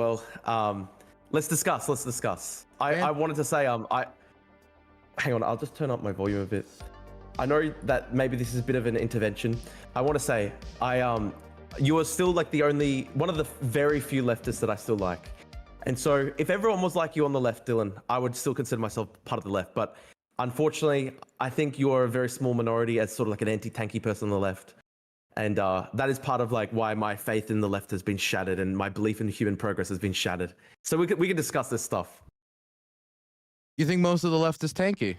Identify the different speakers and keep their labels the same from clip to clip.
Speaker 1: Well, let's discuss. Let's discuss. I wanted to say, hang on. I'll just turn up my volume a bit. I know that maybe this is a bit of an intervention. I want to say, you are still like one of the very few leftists that I still like. And so if everyone was like you on the left, Dylan, I would still consider myself part of the left. But unfortunately, I think you are a very small minority as sort of like an anti-tanky person on the left. And that is part of like why my faith in the left has been shattered and my belief in human progress has been shattered. So we can discuss this stuff.
Speaker 2: You think most of the left is tanky?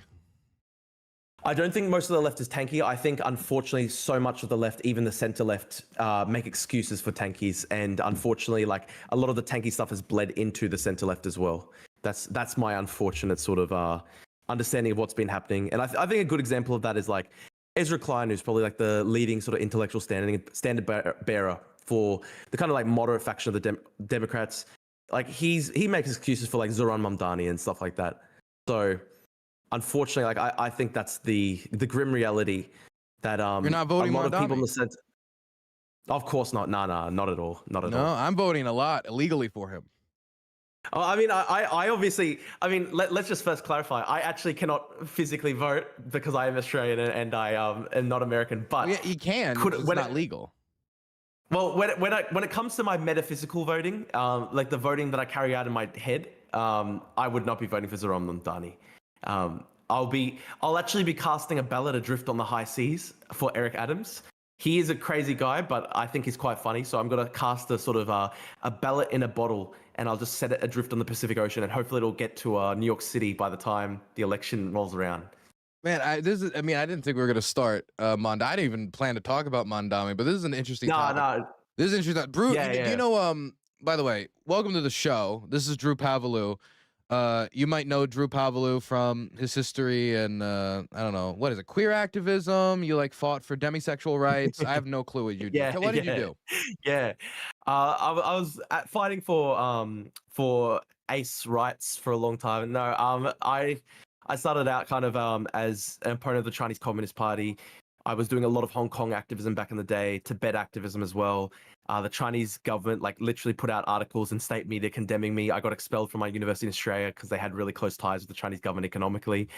Speaker 1: I don't think most of the left is tanky. I think, unfortunately, so much of the left, even the center left, make excuses for tankies. And unfortunately, like a lot of the tanky stuff has bled into the center left as well. That's my unfortunate sort of understanding of what's been happening. And I think a good example of that is like Ezra Klein, who's probably like the leading sort of intellectual standard bearer for the kind of like moderate faction of the Democrats. Like he makes excuses for like Zoran Mamdani and stuff like that. So unfortunately, like I think that's the grim reality that
Speaker 2: you're not voting
Speaker 1: a lot
Speaker 2: Mamdani?
Speaker 1: of people in the center. Of course not. Nah, not at all. Not at all.
Speaker 2: No, I'm voting a lot illegally for him.
Speaker 1: Oh, I mean, I obviously, I mean, let's just first clarify. I actually cannot physically vote because I am Australian and I am not American. But
Speaker 2: yeah, you can. It's not legal.
Speaker 1: Well, when it comes to my metaphysical voting, like the voting that I carry out in my head, I would not be voting for Zoran Mamdani. I'll actually be casting a ballot adrift on the high seas for Eric Adams. He is a crazy guy, but I think he's quite funny. So I'm going to cast a sort of a ballot in a bottle, and I'll just set it adrift on the Pacific Ocean, and hopefully it'll get to New York City by the time the election rolls around.
Speaker 2: Man, I didn't think we were going to start Mamdani. I didn't even plan to talk about Mamdani, but this is an interesting topic. No. This is interesting. Drew, do you know, by the way, welcome to the show. This is Drew Pavlou. You might know Drew Pavlou from his history and I don't know, what is it, queer activism? You like fought for demisexual rights? I have no clue what you did. What did you do?
Speaker 1: Yeah, I was fighting for ace rights for a long time. No, I started out kind of as an opponent of the Chinese Communist Party. I was doing a lot of Hong Kong activism back in the day, Tibet activism as well. The Chinese government like literally put out articles in state media condemning me. I got expelled from my university in Australia because they had really close ties with the Chinese government economically.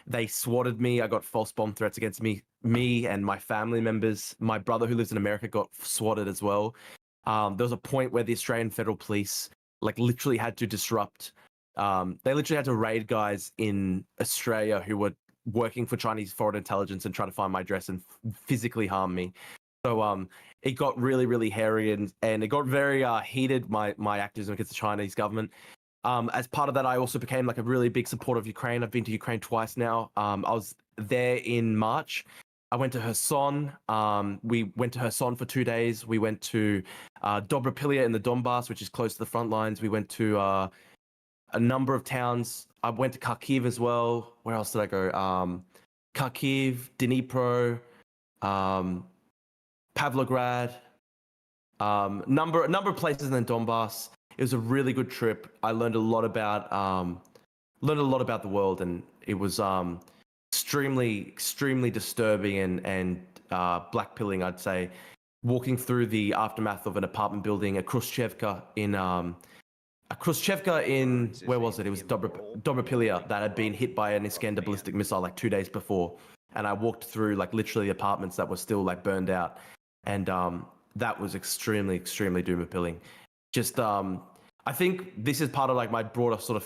Speaker 1: They swatted me. I got false bomb threats against me and my family members. My brother who lives in America got swatted as well. There was a point where the Australian Federal Police like literally had to disrupt. They literally had to raid guys in Australia who were working for Chinese foreign intelligence and trying to find my address and physically harm me. So it got really, really hairy and it got very heated, my activism against the Chinese government. As part of that, I also became like a really big supporter of Ukraine. I've been to Ukraine twice now. I was there in March. I went to Kherson. We went to Kherson for 2 days. We went to Dobropilya in the Donbass, which is close to the front lines. We went to a number of towns. I went to Kharkiv as well. Where else did I go? Kharkiv, Dnipro, Pavlograd, number of places in the Donbass. It was a really good trip. I learned a lot about the world, and it was extremely disturbing and blackpilling, I'd say. Walking through the aftermath of an apartment building, a Khrushchevka in where was it? It was Dobropilya that had been hit by an Iskander ballistic missile like 2 days before, and I walked through like literally apartments that were still like burned out. And that was extremely doom appealing. Just I think this is part of like my broader sort of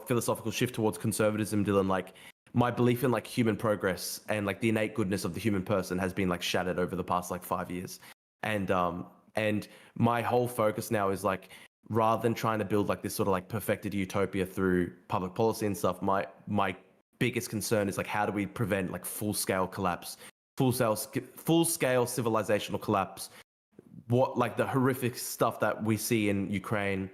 Speaker 1: philosophical shift towards conservatism, Dylan. Like my belief in like human progress and like the innate goodness of the human person has been like shattered over the past like 5 years. And my whole focus now is like, rather than trying to build like this sort of like perfected utopia through public policy and stuff, my biggest concern is like, how do we prevent like full scale collapse? Full scale civilizational collapse. What like the horrific stuff that we see in Ukraine.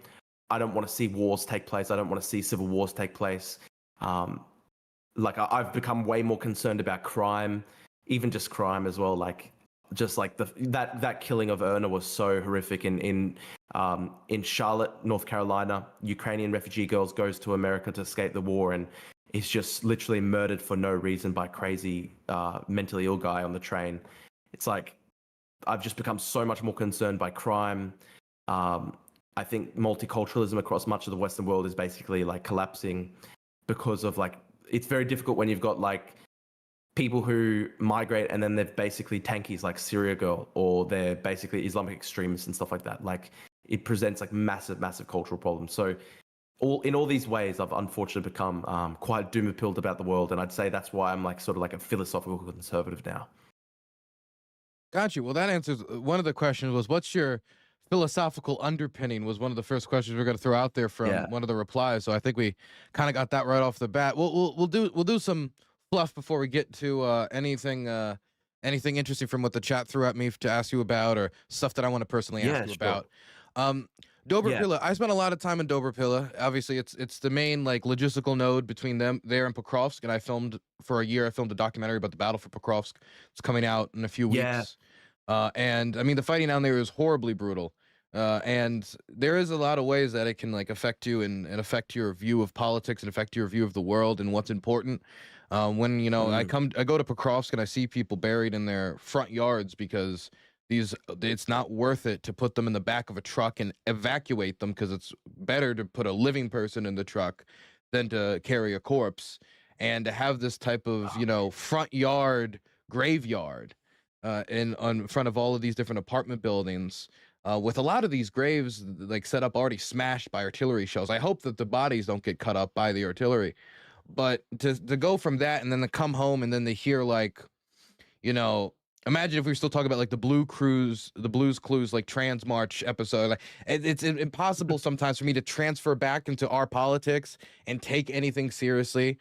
Speaker 1: I don't want to see wars take place. I don't want to see civil wars take place. Like I've become way more concerned about crime, even just crime as well. Like just like that killing of Erna was so horrific. In Charlotte, North Carolina, Ukrainian refugee girls goes to America to escape the war and is just literally murdered for no reason by crazy mentally ill guy on the train. It's like I've just become so much more concerned by crime, I think multiculturalism across much of the Western world is basically like collapsing because of like, it's very difficult when you've got like people who migrate and then they're basically tankies like Syria girl, or they're basically Islamic extremists and stuff like that. Like it presents like massive cultural problems. So in all these ways, I've unfortunately become quite doom-pilled about the world, and I'd say that's why I'm like sort of like a philosophical conservative now.
Speaker 2: Got you. Well, that answers one of the questions. Was what's your philosophical underpinning? Was one of the first questions we're going to throw out there from one of the replies. So I think we kind of got that right off the bat. We'll do some fluff before we get to anything interesting from what the chat threw at me to ask you about, or stuff that I want to personally ask you about. Dobrapilla. I spent a lot of time in Dobrapilla. Obviously, it's the main like logistical node between them there and Pokrovsk. And I filmed for a year. I filmed a documentary about the battle for Pokrovsk. It's coming out in a few weeks. And I mean, the fighting down there is horribly brutal. And there is a lot of ways that it can like affect you and affect your view of politics and affect your view of the world and what's important. When I go to Pokrovsk and I see people buried in their front yards because it's not worth it to put them in the back of a truck and evacuate them, because it's better to put a living person in the truck than to carry a corpse. And to have this type of front yard graveyard in front of all of these different apartment buildings, with a lot of these graves like set up already smashed by artillery shells. I hope that the bodies don't get cut up by the artillery, but to go from that and then to come home and then to hear like, imagine if we were still talking about like the Blues Clues like Trans March episode. Like it's impossible sometimes for me to transfer back into our politics and take anything seriously.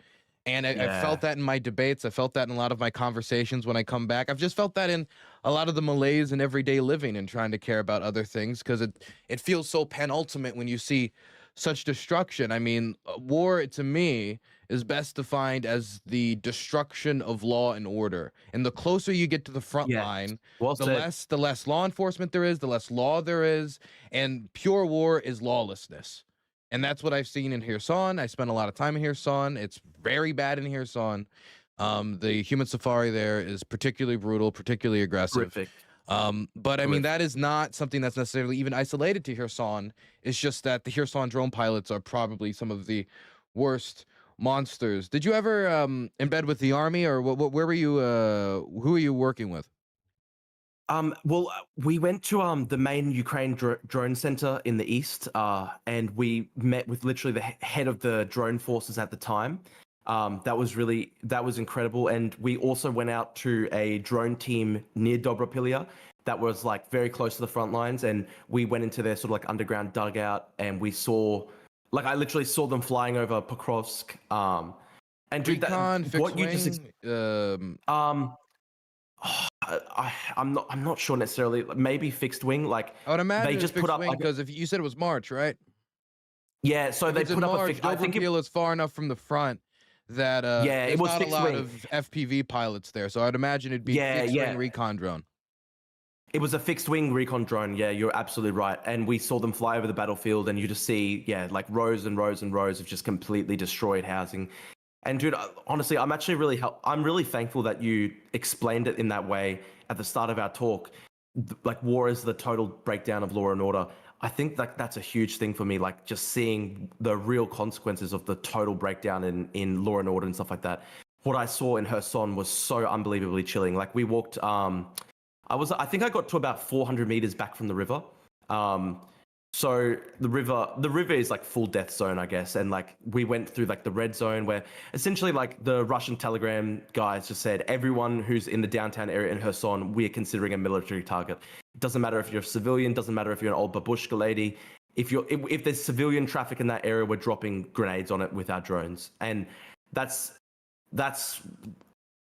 Speaker 2: And I felt that in my debates. I felt that in a lot of my conversations when I come back. I've just felt that in a lot of the malaise in everyday living and trying to care about other things, because it feels so penultimate when you see such destruction. I mean, war to me is best defined as the destruction of law and order. And the closer you get to the front line, the less law enforcement there is, the less law there is, and pure war is lawlessness. And that's what I've seen in Kherson. I spent a lot of time in Kherson. It's very bad in Kherson. The human safari there is particularly brutal, particularly aggressive.
Speaker 1: Horrific.
Speaker 2: But I mean, that is not something that's necessarily even isolated to Kherson. It's just that the Kherson drone pilots are probably some of the worst monsters. Did you ever embed with the army, or where were you? Who were you working with?
Speaker 1: Well, we went to the main Ukraine drone center in the east, and we met with literally the head of the drone forces at the time. That was incredible. And we also went out to a drone team near Dobrapilla that was like very close to the front lines, and we went into their sort of like underground dugout, and we saw, like, I literally saw them flying over Pokrovsk. And dude, what you just I'm not sure necessarily. Maybe fixed wing. Like,
Speaker 2: I would imagine
Speaker 1: they just put up,
Speaker 2: because if you said it was March, right?
Speaker 1: Yeah, so
Speaker 2: if
Speaker 1: they put up
Speaker 2: March, I think it's far enough from the front that
Speaker 1: it was
Speaker 2: not a lot of FPV pilots there. So I'd imagine it'd be fixed wing recon drone.
Speaker 1: It was a fixed wing recon drone. Yeah, you're absolutely right. And we saw them fly over the battlefield, and you just see like rows and rows and rows of just completely destroyed housing. And dude, honestly, I'm really thankful that you explained it in that way at the start of our talk. Like, war is the total breakdown of law and order. I think like that's a huge thing for me, like just seeing the real consequences of the total breakdown in law and order and stuff like that. What I saw in Kherson was so unbelievably chilling. Like, we walked, I think I got to about 400 meters back from the river. So the river is like full death zone, I guess. And like, we went through like the red zone, where essentially like the Russian Telegram guys just said, everyone who's in the downtown area in Kherson, we are considering a military target. It doesn't matter if you're a civilian, doesn't matter if you're an old babushka lady. If there's civilian traffic in that area, we're dropping grenades on it with our drones. And that's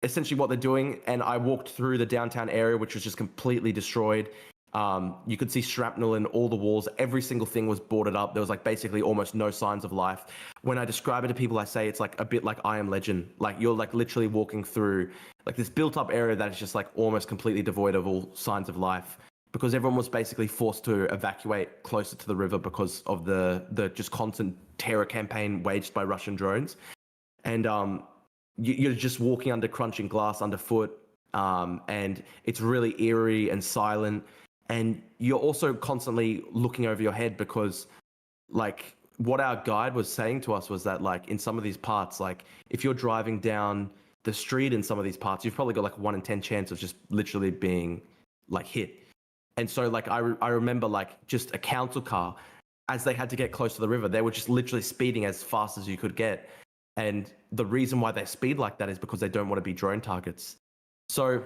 Speaker 1: essentially what they're doing. And I walked through the downtown area, which was just completely destroyed. You could see shrapnel in all the walls. Every single thing was boarded up. There was like basically almost no signs of life. When I describe it to people, I say it's like a bit like I Am Legend. Like, you're like literally walking through like this built up area that is just like almost completely devoid of all signs of life, because everyone was basically forced to evacuate closer to the river because of the just constant terror campaign waged by Russian drones. And you're just walking under crunching glass underfoot, and it's really eerie and silent. and you're also constantly looking over your head because like what our guide was saying to us was that like in some of these parts, like if you're driving down the street in some of these parts, you've probably got like 1 in 10 chance of just literally being like hit. And so like I remember like just a council car, as they had to get close to the river, they were just literally speeding as fast as you could get. And the reason why they speed like that is because they don't want to be drone targets. So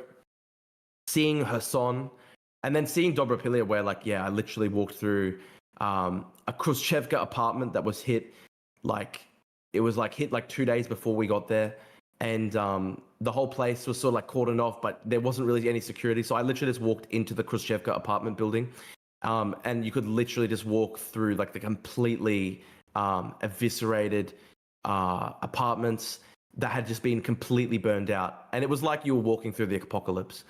Speaker 1: seeing Kherson and then seeing Dobropilia, where like, yeah, I literally walked through a Khrushchevka apartment that was hit. Like it was like hit like 2 days before we got there. And the whole place was sort of like cordoned off, but there wasn't really any security. So I literally just walked into the Khrushchevka apartment building. And you could literally just walk through like the completely eviscerated apartments that had just been completely burned out. And it was like you were walking through the apocalypse.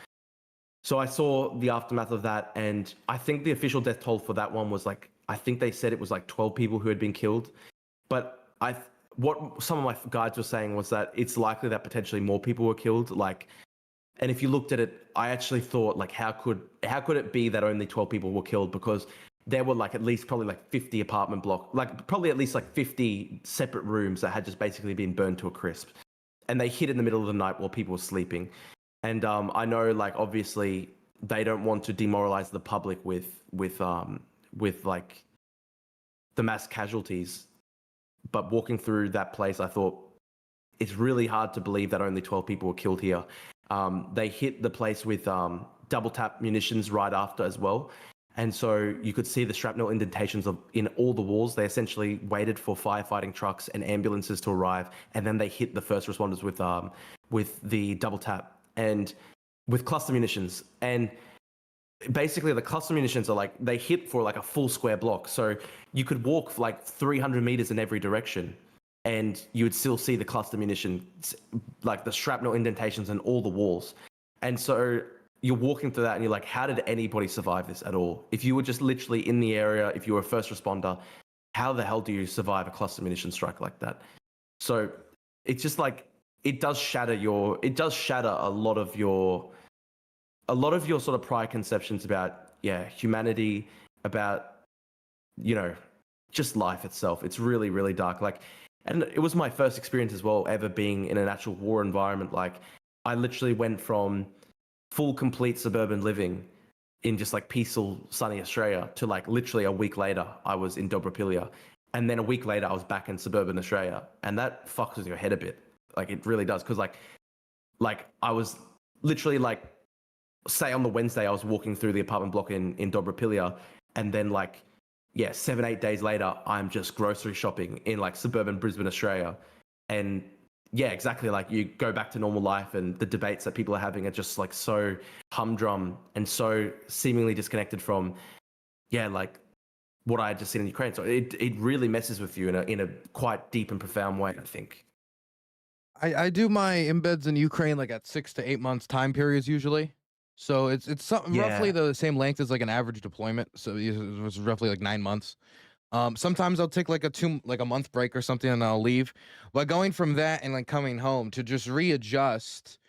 Speaker 1: So I saw the aftermath of that. And I think the official death toll for that one was like, I think they said it was like 12 people who had been killed. But what some of my guides were saying was that it's likely that potentially more people were killed. Like, and if you looked at it, I actually thought like, how could it be that only 12 people were killed? Because there were like at least probably like 50 apartment block, like probably at least like 50 separate rooms that had just basically been burned to a crisp, and they hit in the middle of the night while people were sleeping. And I know like obviously they don't want to demoralize the public with like the mass casualties. But walking through that place, I thought it's really hard to believe that only 12 people were killed here. They hit the place with double tap munitions right after as well. And so you could see the shrapnel indentations in all the walls. They essentially waited for firefighting trucks and ambulances to arrive. And then they hit the first responders with the double tap and with cluster munitions. And basically the cluster munitions are like, they hit for like a full square block. So you could walk for like 300 meters in every direction and you would still see the cluster munitions, like the shrapnel indentations in all the walls. And so you're walking through that and you're like, how did anybody survive this at all? If you were just literally in the area, if you were a first responder, how the hell do you survive a cluster munition strike like that? So it's just like, it does shatter a lot of your sort of prior conceptions about, yeah, humanity, about, you know, just life itself. It's really, really dark. Like, and it was my first experience as well, ever being in an actual war environment. Like, I literally went from full, complete suburban living in just like peaceful, sunny Australia to like literally a week later, I was in Dobropilia. And then a week later, I was back in suburban Australia. And that fucks with your head a bit. Like, it really does. Because like I was literally like, say on the Wednesday, I was walking through the apartment block in Dobropilia, and then like, yeah, 7-8 days later, I'm just grocery shopping in like suburban Brisbane, Australia. And yeah, exactly, like you go back to normal life and the debates that people are having are just like so humdrum and so seemingly disconnected from, yeah, like what I had just seen in Ukraine. So it really messes with you in a quite deep and profound way, I think.
Speaker 2: I do my embeds in Ukraine like at 6 to 8 months time periods usually. So it's something roughly the same length as like an average deployment. So it was roughly like 9 months. Sometimes I'll take like a month break or something and I'll leave. But going from that and like coming home to just readjust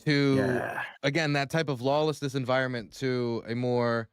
Speaker 2: to again that type of lawlessness environment to a more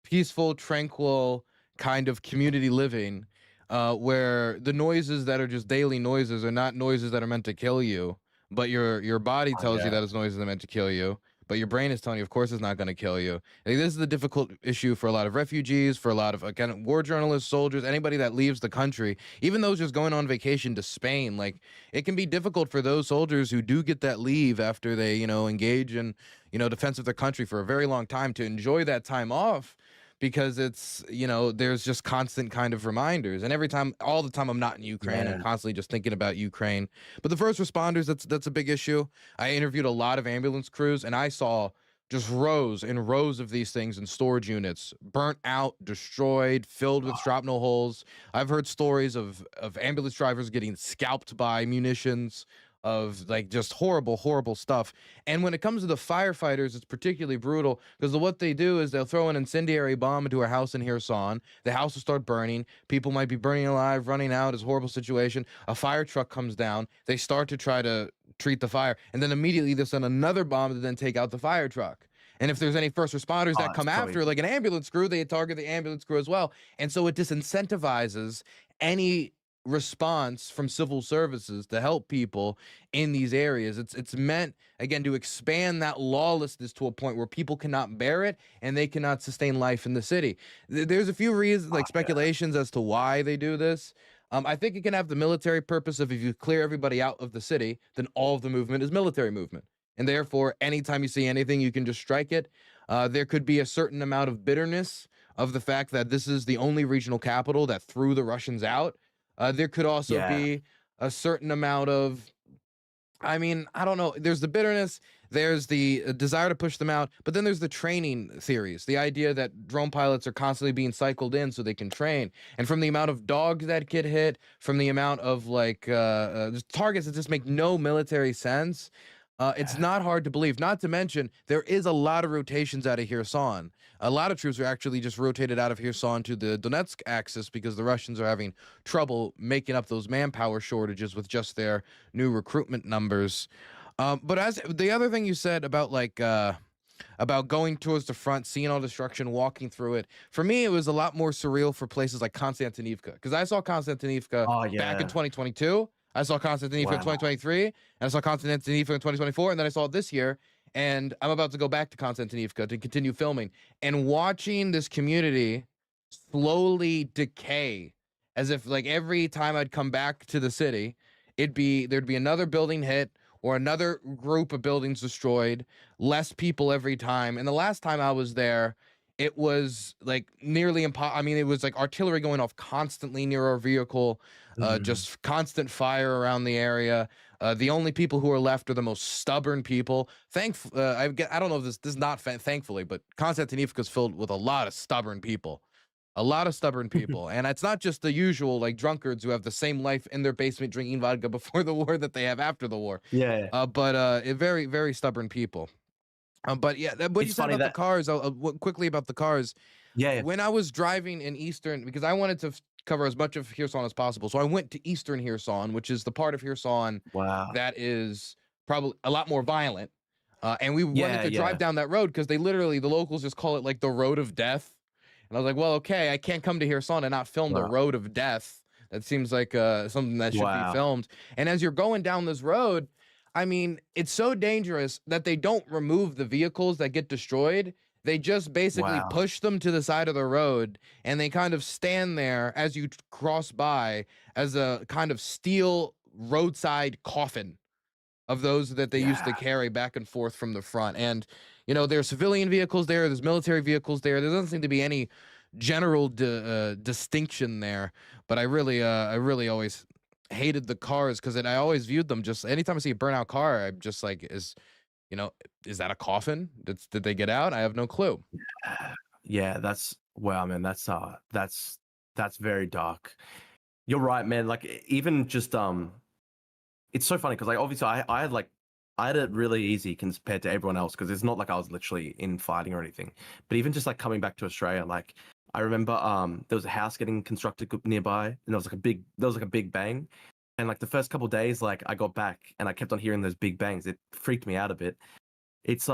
Speaker 2: peaceful, tranquil kind of community living, where the noises that are just daily noises are not noises that are meant to kill you, but your body tells you that it's noises that are meant to kill you, but your brain is telling you, of course, it's not going to kill you. I think this is the difficult issue for a lot of refugees, for a lot of, again, war journalists, soldiers, anybody that leaves the country, even those just going on vacation to Spain. Like, it can be difficult for those soldiers who do get that leave after they, you know, engage in, you know, defense of their country for a very long time to enjoy that time off, because it's, you know, there's just constant kind of reminders. And every time, all the time I'm not in Ukraine, I'm constantly just thinking about Ukraine. But the first responders, that's a big issue. I interviewed a lot of ambulance crews and I saw just rows and rows of these things in storage units, burnt out, destroyed, filled with shrapnel holes. I've heard stories of ambulance drivers getting scalped by munitions, of like just horrible stuff. And when it comes to the firefighters, it's particularly brutal because what they do is they'll throw an incendiary bomb into a house in Kherson. The house will start burning. People might be burning alive, running out. It's a horrible situation. A fire truck comes down. They start to try to treat the fire, and then immediately they'll send another bomb to then take out the fire truck. And if there's any first responders that come
Speaker 1: probably,
Speaker 2: after, like an ambulance crew, they target the ambulance crew as well. And so it disincentivizes any response from civil services to help people in these areas. It's meant, again, to expand that lawlessness to a point where people cannot bear it and they cannot sustain life in the city. There's a few reasons, like speculations as to why they do this. I think it can have the military purpose of, if you clear everybody out of the city, then all of the movement is military movement. And therefore, anytime you see anything, you can just strike it. There could be a certain amount of bitterness of the fact that this is the only regional capital that threw the Russians out. There could also be a certain amount of, I mean, I don't know. There's the bitterness, there's the desire to push them out, but then there's the training theories, the idea that drone pilots are constantly being cycled in so they can train. And from the amount of dogs that get hit, from the amount of like targets that just make no military sense, it's not hard to believe. Not to mention, there is a lot of rotations out of Kherson. A lot of troops are actually just rotated out of Kherson to the Donetsk axis because the Russians are having trouble making up those manpower shortages with just their new recruitment numbers. But as the other thing you said about like about going towards the front, seeing all destruction, walking through it. For me, it was a lot more surreal for places like Konstantinivka, because I saw Konstantinivka back in 2022. I saw Konstantinivka in 2023, and I saw Konstantinivka in 2024, and then I saw it this year, and I'm about to go back to Konstantinivka to continue filming. And watching this community slowly decay, as if like every time I'd come back to the city, there'd be another building hit or another group of buildings destroyed, less people every time. And the last time I was there, it was like nearly impossible. I mean, it was like artillery going off constantly near our vehicle, just constant fire around the area. The only people who are left are the most stubborn people. I don't know if this is not thankfully, but Konstantinivka is filled with a lot of stubborn people. A lot of stubborn people. And it's not just the usual like drunkards who have the same life in their basement drinking vodka before the war that they have after the war. But very, very stubborn people. But yeah, what you said about the cars, quickly about the cars. When I was driving in Eastern, because I wanted to cover as much of Kherson as possible, so I went to Eastern Kherson, which is the part of Kherson that is probably a lot more violent. And we wanted to drive down that road because the locals just call it like the road of death. And I was like, well, okay, I can't come to Kherson and not film the road of death. That seems like something that should be filmed. And as you're going down this road, I mean, it's so dangerous that they don't remove the vehicles that get destroyed. They just basically push them to the side of the road, and they kind of stand there as you cross by as a kind of steel roadside coffin of those that they used to carry back and forth from the front. And, you know, there's civilian vehicles there's military vehicles there. There doesn't seem to be any general distinction there. But I really always hated the cars because I always viewed them just anytime I see a burnout car, I'm just like, is that a coffin? Did they get out? I have no clue.
Speaker 1: Yeah, that's man, that's very dark. You're right, man. Like even just it's so funny because like obviously I had it really easy compared to everyone else because it's not like I was literally in fighting or anything. But even just like coming back to Australia, like I remember there was a house getting constructed nearby, and there was like a big bang. And like the first couple of days, like I got back and I kept on hearing those big bangs. It freaked me out a bit. It's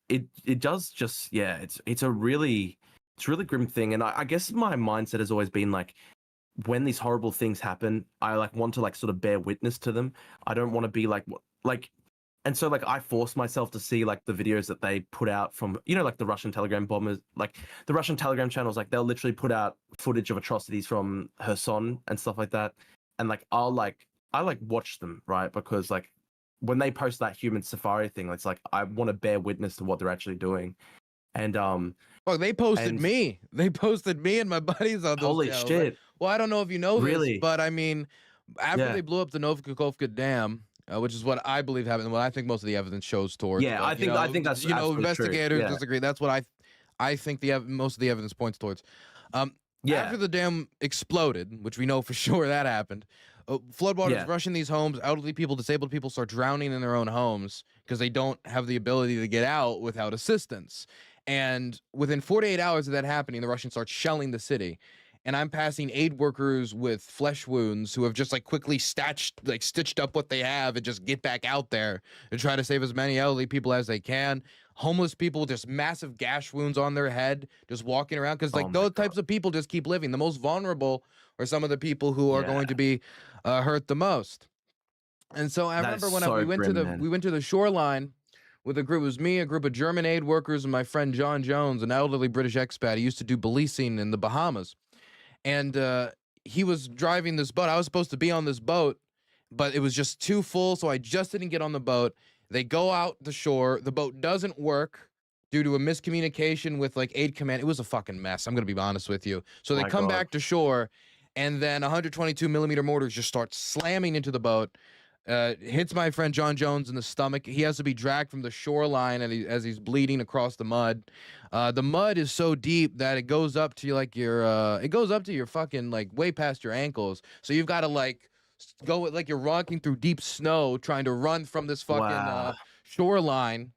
Speaker 1: it does just it's a really grim thing. And I guess my mindset has always been like when these horrible things happen, I like want to like sort of bear witness to them. I don't want to be like and so like I forced myself to see like the videos that they put out from like the Russian Telegram bombers, like the Russian Telegram channels, like they'll literally put out footage of atrocities from Kherson and stuff like that. And like I watch them, right? Because like when they post that human safari thing, it's like I want to bear witness to what they're actually doing. And
Speaker 2: well, they posted me. They posted me and my buddies on those
Speaker 1: holy
Speaker 2: channels.
Speaker 1: shit.
Speaker 2: Well, I don't know if you know
Speaker 1: really?
Speaker 2: this, but I mean, after they blew up the Novikhovka Dam, which is what I believe happened, what I think most of the evidence shows towards.
Speaker 1: Yeah,
Speaker 2: but,
Speaker 1: I think that's
Speaker 2: investigators
Speaker 1: true.
Speaker 2: disagree. That's what I think most of the evidence points towards. After the dam exploded, which we know for sure that happened, floodwaters rushing these homes. Elderly people, disabled people start drowning in their own homes because they don't have the ability to get out without assistance. And within 48 hours of that happening, the Russians start shelling the city. and I'm passing aid workers with flesh wounds who have just like quickly stitched up what they have and just get back out there and try to save as many elderly people as they can. Homeless people with just massive gash wounds on their head, just walking around, because like those types of people just keep living. The most vulnerable are some of the people who are going to be hurt the most. And so I remember when we went to the shoreline with a group. It was me, a group of German aid workers, and my friend John Jones, an elderly British expat. He used to do policing in the Bahamas, and he was driving this boat. I was supposed to be on this boat, but it was just too full, so I just didn't get on the boat. They go out the shore. The boat doesn't work due to a miscommunication with like aid command. It was a fucking mess. I'm gonna be honest with you. So they come back to shore, and then 122 millimeter mortars just start slamming into the boat. Hits my friend John Jones in the stomach. He has to be dragged from the shoreline as he's bleeding across the mud. The mud is so deep that it goes up to like your fucking like way past your ankles. So you've got to like go like you're walking through deep snow trying to run from this fucking shoreline.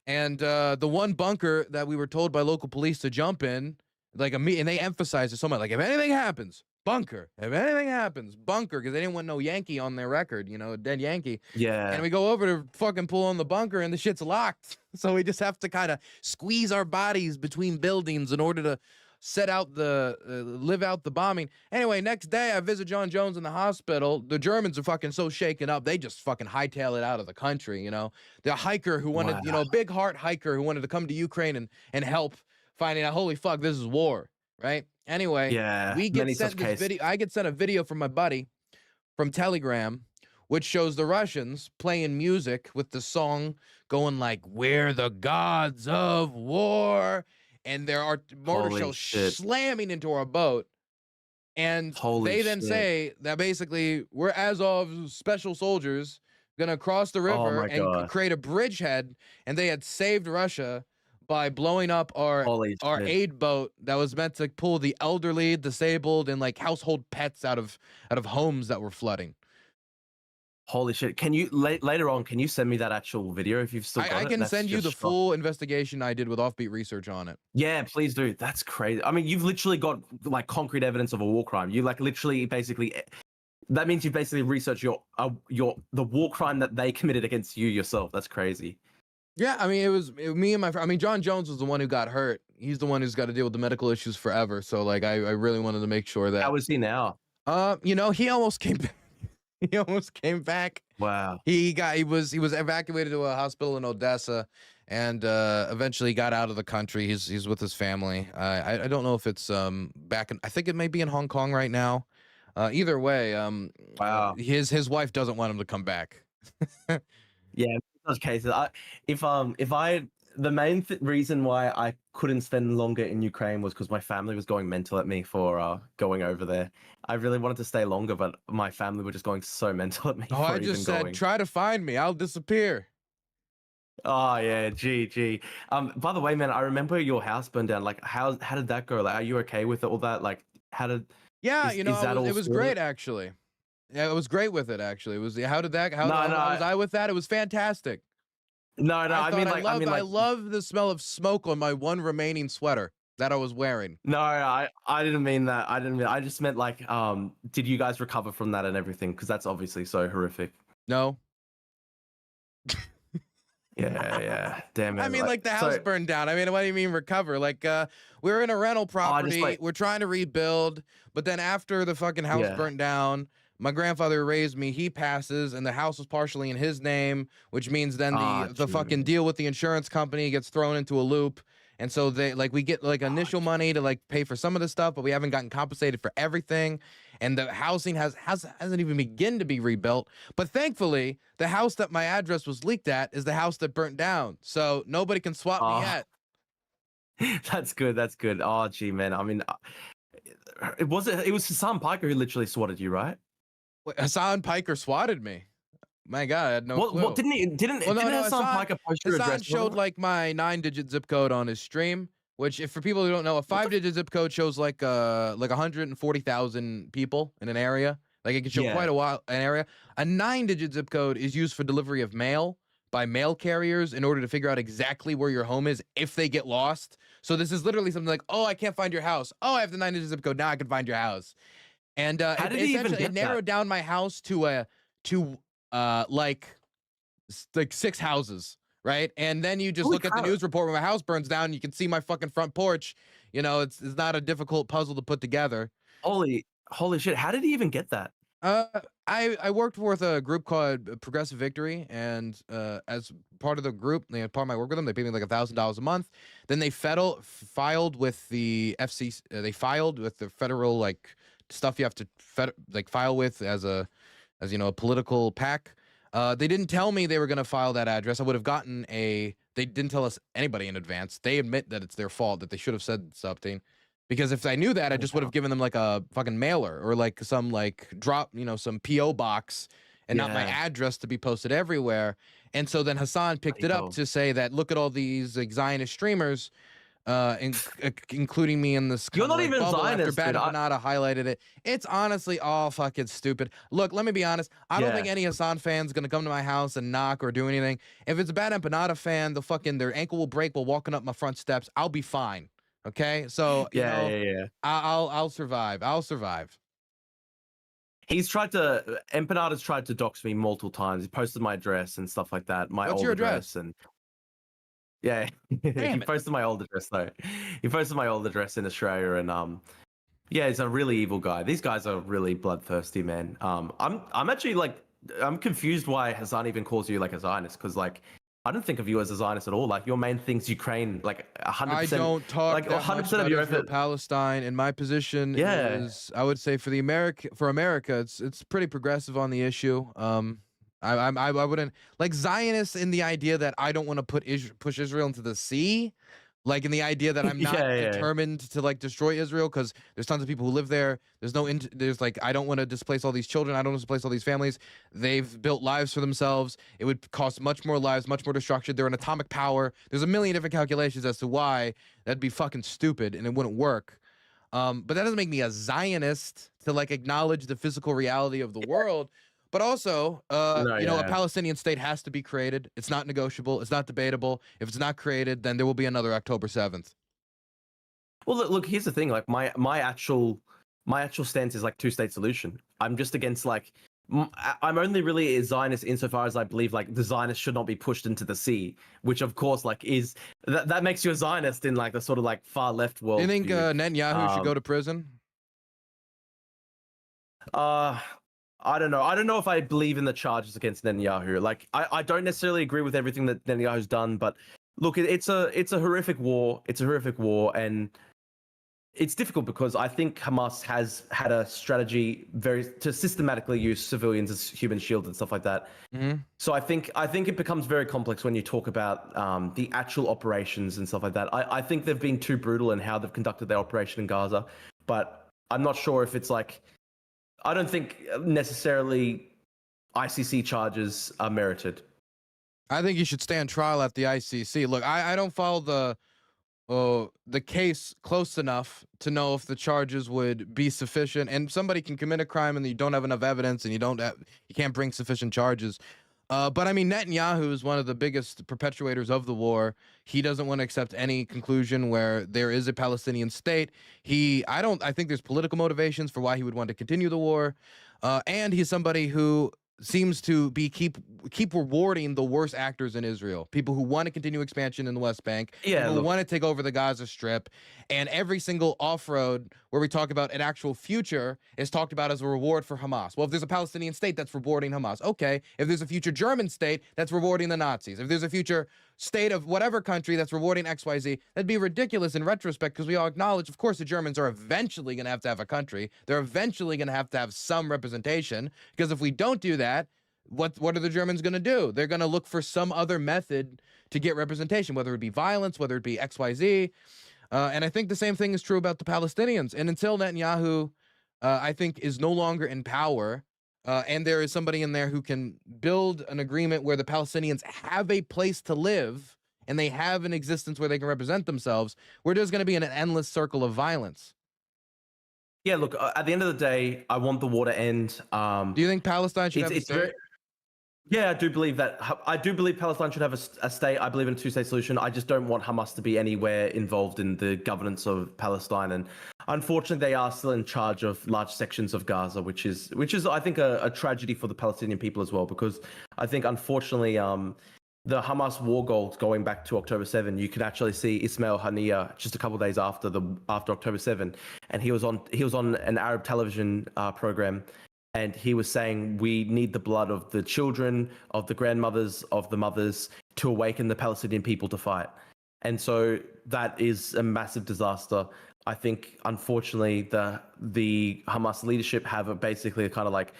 Speaker 2: And the one bunker that we were told by local police to jump in, like and they emphasized it so much, like if anything happens, bunker. If anything happens, bunker, because they didn't want no Yankee on their record, you know, a dead Yankee.
Speaker 1: Yeah.
Speaker 2: And we go over to fucking pull on the bunker, and the shit's locked. So we just have to kind of squeeze our bodies between buildings in order to set out live out the bombing. Anyway, next day I visit John Jones in the hospital. The Germans are fucking so shaken up, they just fucking hightail it out of the country, you know. The hiker who wanted, you know, a big heart hiker who wanted to come to Ukraine and help, finding out, holy fuck, this is war, right? Anyway, we get sent this video. I get sent a video from my buddy from Telegram, which shows the Russians playing music with the song going like, "We're the gods of war," and there are mortar shells slamming into our boat. And they then say that basically we're Azov special soldiers gonna cross the river and create a bridgehead, and they had saved Russia by blowing up our aid boat that was meant to pull the elderly, disabled, and like household pets out of homes that were flooding.
Speaker 1: Holy shit! Can you later on? Can you send me that actual video if you've still got it?
Speaker 2: I can send you the full investigation I did with Offbeat Research on it.
Speaker 1: Yeah, please do. That's crazy. I mean, you've literally got like concrete evidence of a war crime. You like literally basically. That means you've basically researched the war crime that they committed against you yourself. That's crazy.
Speaker 2: Yeah, I mean, it was me and my friend. I mean, John Jones was the one who got hurt. He's the one who's got to deal with the medical issues forever. So, like, I really wanted to make sure that.
Speaker 1: How is he now?
Speaker 2: You know, he almost came back. He almost came back.
Speaker 1: Wow.
Speaker 2: He was evacuated to a hospital in Odessa, and eventually got out of the country. He's with his family. I don't know if it's back in. I think it may be in Hong Kong right now. Either way,
Speaker 1: wow.
Speaker 2: His wife doesn't want him to come back.
Speaker 1: Yeah, in those cases, the main reason why I couldn't spend longer in Ukraine was because my family was going mental at me for going over there. I really wanted to stay longer, but my family were just going so mental at me.
Speaker 2: Oh, I just said, try to find me. I'll disappear.
Speaker 1: Oh yeah, gee. By the way, man, I remember your house burned down. Like, how did that go? Like, are you okay with all that? Like, how did?
Speaker 2: Yeah, it was great actually. Yeah, it was great with it actually. It was how was I with that? It was fantastic.
Speaker 1: No,
Speaker 2: I love the smell of smoke on my one remaining sweater that I was wearing.
Speaker 1: No, I didn't mean that. I just meant like, did you guys recover from that and everything? Because that's obviously so horrific.
Speaker 2: No.
Speaker 1: Yeah. Damn it.
Speaker 2: I mean, like the house burned down. I mean, what do you mean recover? Like, we're in a rental property. We're trying to rebuild, but then after the fucking house burnt down, my grandfather raised me. He passes, and the house was partially in his name, which means then the fucking deal with the insurance company gets thrown into a loop. And so we get like initial money to like pay for some of the stuff, but we haven't gotten compensated for everything. And the housing hasn't even begun to be rebuilt. But thankfully, the house that my address was leaked at is the house that burnt down. So nobody can swap me yet.
Speaker 1: That's good. Oh, gee, man. I mean, it was Hassan Piker who literally swatted you, right?
Speaker 2: Wait, Hassan Piker swatted me. My God, I had no clue.
Speaker 1: Well, didn't Hassan Piker post your address?
Speaker 2: Hassan showed like my 9-digit zip code on his stream, which, if for people who don't know, a 5-digit zip code shows like 140,000 people in an area. Like it can show quite an area. A 9-digit zip code is used for delivery of mail, by mail carriers in order to figure out exactly where your home is if they get lost. So this is literally something like, oh, I can't find your house. Oh, I have the 9-digit zip code. Now I can find your house. And
Speaker 1: How did he even
Speaker 2: essentially it
Speaker 1: get that?
Speaker 2: narrowed down my house to like 6 houses, right? And then you just
Speaker 1: Holy
Speaker 2: look at the
Speaker 1: crap.
Speaker 2: news report when my house burns down, and you can see my fucking front porch. You know, it's not a difficult puzzle to put together.
Speaker 1: Holy shit! How did he even get that?
Speaker 2: I worked with a group called Progressive Victory, and as part of the group, part of my work with them, they paid me like $1,000 a month. Then they filed with the FCC. They filed with the federal like stuff you have to file with as a political PAC. They didn't tell me they were going to file that address. I would have gotten a. They didn't tell us anybody in advance. They admit that it's their fault, that they should have said something. Because if I knew that, I just would have given them like a fucking mailer or like some like drop, some PO box and not my address to be posted everywhere. And so then Hassan picked it up to say that look at all these like, Zionist streamers, including me in this.
Speaker 1: You're not even Zionist.
Speaker 2: After Bad Empanada highlighted it. It's honestly all fucking stupid. Look, let me be honest. I don't think any Hassan fan's gonna come to my house and knock or do anything. If it's a Bad Empanada fan, their ankle will break while walking up my front steps. I'll be fine. Okay, so I'll survive. I'll survive.
Speaker 1: Empanada's tried to dox me multiple times. He posted my address and stuff like that.
Speaker 2: What's your address?
Speaker 1: And he posted my old address though. He posted my old address in Australia, and he's a really evil guy. These guys are really bloodthirsty, man. I'm actually like I'm confused why Hassan even calls you like a Zionist, because like I don't think of you as a Zionist at all. Like your main thing's Ukraine, like 100%.
Speaker 2: I don't talk
Speaker 1: like
Speaker 2: 100% of your effort. Palestine, and my position is, I would say for America, it's pretty progressive on the issue. I wouldn't like Zionists in the idea that I don't want to push Israel into the sea. Like in the idea that I'm not determined to like destroy Israel because there's tons of people who live there. There's like I don't want to displace all these children. I don't want to displace all these families. They've built lives for themselves. It would cost much more lives, much more destruction. They're an atomic power. There's a million different calculations as to why that'd be fucking stupid and it wouldn't work. But that doesn't make me a Zionist to like acknowledge the physical reality of the world. But also, a Palestinian state has to be created. It's not negotiable. It's not debatable. If it's not created, then there will be another October 7th.
Speaker 1: Well, look, here's the thing. Like my actual stance is like two-state solution. I'm just against like I'm only really a Zionist insofar as I believe like the Zionists should not be pushed into the sea, which of course like is that makes you a Zionist in like the sort of like far left world.
Speaker 2: Do you think Netanyahu should go to prison?
Speaker 1: I don't know. I don't know if I believe in the charges against Netanyahu. Like, I don't necessarily agree with everything that Netanyahu's done, but look, it's a horrific war. It's a horrific war, and it's difficult because I think Hamas has had a strategy to systematically use civilians as human shields and stuff like that.
Speaker 2: Mm-hmm.
Speaker 1: So I think it becomes very complex when you talk about the actual operations and stuff like that. I think they've been too brutal in how they've conducted their operation in Gaza, but I'm not sure if it's like. I don't think necessarily ICC charges are merited.
Speaker 2: I think you should stand trial at the ICC. Look, I don't follow the case close enough to know if the charges would be sufficient. And somebody can commit a crime and you don't have enough evidence and you can't bring sufficient charges. But I mean, Netanyahu is one of the biggest perpetuators of the war. He doesn't want to accept any conclusion where there is a Palestinian state. I think there's political motivations for why he would want to continue the war. And he's somebody who seems to be keep rewarding the worst actors in Israel. People who want to continue expansion in the West Bank, people who want to take over the Gaza Strip, and every single off-road where we talk about an actual future is talked about as a reward for Hamas. Well, if there's a Palestinian state, that's rewarding Hamas. Okay, if there's a future German state, that's rewarding the Nazis. If there's a future state of whatever country that's rewarding XYZ, that'd be ridiculous in retrospect because we all acknowledge, of course, the Germans are eventually going to have a country. They're eventually going to have some representation because if we don't do that, what are the Germans going to do? They're going to look for some other method to get representation, whether it be violence, whether it be XYZ. And I think the same thing is true about the Palestinians. And until Netanyahu, I think, is no longer in power, and there is somebody in there who can build an agreement where the Palestinians have a place to live and they have an existence where they can represent themselves, where there's going to be an endless circle of violence.
Speaker 1: Yeah, look, at the end of the day, I want the war to end.
Speaker 2: Do you think Palestine should have a state?
Speaker 1: Yeah, I do believe that. I do believe Palestine should have a state. I believe in a two-state solution. I just don't want Hamas to be anywhere involved in the governance of Palestine. And unfortunately, they are still in charge of large sections of Gaza, which is I think a tragedy for the Palestinian people as well. Because I think unfortunately, the Hamas war goals going back to October 7, you can actually see Ismail Haniyeh just a couple of days after October 7, and he was on an Arab television program. And he was saying, we need the blood of the children, of the grandmothers, of the mothers to awaken the Palestinian people to fight. And so that is a massive disaster. I think, unfortunately, the Hamas leadership have basically a kind of like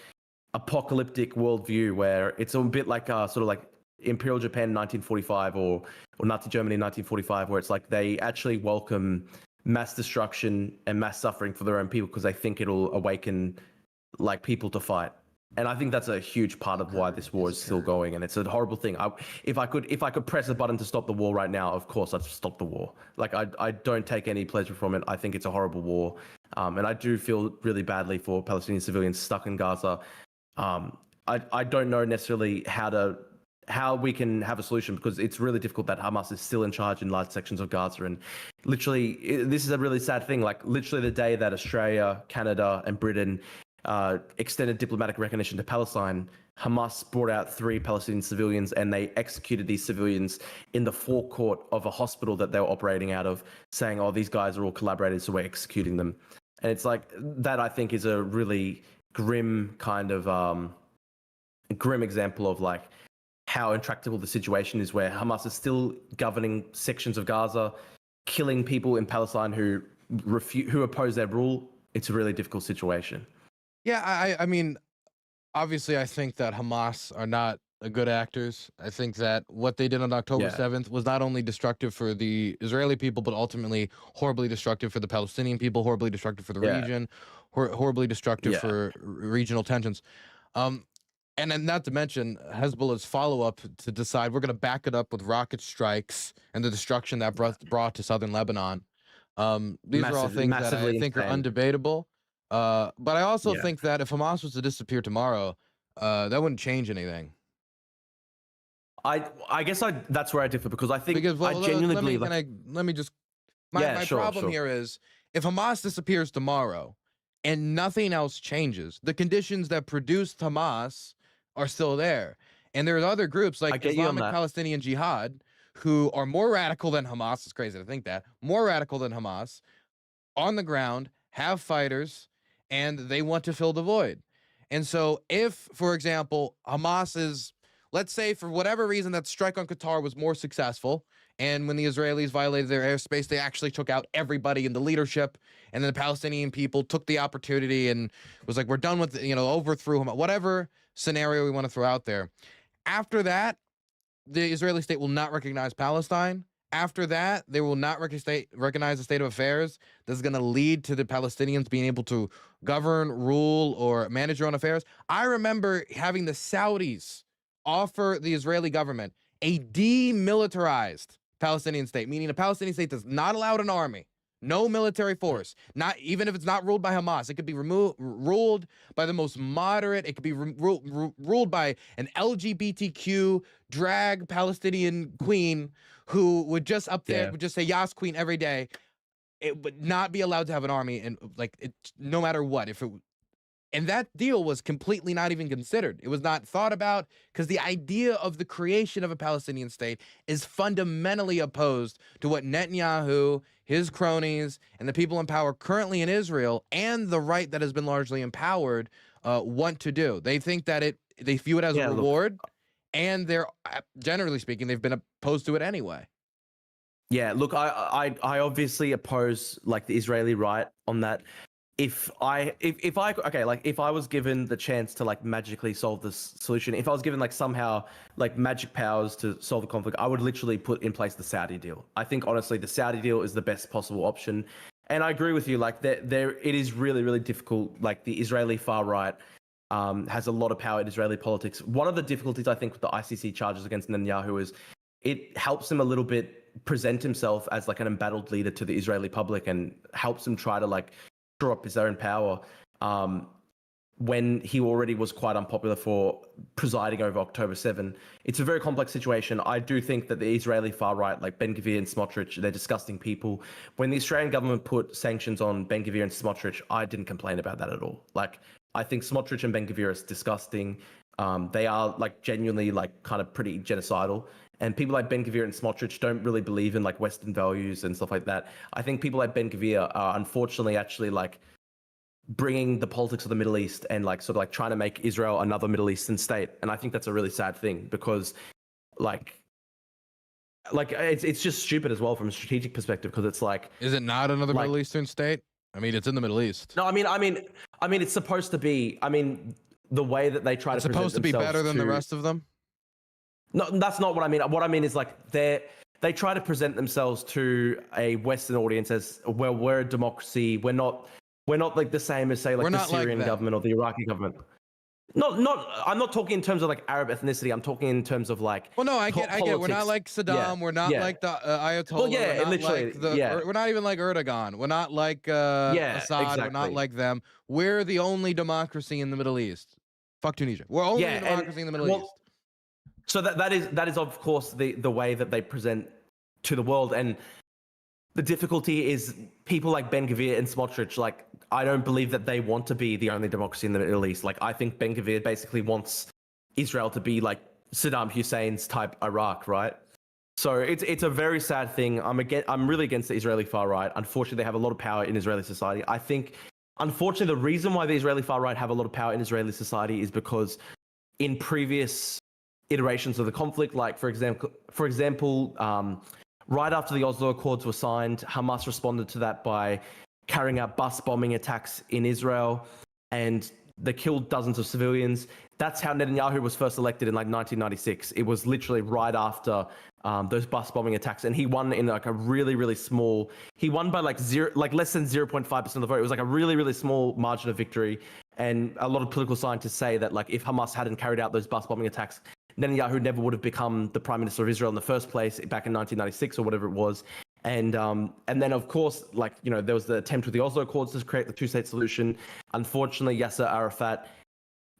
Speaker 1: apocalyptic worldview where it's a bit like sort of like Imperial Japan 1945 or Nazi Germany 1945, where it's like they actually welcome mass destruction and mass suffering for their own people because they think it'll awaken like people to fight. And I think that's a huge part of why this war is still going, and it's a horrible thing. If I could press a button to stop the war right now, of course I'd stop the war. Like I don't take any pleasure from it. I think it's a horrible war, and I do feel really badly for Palestinian civilians stuck in Gaza. I don't know necessarily how we can have a solution because it's really difficult that Hamas is still in charge in large sections of Gaza. And literally, this is a really sad thing. Like literally the day that Australia, Canada, and Britain extended diplomatic recognition to Palestine, Hamas brought out 3 Palestinian civilians and they executed these civilians in the forecourt of a hospital that they were operating out of, saying, oh, these guys are all collaborators, so we're executing them. And it's like that, I think, is a really grim kind of grim example of like how intractable the situation is, where Hamas is still governing sections of Gaza, killing people in Palestine who oppose their rule. It's a really difficult situation.
Speaker 2: Yeah, I mean, obviously, I think that Hamas are not good actors. I think that what they did on October 7th was not only destructive for the Israeli people, but ultimately horribly destructive for the Palestinian people, horribly destructive for the region, horribly destructive for regional tensions. And then not to mention Hezbollah's follow-up to decide we're going to back it up with rocket strikes and the destruction that brought to southern Lebanon. These are all things that I think are undebatable. But I also think that if Hamas was to disappear tomorrow, that wouldn't change anything.
Speaker 1: I guess that's where I differ, because I think I genuinely believe.
Speaker 2: Let me just. My problem here is if Hamas disappears tomorrow and nothing else changes, the conditions that produced Hamas are still there, and there's other groups like Islamic Palestinian Jihad who are more radical than Hamas. It's crazy to think that, more radical than Hamas, on the ground, have fighters, and they want to fill the void. And so if, for example, Hamas is, let's say for whatever reason that strike on Qatar was more successful, and when the Israelis violated their airspace, they actually took out everybody in the leadership, and then the Palestinian people took the opportunity and was like, we're done with it, overthrew Hamas, whatever scenario we want to throw out there. After that, the Israeli state will not recognize Palestine. After that, they will not recognize the state of affairs. This is going to lead to the Palestinians being able to govern, rule, or manage their own affairs. I remember having the Saudis offer the Israeli government a demilitarized Palestinian state, meaning a Palestinian state that's not allowed an army, no military force, not even if it's not ruled by Hamas. It could be ruled by the most moderate. It could be ruled by an LGBTQ drag Palestinian queen who would just up there would just say Yas Queen every day. It would not be allowed to have an army, and no matter what. And that deal was completely not even considered. It was not thought about, because the idea of the creation of a Palestinian state is fundamentally opposed to what Netanyahu, his cronies, and the people in power currently in Israel, and the right that has been largely empowered, want to do. They think that they view it as a reward, and they're, generally speaking, they've been opposed to it anyway.
Speaker 1: Yeah, look, I obviously oppose the Israeli right on that. If I was given the chance to magically solve this solution, if I was given somehow magic powers to solve the conflict, I would literally put in place the Saudi deal. I think honestly the Saudi deal is the best possible option, and I agree with you. It is really, really difficult. The Israeli far right has a lot of power in Israeli politics. One of the difficulties I think with the ICC charges against Netanyahu is it helps him a little bit present himself as an embattled leader to the Israeli public, and helps him try to shore up his own power. when he already was quite unpopular for presiding over October 7. It's a very complex situation. I do think that the Israeli far right, like Ben-Gvir and Smotrich, they're disgusting people. When the Australian government put sanctions on Ben-Gvir and Smotrich, I didn't complain about that at all. Like, I think Smotrich and Ben-Gvir is disgusting. They are like genuinely like kind of pretty genocidal. And people like Ben-Gvir and Smotrich don't really believe in like Western values and stuff like that. I think people like Ben-Gvir are unfortunately actually like bringing the politics of the Middle East and like sort of like trying to make Israel another Middle Eastern state. And I think that's a really sad thing because like it's just stupid as well from a strategic perspective, because it's like,
Speaker 2: is it not another Middle Eastern state? I mean, it's in the Middle East.
Speaker 1: No, I mean it's supposed to be. I mean, the way that they try
Speaker 2: to present supposed to be better than the rest of them. No,
Speaker 1: that's not what I mean. What I mean is like they try to present themselves to a Western audience as, well, we're a democracy. We're not like the same as, say, like the Syrian government or the Iraqi government. I'm not talking in terms of like Arab ethnicity. I'm talking in terms of like.
Speaker 2: Well, no, I get. We're not like Saddam. Yeah. We're not like the Ayatollah. Well, yeah, we're literally. Like we're not even like Erdogan. We're not like Assad. Exactly. We're not like them. We're the only democracy in the Middle East. Fuck Tunisia. We're only a democracy in the Middle East.
Speaker 1: So that is of course the way that they present to the world, and the difficulty is people like Ben-Gvir and Smotrich, like, I don't believe that they want to be the only democracy in the Middle East. Like, I think Ben-Gvir basically wants Israel to be like Saddam Hussein's type Iraq, right? So it's a very sad thing. I'm really against the Israeli far right. Unfortunately, they have a lot of power in Israeli society. I think, unfortunately, the reason why the Israeli far right have a lot of power in Israeli society is because in previous iterations of the conflict, like for example, right after the Oslo Accords were signed, Hamas responded to that by carrying out bus bombing attacks in Israel, and they killed dozens of civilians. That's how Netanyahu was first elected in like 1996. It was literally right after those bus bombing attacks, and he won in like a really, really small. He won by like less than 0.5% of the vote. It was like a really, really small margin of victory. And a lot of political scientists say that like if Hamas hadn't carried out those bus bombing attacks, Netanyahu never would have become the prime minister of Israel in the first place back in 1996 or whatever it was. And then, of course, like, you know, there was the attempt with the Oslo Accords to create the two-state solution. Unfortunately, Yasser Arafat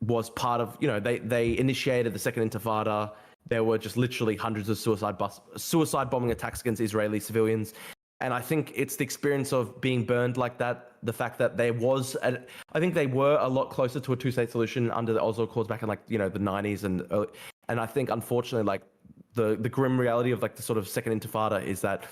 Speaker 1: was part of, you know, they initiated the Second Intifada. There were just literally hundreds of suicide bombing attacks against Israeli civilians. And I think it's the experience of being burned like that, the fact that I think they were a lot closer to a two-state solution under the Oslo Accords back in like, you know, the 90s and I think, unfortunately, like the grim reality of like the sort of Second Intifada is that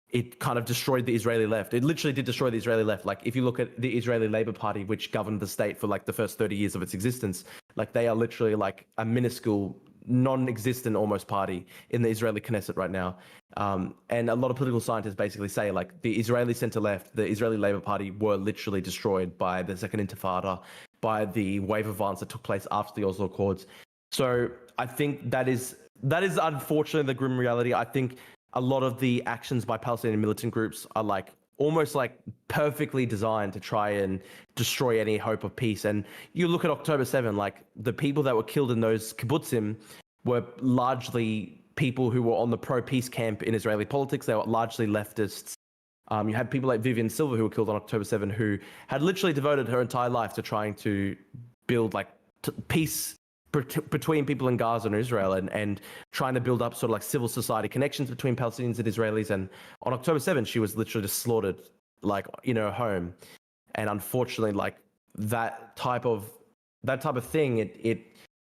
Speaker 1: it kind of destroyed the Israeli left. It literally did destroy the Israeli left. Like, if you look at the Israeli Labour Party, which governed the state for like the first 30 years of its existence, like they are literally like a minuscule, non-existent almost party in the Israeli Knesset right now. And a lot of political scientists basically say like the Israeli centre-left, the Israeli Labour Party were literally destroyed by the Second Intifada, by the wave of violence that took place after the Oslo Accords. So I think that is unfortunately the grim reality. I think a lot of the actions by Palestinian militant groups are like almost like perfectly designed to try and destroy any hope of peace. And you look at October 7, like the people that were killed in those kibbutzim were largely people who were on the pro-peace camp in Israeli politics. They were largely leftists. You had people like Vivian Silva who were killed on October 7, who had literally devoted her entire life to trying to build like peace between people in Gaza and Israel, and trying to build up sort of like civil society connections between Palestinians and Israelis. And on October 7, she was literally just slaughtered like in her home. And unfortunately, like that type of thing, it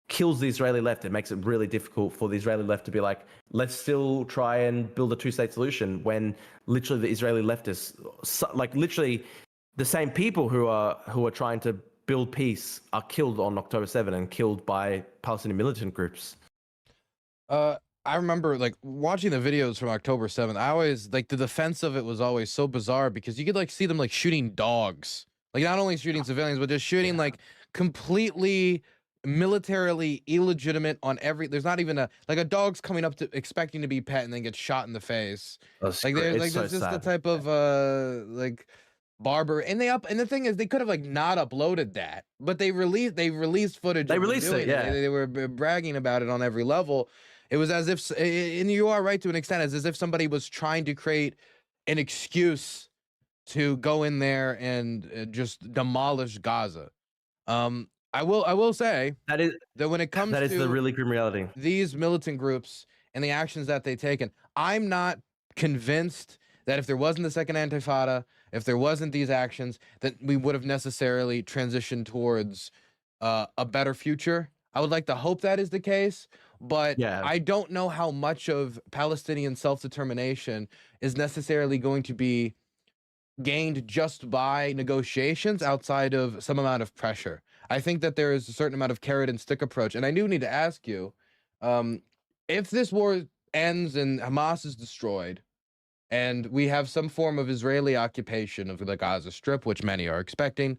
Speaker 1: kills the Israeli left. It makes it really difficult for the Israeli left to be like, let's still try and build a two-state solution, when literally the Israeli leftists, like literally the same people who are trying to build peace are killed on October 7 and killed by Palestinian militant groups.
Speaker 2: I remember like watching the videos from October 7th. I always like the defense of it was always so bizarre, because you could like see them like shooting dogs, like not only shooting civilians, but just shooting like completely militarily illegitimate on every. There's not even a dog's coming up to expecting to be pet and then gets shot in the face. Like there's just the type of like barber, and the thing is, they could have like not uploaded that, but they released footage.
Speaker 1: They released it, yeah.
Speaker 2: They were bragging about it on every level. It was as if, and you are right to an extent, as if somebody was trying to create an excuse to go in there and just demolish Gaza. I will say
Speaker 1: that is
Speaker 2: that when it comes
Speaker 1: the
Speaker 2: to
Speaker 1: really grim reality.
Speaker 2: these militant groups and the actions that they've taken, I'm not convinced that if there wasn't the second Intifada, if there wasn't these actions, that we would have necessarily transitioned towards a better future. I would like to hope that is the case, but
Speaker 1: Yeah.
Speaker 2: I don't know how much of Palestinian self-determination is necessarily going to be gained just by negotiations outside of some amount of pressure. I think that there is a certain amount of carrot and stick approach. And I do need to ask you, um, if this war ends and Hamas is destroyed, and we have some form of Israeli occupation of the Gaza Strip, which many are expecting.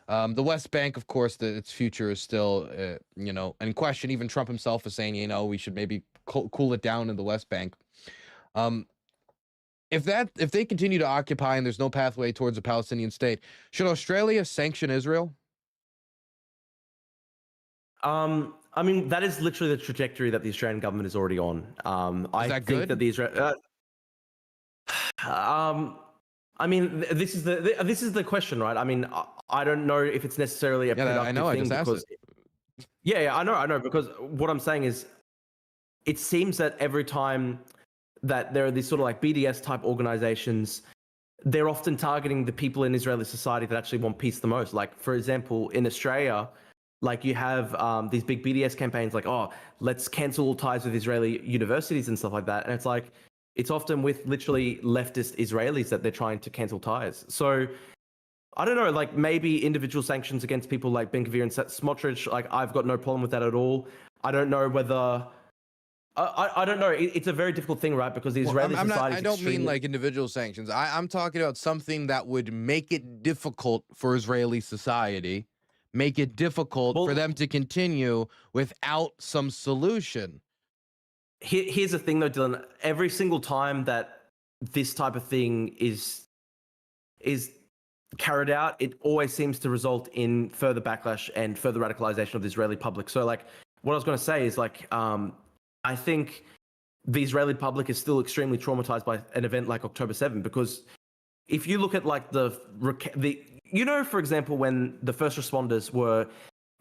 Speaker 2: The West Bank, of course, its future is still, in question. Even Trump himself is saying, we should maybe cool it down in the West Bank. If they continue to occupy and there's no pathway towards a Palestinian state, should Australia sanction Israel?
Speaker 1: I mean, that is literally the trajectory that the Australian government is already on. I think
Speaker 2: good?
Speaker 1: that the Israel. I mean, this is the question, right? I mean, I don't know if it's necessarily a productive
Speaker 2: I know.
Speaker 1: thing
Speaker 2: I just
Speaker 1: because,
Speaker 2: asked it.
Speaker 1: Yeah, I know, because what I'm saying is, it seems that every time that there are these sort of like BDS type organizations, they're often targeting the people in Israeli society that actually want peace the most. Like, for example, in Australia, like you have these big BDS campaigns like, oh, let's cancel all ties with Israeli universities and stuff like that. And it's like, it's often with literally leftist Israelis that they're trying to cancel ties. So I don't know, like maybe individual sanctions against people like Ben Gvir and Smotrich, like I've got no problem with that at all. I don't know whether... I don't know. It's a very difficult thing, right? Because the Israeli society.
Speaker 2: I don't mean like individual sanctions. I'm talking about something that would make it difficult for Israeli society, make it difficult for them to continue without some solution.
Speaker 1: Here's the thing, though, Dylan. Every single time that this type of thing is carried out, it always seems to result in further backlash and further radicalization of the Israeli public. So, like, what I was going to say is, like, I think the Israeli public is still extremely traumatized by an event like October 7, because if you look at like for example, when the first responders were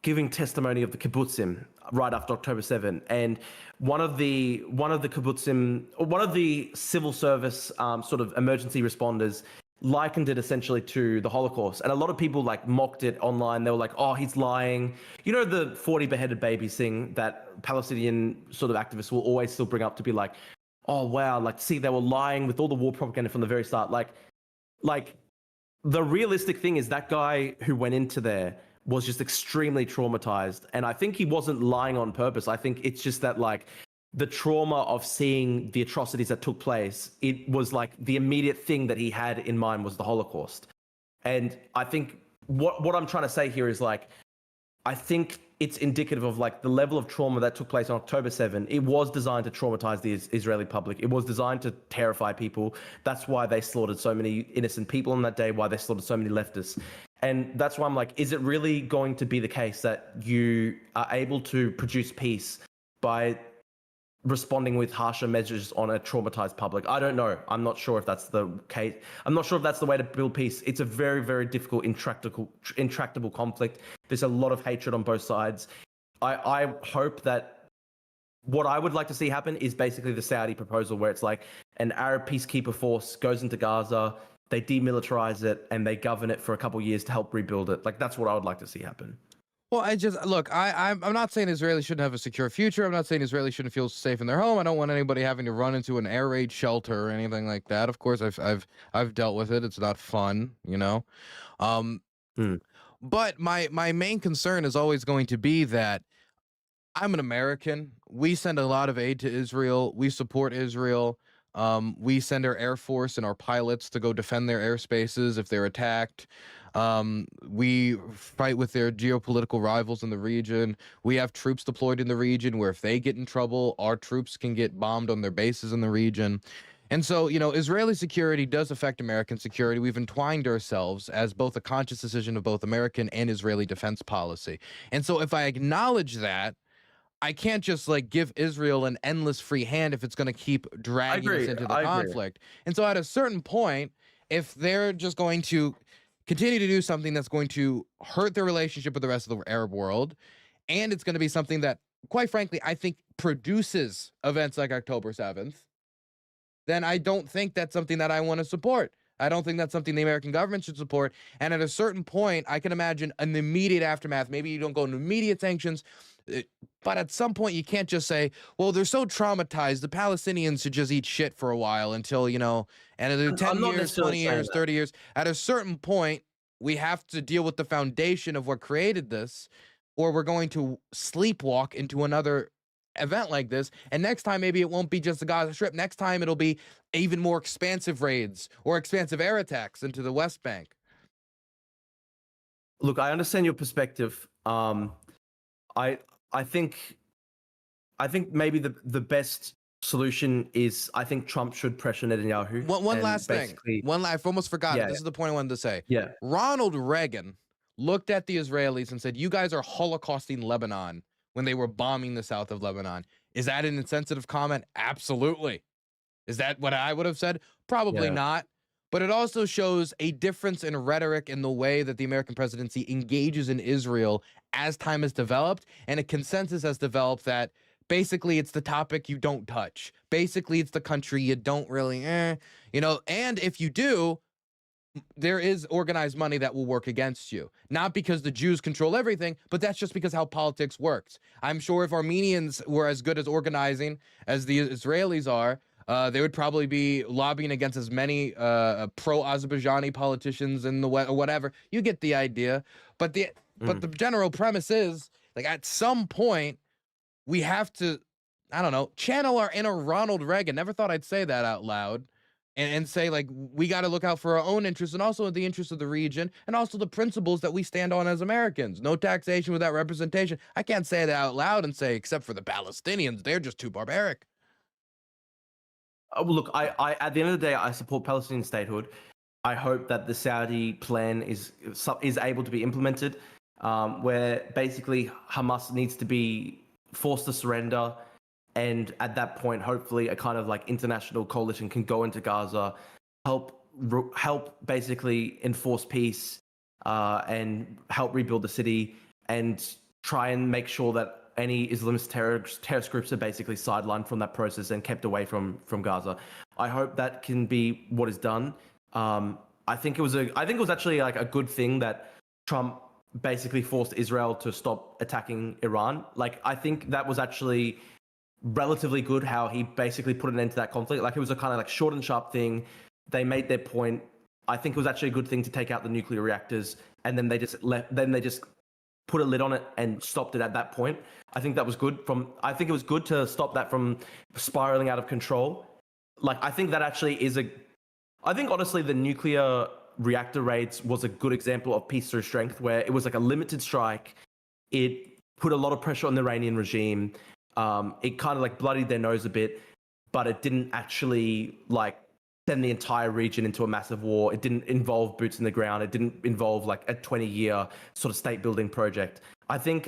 Speaker 1: giving testimony of the kibbutzim right after October 7, and one of the kibbutzim, or one of the civil service sort of emergency responders likened it essentially to the Holocaust. And a lot of people like mocked it online. They were like, oh, he's lying. You know, the 40 beheaded babies thing that Palestinian sort of activists will always still bring up to be like, oh, wow, like, see, they were lying with all the war propaganda from the very start. Like the realistic thing is that guy who went into there was just extremely traumatized. And I think he wasn't lying on purpose. I think it's just that, like, the trauma of seeing the atrocities that took place, it was like the immediate thing that he had in mind was the Holocaust. And I think what I'm trying to say here is, like, I think it's indicative of like the level of trauma that took place on October 7. It was designed to traumatize the Israeli public. It was designed to terrify people. That's why they slaughtered so many innocent people on that day, why they slaughtered so many leftists. And that's why I'm like, is it really going to be the case that you are able to produce peace by responding with harsher measures on a traumatized public? I don't know. I'm not sure if that's the case. I'm not sure if that's the way to build peace. It's a very, very difficult, intractable conflict. There's a lot of hatred on both sides. I hope that what I would like to see happen is basically the Saudi proposal, where it's like an Arab peacekeeper force goes into Gaza, they demilitarize it, and they govern it for a couple of years to help rebuild it. Like, that's what I would like to see happen.
Speaker 2: Well, I'm not saying Israelis shouldn't have a secure future. I'm not saying Israelis shouldn't feel safe in their home. I don't want anybody having to run into an air raid shelter or anything like that. Of course, I've dealt with it. It's not fun, you know. But my main concern is always going to be that I'm an American. We send a lot of aid to Israel. We support Israel. We send our Air Force and our pilots to go defend their airspaces if they're attacked. We fight with their geopolitical rivals in the region. We have troops deployed in the region where if they get in trouble, our troops can get bombed on their bases in the region. And so, you know, Israeli security does affect American security. We've entwined ourselves as both a conscious decision of both American and Israeli defense policy. And so if I acknowledge that, I can't just like give Israel an endless free hand if it's going to keep dragging us into the conflict. And so at a certain point, if they're just going to continue to do something that's going to hurt their relationship with the rest of the Arab world, and it's going to be something that, quite frankly, I think produces events like October 7th, then I don't think that's something that I want to support. I don't think that's something the American government should support. And at a certain point, I can imagine an immediate aftermath. Maybe you don't go into immediate sanctions, but at some point you can't just say, well, they're so traumatized, the Palestinians should just eat shit for a while until, and in 10 years, 20 years, 30 years, at a certain point, we have to deal with the foundation of what created this, or we're going to sleepwalk into another event like this. And next time, maybe it won't be just the Gaza Strip. Next time, it'll be even more expansive raids or expansive air attacks into the West Bank.
Speaker 1: Look, I understand your perspective. I think maybe the best solution is, I think Trump should pressure Netanyahu.
Speaker 2: One last thing. I almost forgot it. This is the point I wanted to say.
Speaker 1: Yeah.
Speaker 2: Ronald Reagan looked at the Israelis and said, you guys are holocausting Lebanon when they were bombing the south of Lebanon. Is that an insensitive comment? Absolutely. Is that what I would have said? Probably not. But it also shows a difference in rhetoric in the way that the American presidency engages in Israel as time has developed, and a consensus has developed that basically it's the topic you don't touch. Basically, it's the country you don't really, and if you do, there is organized money that will work against you. Not because the Jews control everything, but that's just because how politics works. I'm sure if Armenians were as good as organizing as the Israelis are, they would probably be lobbying against as many pro-Azerbaijani politicians in the West, or whatever. You get the idea. But the general premise is, like, at some point, we have to, I don't know, channel our inner Ronald Reagan. Never thought I'd say that out loud. And say, like, we got to look out for our own interests and also the interests of the region and also the principles that we stand on as Americans. No taxation without representation. I can't say that out loud and say, except for the Palestinians, they're just too barbaric.
Speaker 1: Look, I at the end of the day, I support Palestinian statehood. I hope that the Saudi plan is able to be implemented, where basically Hamas needs to be forced to surrender. And at that point, hopefully, a kind of like international coalition can go into Gaza, help basically enforce peace, and help rebuild the city, and try and make sure that any Islamist terrorist groups are basically sidelined from that process and kept away from Gaza. I hope that can be what is done. I think it was actually like a good thing that Trump basically forced Israel to stop attacking Iran. Like, I think that was actually relatively good how he basically put an end to that conflict. Like, it was a kind of like short and sharp thing. They made their point. I think it was actually a good thing to take out the nuclear reactors, and then they just put a lid on it and stopped it at that point. I think that was good. I think it was good to stop that from spiraling out of control. Like, I think that actually I think honestly the nuclear reactor raids was a good example of peace through strength, where it was like a limited strike. It put a lot of pressure on the Iranian regime. It kind of like bloodied their nose a bit, but it didn't actually like send the entire region into a massive war. It didn't involve boots in the ground. It didn't involve like a 20-year sort of state building project. I think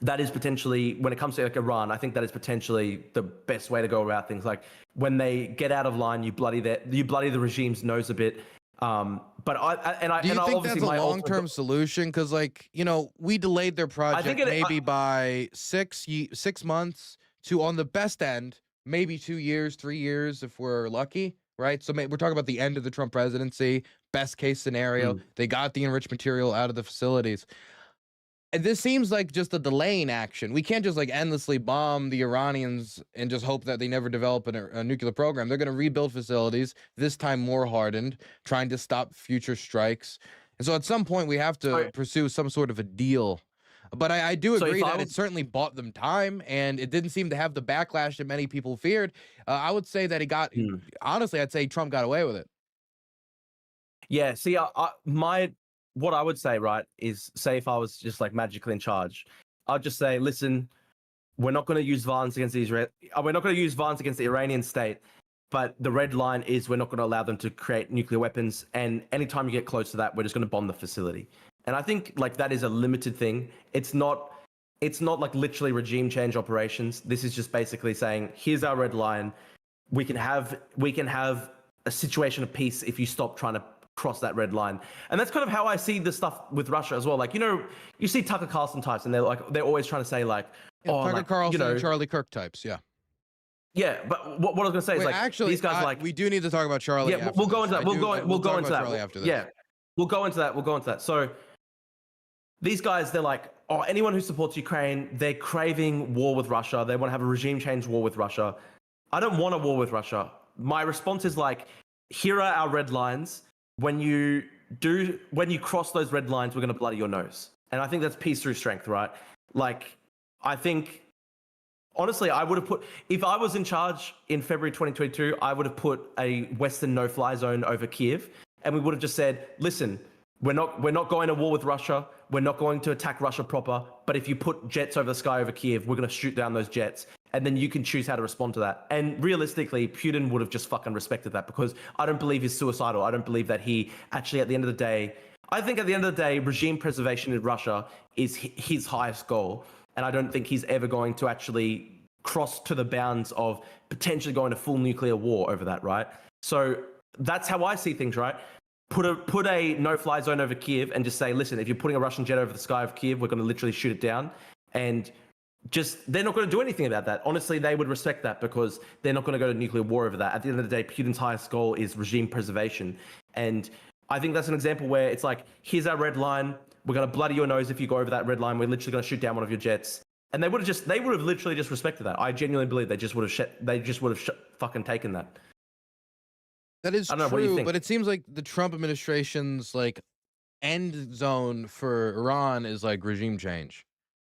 Speaker 1: that is potentially, when it comes to like Iran, I think that is potentially the best way to go about things. Like, when they get out of line, you bloody the regime's nose a bit. But
Speaker 2: do you think that's a long-term solution? Because, like, we delayed their project by 6 months to, on the best end, maybe 2 years, 3 years if we're lucky, right? So we're talking about the end of the Trump presidency, best case scenario. They got the enriched material out of the facilities. And this seems like just a delaying action. We can't just like endlessly bomb the Iranians and just hope that they never develop a nuclear program. They're going to rebuild facilities, this time more hardened, trying to stop future strikes. And so at some point we have to pursue some sort of a deal. But I do agree that it certainly bought them time, and it didn't seem to have the backlash that many people feared. I would say that honestly, I'd say Trump got away with it.
Speaker 1: Yeah, see, what I would say, right, is, say if I was just like magically in charge, I'd just say, listen, we're not going to use violence against Israel. We're not going to use violence against the Iranian state, but the red line is we're not going to allow them to create nuclear weapons. And anytime you get close to that, we're just going to bomb the facility. And I think like that is a limited thing. It's not like literally regime change operations. This is just basically saying, here's our red line. We can have a situation of peace if you stop trying to cross that red line. And that's kind of how I see the stuff with Russia as well. Like, you see Tucker Carlson types, and they're always trying to say like,
Speaker 2: Tucker Carlson and Charlie Kirk types, yeah.
Speaker 1: Yeah, but what I was gonna say is like,
Speaker 2: actually,
Speaker 1: these guys
Speaker 2: we do need to talk about Charlie.
Speaker 1: Yeah, we'll go into that. We'll go into that.
Speaker 2: Charlie after this.
Speaker 1: Yeah, we'll go into that. So these guys, they're like, anyone who supports Ukraine, they're craving war with Russia. They want to have a regime change war with Russia. I don't want a war with Russia. My response is like, here are our red lines. When you cross those red lines, we're gonna bloody your nose. And I think that's peace through strength, right? Like, I think. Honestly, I would have put, if I was in charge in February 2022, I would have put a Western no-fly zone over Kiev, and we would have just said, listen, we're not going to war with Russia. We're not going to attack Russia proper. But if you put jets over the sky over Kiev, we're going to shoot down those jets, and then you can choose how to respond to that. And realistically, Putin would have just fucking respected that, because I don't believe he's suicidal. I don't believe that he actually, at the end of the day, I think at the end of the day, regime preservation in Russia is his highest goal. And I don't think he's ever going to actually cross to the bounds of potentially going to full nuclear war over that, right? So that's how I see things, right? Put a no-fly zone over Kiev and just say, listen, if you're putting a Russian jet over the sky of Kiev, we're going to literally shoot it down. And they're not going to do anything about that. Honestly, they would respect that, because they're not going to go to nuclear war over that. At the end of the day, Putin's highest goal is regime preservation. And I think that's an example where it's like, here's our red line. We're going to bloody your nose if you go over that red line. We're literally going to shoot down one of your jets. And they would have literally just respected that. I genuinely believe they just would have fucking taken that.
Speaker 2: That is true, but it seems like the Trump administration's like end zone for Iran is like regime change.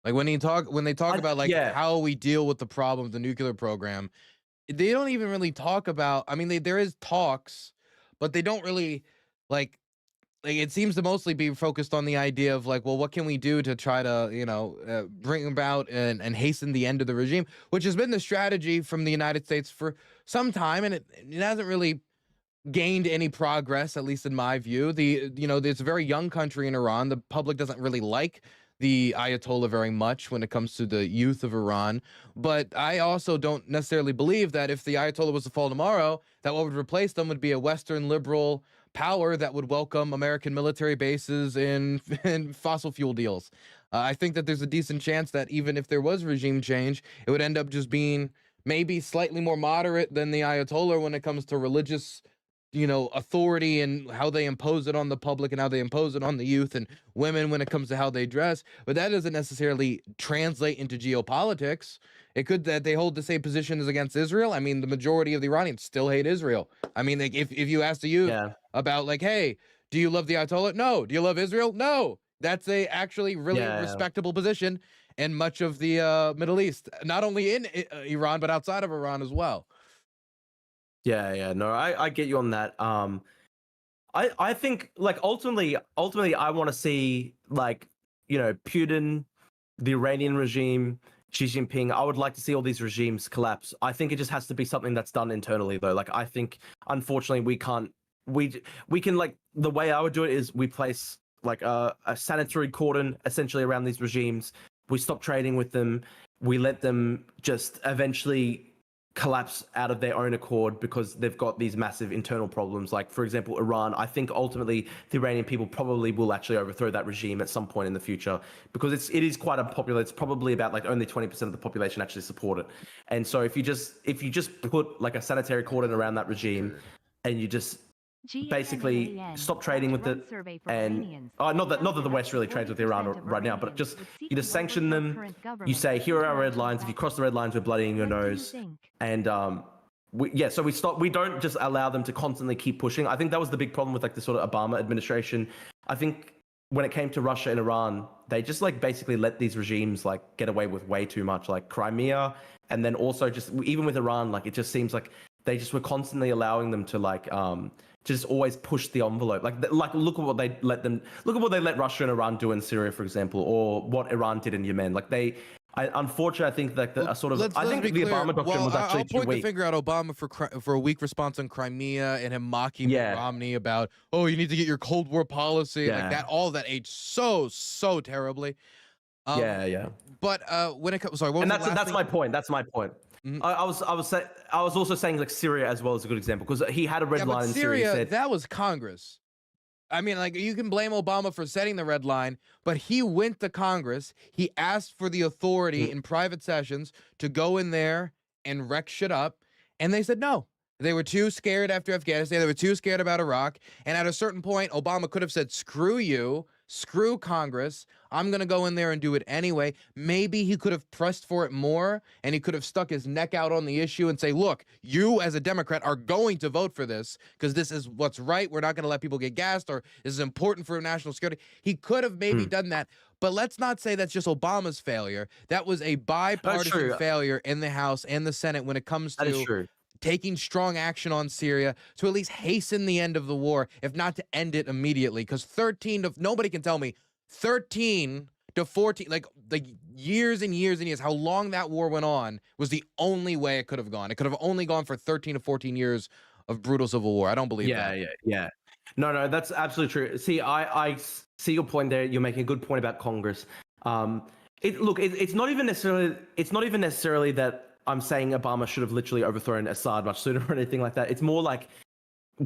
Speaker 2: Like when they talk about like how we deal with the problem of the nuclear program, they don't even really talk about. I mean, there is talks, but they don't really like it seems to mostly be focused on the idea of like, well, what can we do to try to, bring about and hasten the end of the regime, which has been the strategy from the United States for some time, and it hasn't really gained any progress, at least in my view. It's a very young country in Iran. The public doesn't really like the Ayatollah very much when it comes to the youth of Iran. But I also don't necessarily believe that if the Ayatollah was to fall tomorrow, that what would replace them would be a Western liberal power that would welcome American military bases and fossil fuel deals. I think that there's a decent chance that even if there was regime change, it would end up just being maybe slightly more moderate than the Ayatollah when it comes to religious authority and how they impose it on the public and how they impose it on the youth and women when it comes to how they dress. But that doesn't necessarily translate into geopolitics. It could that they hold the same position as against Israel. I mean, the majority of the Iranians still hate Israel. I mean, like, if you ask the youth about like, hey, do you love the Ayatollah? No. Do you love Israel? No. That's a actually really respectable position in much of the Middle East, not only in Iran, but outside of Iran as well.
Speaker 1: Yeah, no, I get you on that. I think like ultimately I want to see like, Putin, the Iranian regime, Xi Jinping. I would like to see all these regimes collapse. I think it just has to be something that's done internally though. Like I think unfortunately we can like, the way I would do it is we place like a sanitary cordon essentially around these regimes. We stop trading with them. We let them just eventually collapse out of their own accord because they've got these massive internal problems. Like, for example, Iran. I think ultimately the Iranian people probably will actually overthrow that regime at some point in the future because it is quite unpopular. It's probably about like only 20% of the population actually support it. And so if you just put like a sanitary cordon around that regime and you just basically stop trading with it, and not that the West really trades with Iran right now, but just you just sanction them. You say, here are our red lines. If you cross the red lines, we're bloodying your nose. And so we stop. We don't just allow them to constantly keep pushing. I think that was the big problem with like the sort of Obama administration. I think when it came to Russia and Iran, they just like basically let these regimes like get away with way too much, like Crimea, and then also just even with Iran, like it just seems like they just were constantly allowing them to like just always push the envelope. Like look at what they let Russia and Iran do in Syria, for example, or what Iran did in Yemen. Like unfortunately, I think that the Obama doctrine was actually too weak.
Speaker 2: I'll point the finger at Obama for a weak response on Crimea and him mocking Romney about, oh, you need to get your Cold War policy like that. All that aged so terribly. But when it comes, sorry, what was
Speaker 1: that's my point. That's my point. Mm-hmm. I was also saying like Syria as well as a good example because he had a red line in Syria.
Speaker 2: That was Congress. I mean, like, you can blame Obama for setting the red line, but he went to Congress. He asked for the authority in private sessions to go in there and wreck shit up, and they said no. They were too scared after Afghanistan. They were too scared about Iraq. And at a certain point, Obama could have said, screw you, screw Congress. I'm going to go in there and do it anyway. Maybe he could have pressed for it more, and he could have stuck his neck out on the issue and say, look, you as a Democrat are going to vote for this because this is what's right. We're not going to let people get gassed, or this is important for national security. He could have maybe done that. But let's not say that's just Obama's failure. That was a bipartisan failure in the House and the Senate when it comes to taking strong action on Syria to at least hasten the end of the war, if not to end it immediately. Because nobody can tell me 13 to 14, like years and years and years, how long that war went on was the only way it could have gone. It could have only gone for 13 to 14 years of brutal civil war. I don't believe that.
Speaker 1: Yeah. No, that's absolutely true. See, I see your point there. You're making a good point about Congress. It's not even necessarily that I'm saying Obama should have literally overthrown Assad much sooner or anything like that. It's more like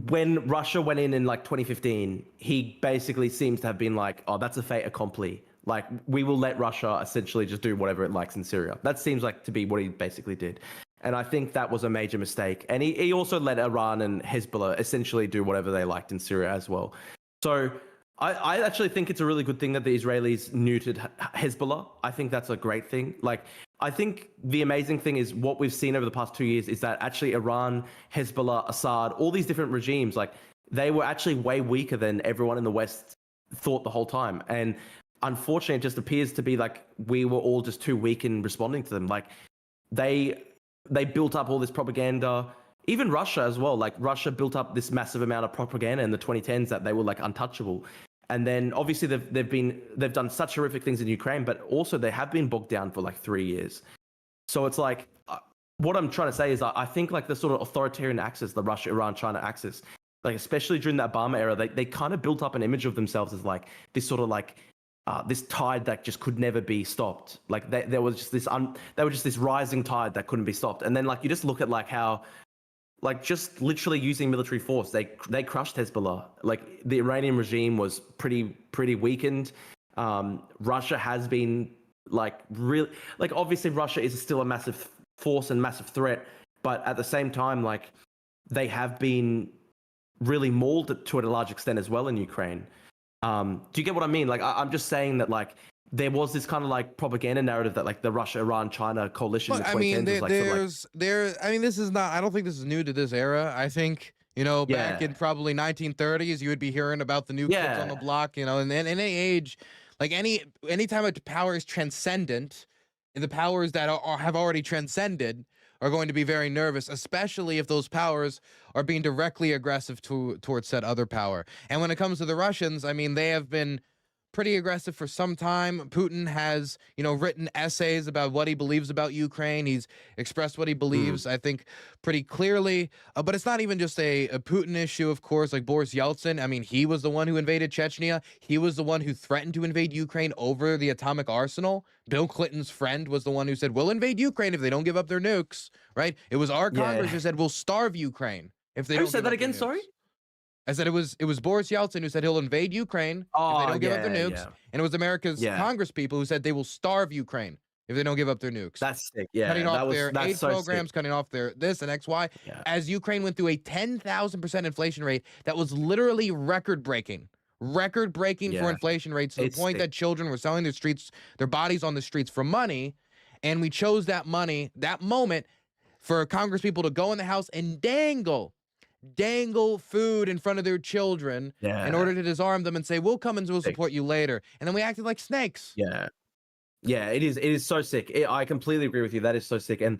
Speaker 1: when Russia went in like 2015, he basically seems to have been like, oh, that's a fait accompli. Like, we will let Russia essentially just do whatever it likes in Syria. That seems like to be what he basically did. And I think that was a major mistake. And he also let Iran and Hezbollah essentially do whatever they liked in Syria as well. So I actually think it's a really good thing that the Israelis neutered Hezbollah. I think that's a great thing. Like, I think the amazing thing is what we've seen over the past 2 years is that actually Iran, Hezbollah, Assad, all these different regimes, like, they were actually way weaker than everyone in the West thought the whole time. And unfortunately, it just appears to be like we were all just too weak in responding to them. Like, they built up all this propaganda. Even Russia as well. Like, Russia built up this massive amount of propaganda in the 2010s that they were like untouchable. And then obviously they've done such horrific things in Ukraine, but also they have been bogged down for like 3 years. So it's like, what I'm trying to say is I think like the sort of authoritarian axis, the Russia, Iran, China axis, like especially during that Obama era, they kind of built up an image of themselves as like this sort of like this tide that just could never be stopped. Like there was just they were just this rising tide that couldn't be stopped. And then like you just look at like how, like, just literally using military force, they crushed Hezbollah. Like, the Iranian regime was pretty weakened. Russia has been like really, like, obviously Russia is still a massive force and massive threat, but at the same time, like, they have been really mauled to a large extent as well in Ukraine. Do you get what I mean? Like, I'm just saying that, like, there was this kind of like propaganda narrative that like the Russia, Iran, China coalition.
Speaker 2: But I mean, this is not. I don't think this is new to this era. I think, you know, back in probably 1930s, you would be hearing about the new kids on the block. You know, and then in any age, like any time a power is transcendent, the powers that have already transcended are going to be very nervous, especially if those powers are being directly aggressive towards said other power. And when it comes to the Russians, I mean, they have been pretty aggressive for some time. Putin has, you know, written essays about what he believes about Ukraine. He's expressed what he believes, I think, pretty clearly. But it's not even just a Putin issue, of course. Like Boris Yeltsin, I mean, he was the one who invaded Chechnya. He was the one who threatened to invade Ukraine over the atomic arsenal. Bill Clinton's friend was the one who said, we'll invade Ukraine if they don't give up their nukes, right? It was our Congress who said, we'll starve Ukraine if they don't give up their nukes. Who said that again, sorry? I said it was Boris Yeltsin who said he'll invade Ukraine if they don't give up their nukes, and it was America's Congress people who said they will starve Ukraine if they don't give up their nukes.
Speaker 1: That's sick. Yeah,
Speaker 2: cutting off their aid programs, cutting off their this and XY. As Ukraine went through a 10,000% inflation rate that was literally record-breaking for inflation rates, to the point that children were selling their bodies on the streets for money, and we chose that moment for Congress people to go in the House and dangle food in front of their children in order to disarm them and say, we'll come and we'll support you later. And then we acted like snakes.
Speaker 1: Yeah, it is so sick. I completely agree with you. That is so sick. And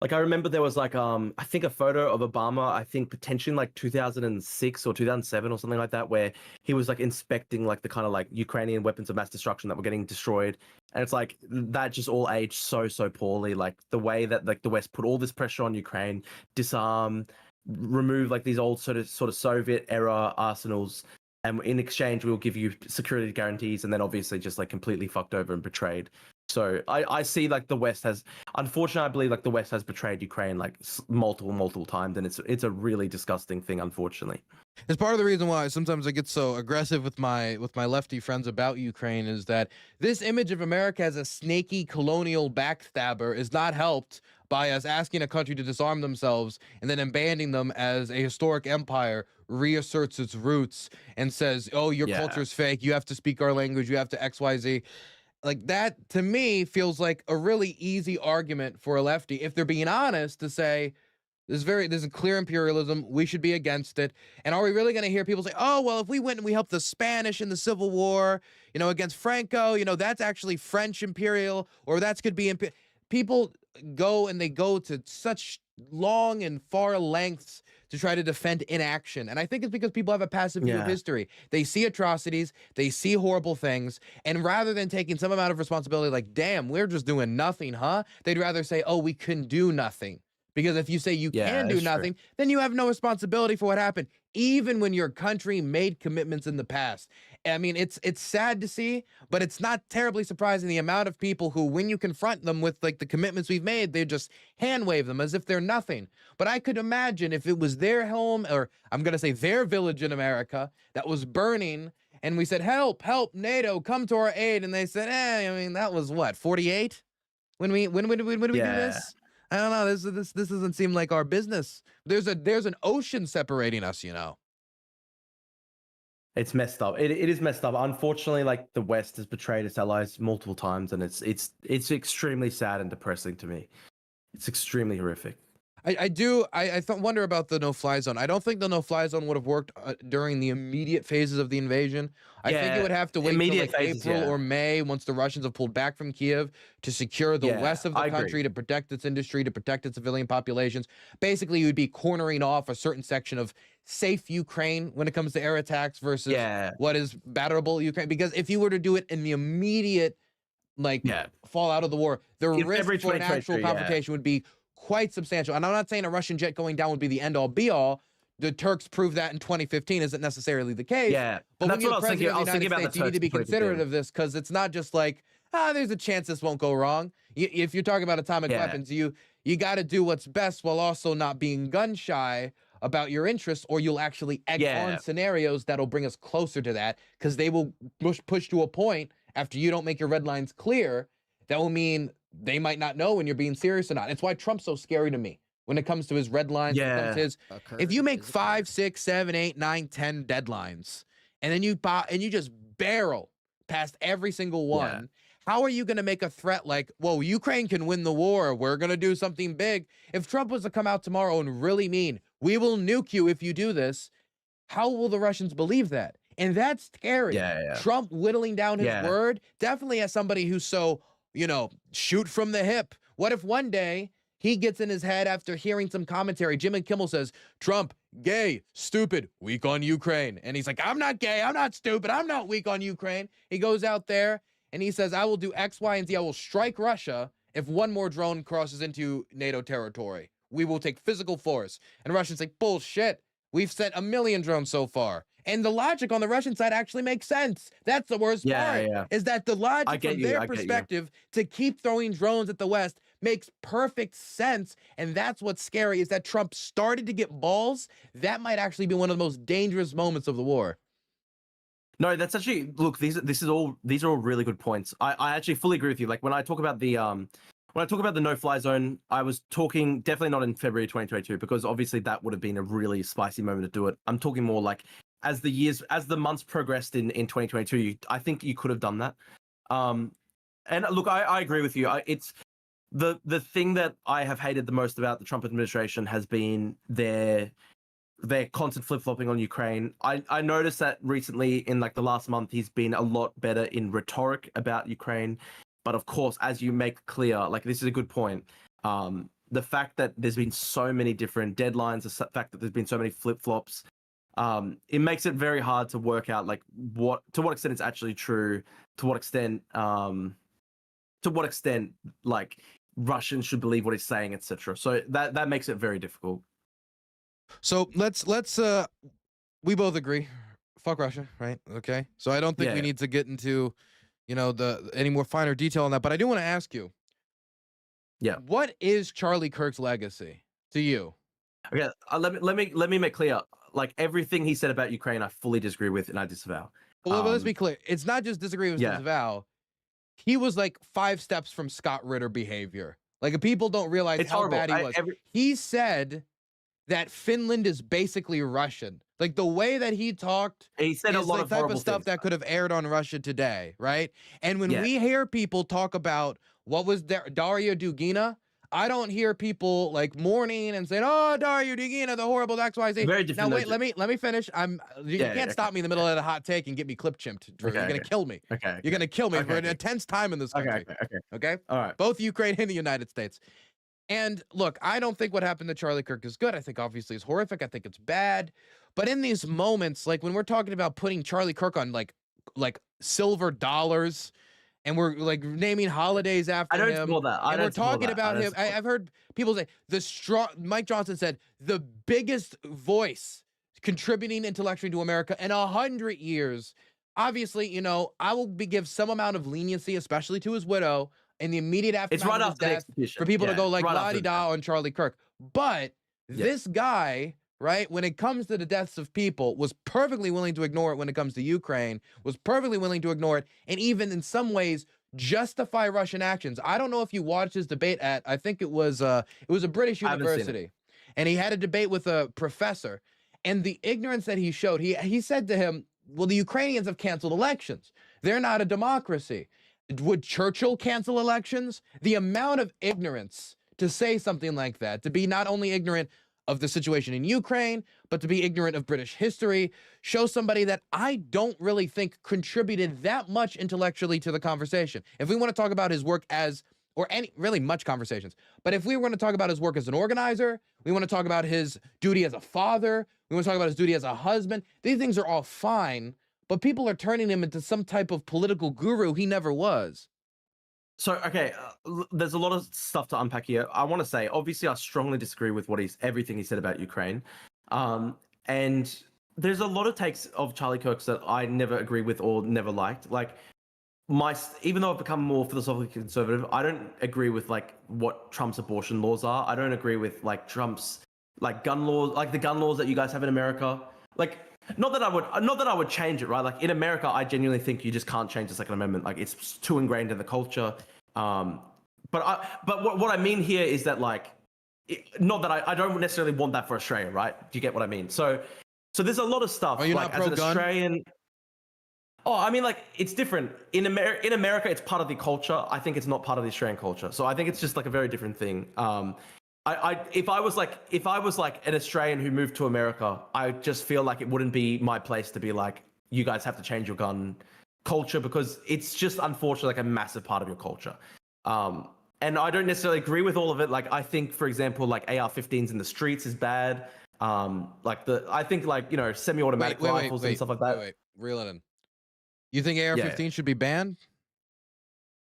Speaker 1: like, I remember there was like, I think a photo of Obama, I think potentially in like 2006 or 2007 or something like that, where he was like inspecting like the kind of like Ukrainian weapons of mass destruction that were getting destroyed. And it's like, that just all aged so poorly. Like the way that like the West put all this pressure on Ukraine, disarm, remove like these old sort of Soviet era arsenals, and in exchange we'll give you security guarantees, and then obviously just like completely fucked over and betrayed. So I see like the West has, unfortunately, I believe like the West has betrayed Ukraine like multiple times, and it's a really disgusting thing, unfortunately.
Speaker 2: It's part of the reason why sometimes I get so aggressive with my lefty friends about Ukraine is that this image of America as a snaky colonial backstabber is not helped by us asking a country to disarm themselves and then abandoning them as a historic empire reasserts its roots and says, "Oh, your culture is fake. You have to speak our language. You have to XYZ." Like that to me feels like a really easy argument for a lefty if they're being honest to say there's a clear imperialism. We should be against it. And are we really going to hear people say, "Oh, well, if we went and we helped the Spanish in the Civil War, against Franco, that's actually French imperial, or that's could be people go and they go to such long and far lengths to try to defend inaction. And I think it's because people have a passive view of history. They see atrocities, they see horrible things, and rather than taking some amount of responsibility, like, damn, we're just doing nothing, huh? They'd rather say, oh, we can do nothing. Because if you say you can do nothing, then you have no responsibility for what happened, even when your country made commitments in the past. I mean, it's sad to see, but it's not terribly surprising the amount of people who, when you confront them with like the commitments we've made, they just hand wave them as if they're nothing. But I could imagine if it was their home, or I'm going to say their village in America that was burning, and we said, help, NATO, come to our aid. And they said, I mean, that was what, 48? When we do this? I don't know. This doesn't seem like our business. There's an ocean separating us,
Speaker 1: It's messed up. It is messed up. Unfortunately, like the West has betrayed its allies multiple times, and it's extremely sad and depressing to me. It's extremely horrific.
Speaker 2: I wonder about the no-fly zone. I don't think the no-fly zone would have worked during the immediate phases of the invasion. I think it would have to wait until like April or May, once the Russians have pulled back from Kiev, to secure the rest of the country, to protect its industry, to protect its civilian populations. Basically, you would be cornering off a certain section of safe Ukraine when it comes to air attacks versus what is batterable Ukraine. Because if you were to do it in the immediate fallout of the war, the risk for an actual confrontation would be quite substantial. And I'm not saying a Russian jet going down would be the end-all be-all. The Turks proved that in 2015 isn't necessarily the case.
Speaker 1: Yeah,
Speaker 2: but when you're the president of the United States, you need to be considerate of this, because it's not just like, there's a chance this won't go wrong. If you're talking about atomic weapons, you got to do what's best while also not being gun-shy about your interests, or you'll actually egg on scenarios that'll bring us closer to that, because they will push to a point after you don't make your red lines clear. That will mean they might not know when you're being serious or not. It's why Trump's so scary to me when it comes to his red lines. If you make 5, 6, 7, 8, 9, 10 deadlines, and then you just barrel past every single one, how are you going to make a threat like, whoa, Ukraine can win the war, we're going to do something big? If Trump was to come out tomorrow and really mean, we will nuke you if you do this, how will the Russians believe that? And that's scary. Trump whittling down his word, definitely as somebody who's so, shoot from the hip. What if one day he gets in his head after hearing some commentary? Jimmy Kimmel says, Trump, gay, stupid, weak on Ukraine. And he's like, I'm not gay, I'm not stupid, I'm not weak on Ukraine. He goes out there and he says, I will do X, Y, and Z. I will strike Russia if one more drone crosses into NATO territory. We will take physical force. And Russians say, bullshit. We've sent 1 million drones so far. And the logic on the Russian side actually makes sense. That's the worst part, is that the logic from their perspective to keep throwing drones at the West makes perfect sense. And that's what's scary, is that Trump started to get balls. That might actually be one of the most dangerous moments of the war.
Speaker 1: No, that's actually, look, these are all really good points. I actually fully agree with you. Like when I talk about the no-fly zone, I was talking definitely not in February 2022, because obviously that would have been a really spicy moment to do it. I'm talking more like as the months progressed in 2022, I think you could have done that. And look, I agree with you. It's the thing that I have hated the most about the Trump administration has been their constant flip-flopping on Ukraine. I noticed that recently in like the last month, he's been a lot better in rhetoric about Ukraine. But of course, as you make clear, like this is a good point. The fact that there's been so many different deadlines, the fact that there's been so many flip-flops, it makes it very hard to work out like to what extent it's actually true, to what extent like Russians should believe what he's saying, etc. So that makes it very difficult.
Speaker 2: So let's we both agree, fuck Russia, right? Okay. So I don't think we need to get into any more finer detail on that. But I do want to ask you, what is Charlie Kirk's legacy to you?
Speaker 1: Okay, let me make clear. Like everything he said about Ukraine, I fully disagree with and I disavow.
Speaker 2: Well, let's be clear. It's not just disagree with disavow. He was like 5 steps from Scott Ritter behavior. Like people don't realize how bad he was. He said that Finland is basically Russian. Like the way that he talked,
Speaker 1: he said a lot of
Speaker 2: type of stuff
Speaker 1: things
Speaker 2: that could have aired on Russia Today, right? And when we hear people talk about what was there, Daria Dugina, I don't hear people like mourning and saying, "Oh, Daria Dugina, the horrible XYZ."
Speaker 1: Very different.
Speaker 2: Now wait, let me finish. You can't stop me in the middle of the hot take and get me clip chimped, Drew. You're gonna kill me. You're gonna kill me for an intense time in this country. Okay.
Speaker 1: All right.
Speaker 2: Both Ukraine and the United States. And look, I don't think what happened to Charlie Kirk is good. I think obviously it's horrific. I think it's bad. But in these moments, like when we're talking about putting Charlie Kirk on like silver dollars, and we're like naming holidays after him.
Speaker 1: I don't support that.
Speaker 2: And we're talking about him. I've heard people say Mike Johnson said the biggest voice contributing intellectually to America in 100 years. Obviously, I will give some amount of leniency, especially to his widow, in the immediate aftermath of his death, for people to go like la-di-da on Charlie Kirk. But this guy, right, when it comes to the deaths of people, was perfectly willing to ignore it when it comes to Ukraine, was perfectly willing to ignore it, and even in some ways justify Russian actions. I don't know if you watched his debate at, I think it was a British university, and he had a debate with a professor, and the ignorance that he showed, he said to him, well, the Ukrainians have canceled elections. They're not a democracy. Would Churchill cancel elections? The amount of ignorance to say something like that, to be not only ignorant of the situation in Ukraine, but to be ignorant of British history, shows somebody that I don't really think contributed that much intellectually to the conversation. If we want to talk about his work really much conversations, but if we want to talk about his work as an organizer, we want to talk about his duty as a father, we want to talk about his duty as a husband, these things are all fine, but people are turning him into some type of political guru he never was.
Speaker 1: So, okay, there's a lot of stuff to unpack here. I want to say, obviously, I strongly disagree with everything he said about Ukraine. And there's a lot of takes of Charlie Kirk's that I never agree with or never liked. Like, even though I've become more philosophically conservative, I don't agree with, like, what Trump's abortion laws are. I don't agree with, like, Trump's, like, gun laws, like the gun laws that you guys have in America. Like, not that I would change it, right? Like in America, I genuinely think you just can't change the Second Amendment. Like it's too ingrained in the culture. But what I mean here is that not that I don't necessarily want that for Australia, right? Do you get what I mean? So there's a lot of stuff.
Speaker 2: Are you not pro-gun?
Speaker 1: As an Australian, I mean, like it's different in America. It's part of the culture. I think it's not part of the Australian culture. So I think it's just like a very different thing. If I was like an Australian who moved to America, I just feel like it wouldn't be my place to be like, you guys have to change your gun culture, because it's just unfortunately like a massive part of your culture. And I don't necessarily agree with all of it. Like I think, for example, like AR-15s in the streets is bad. I think semi-automatic rifles and stuff like that.
Speaker 2: Wait, reel it in. You think AR-15 should be banned?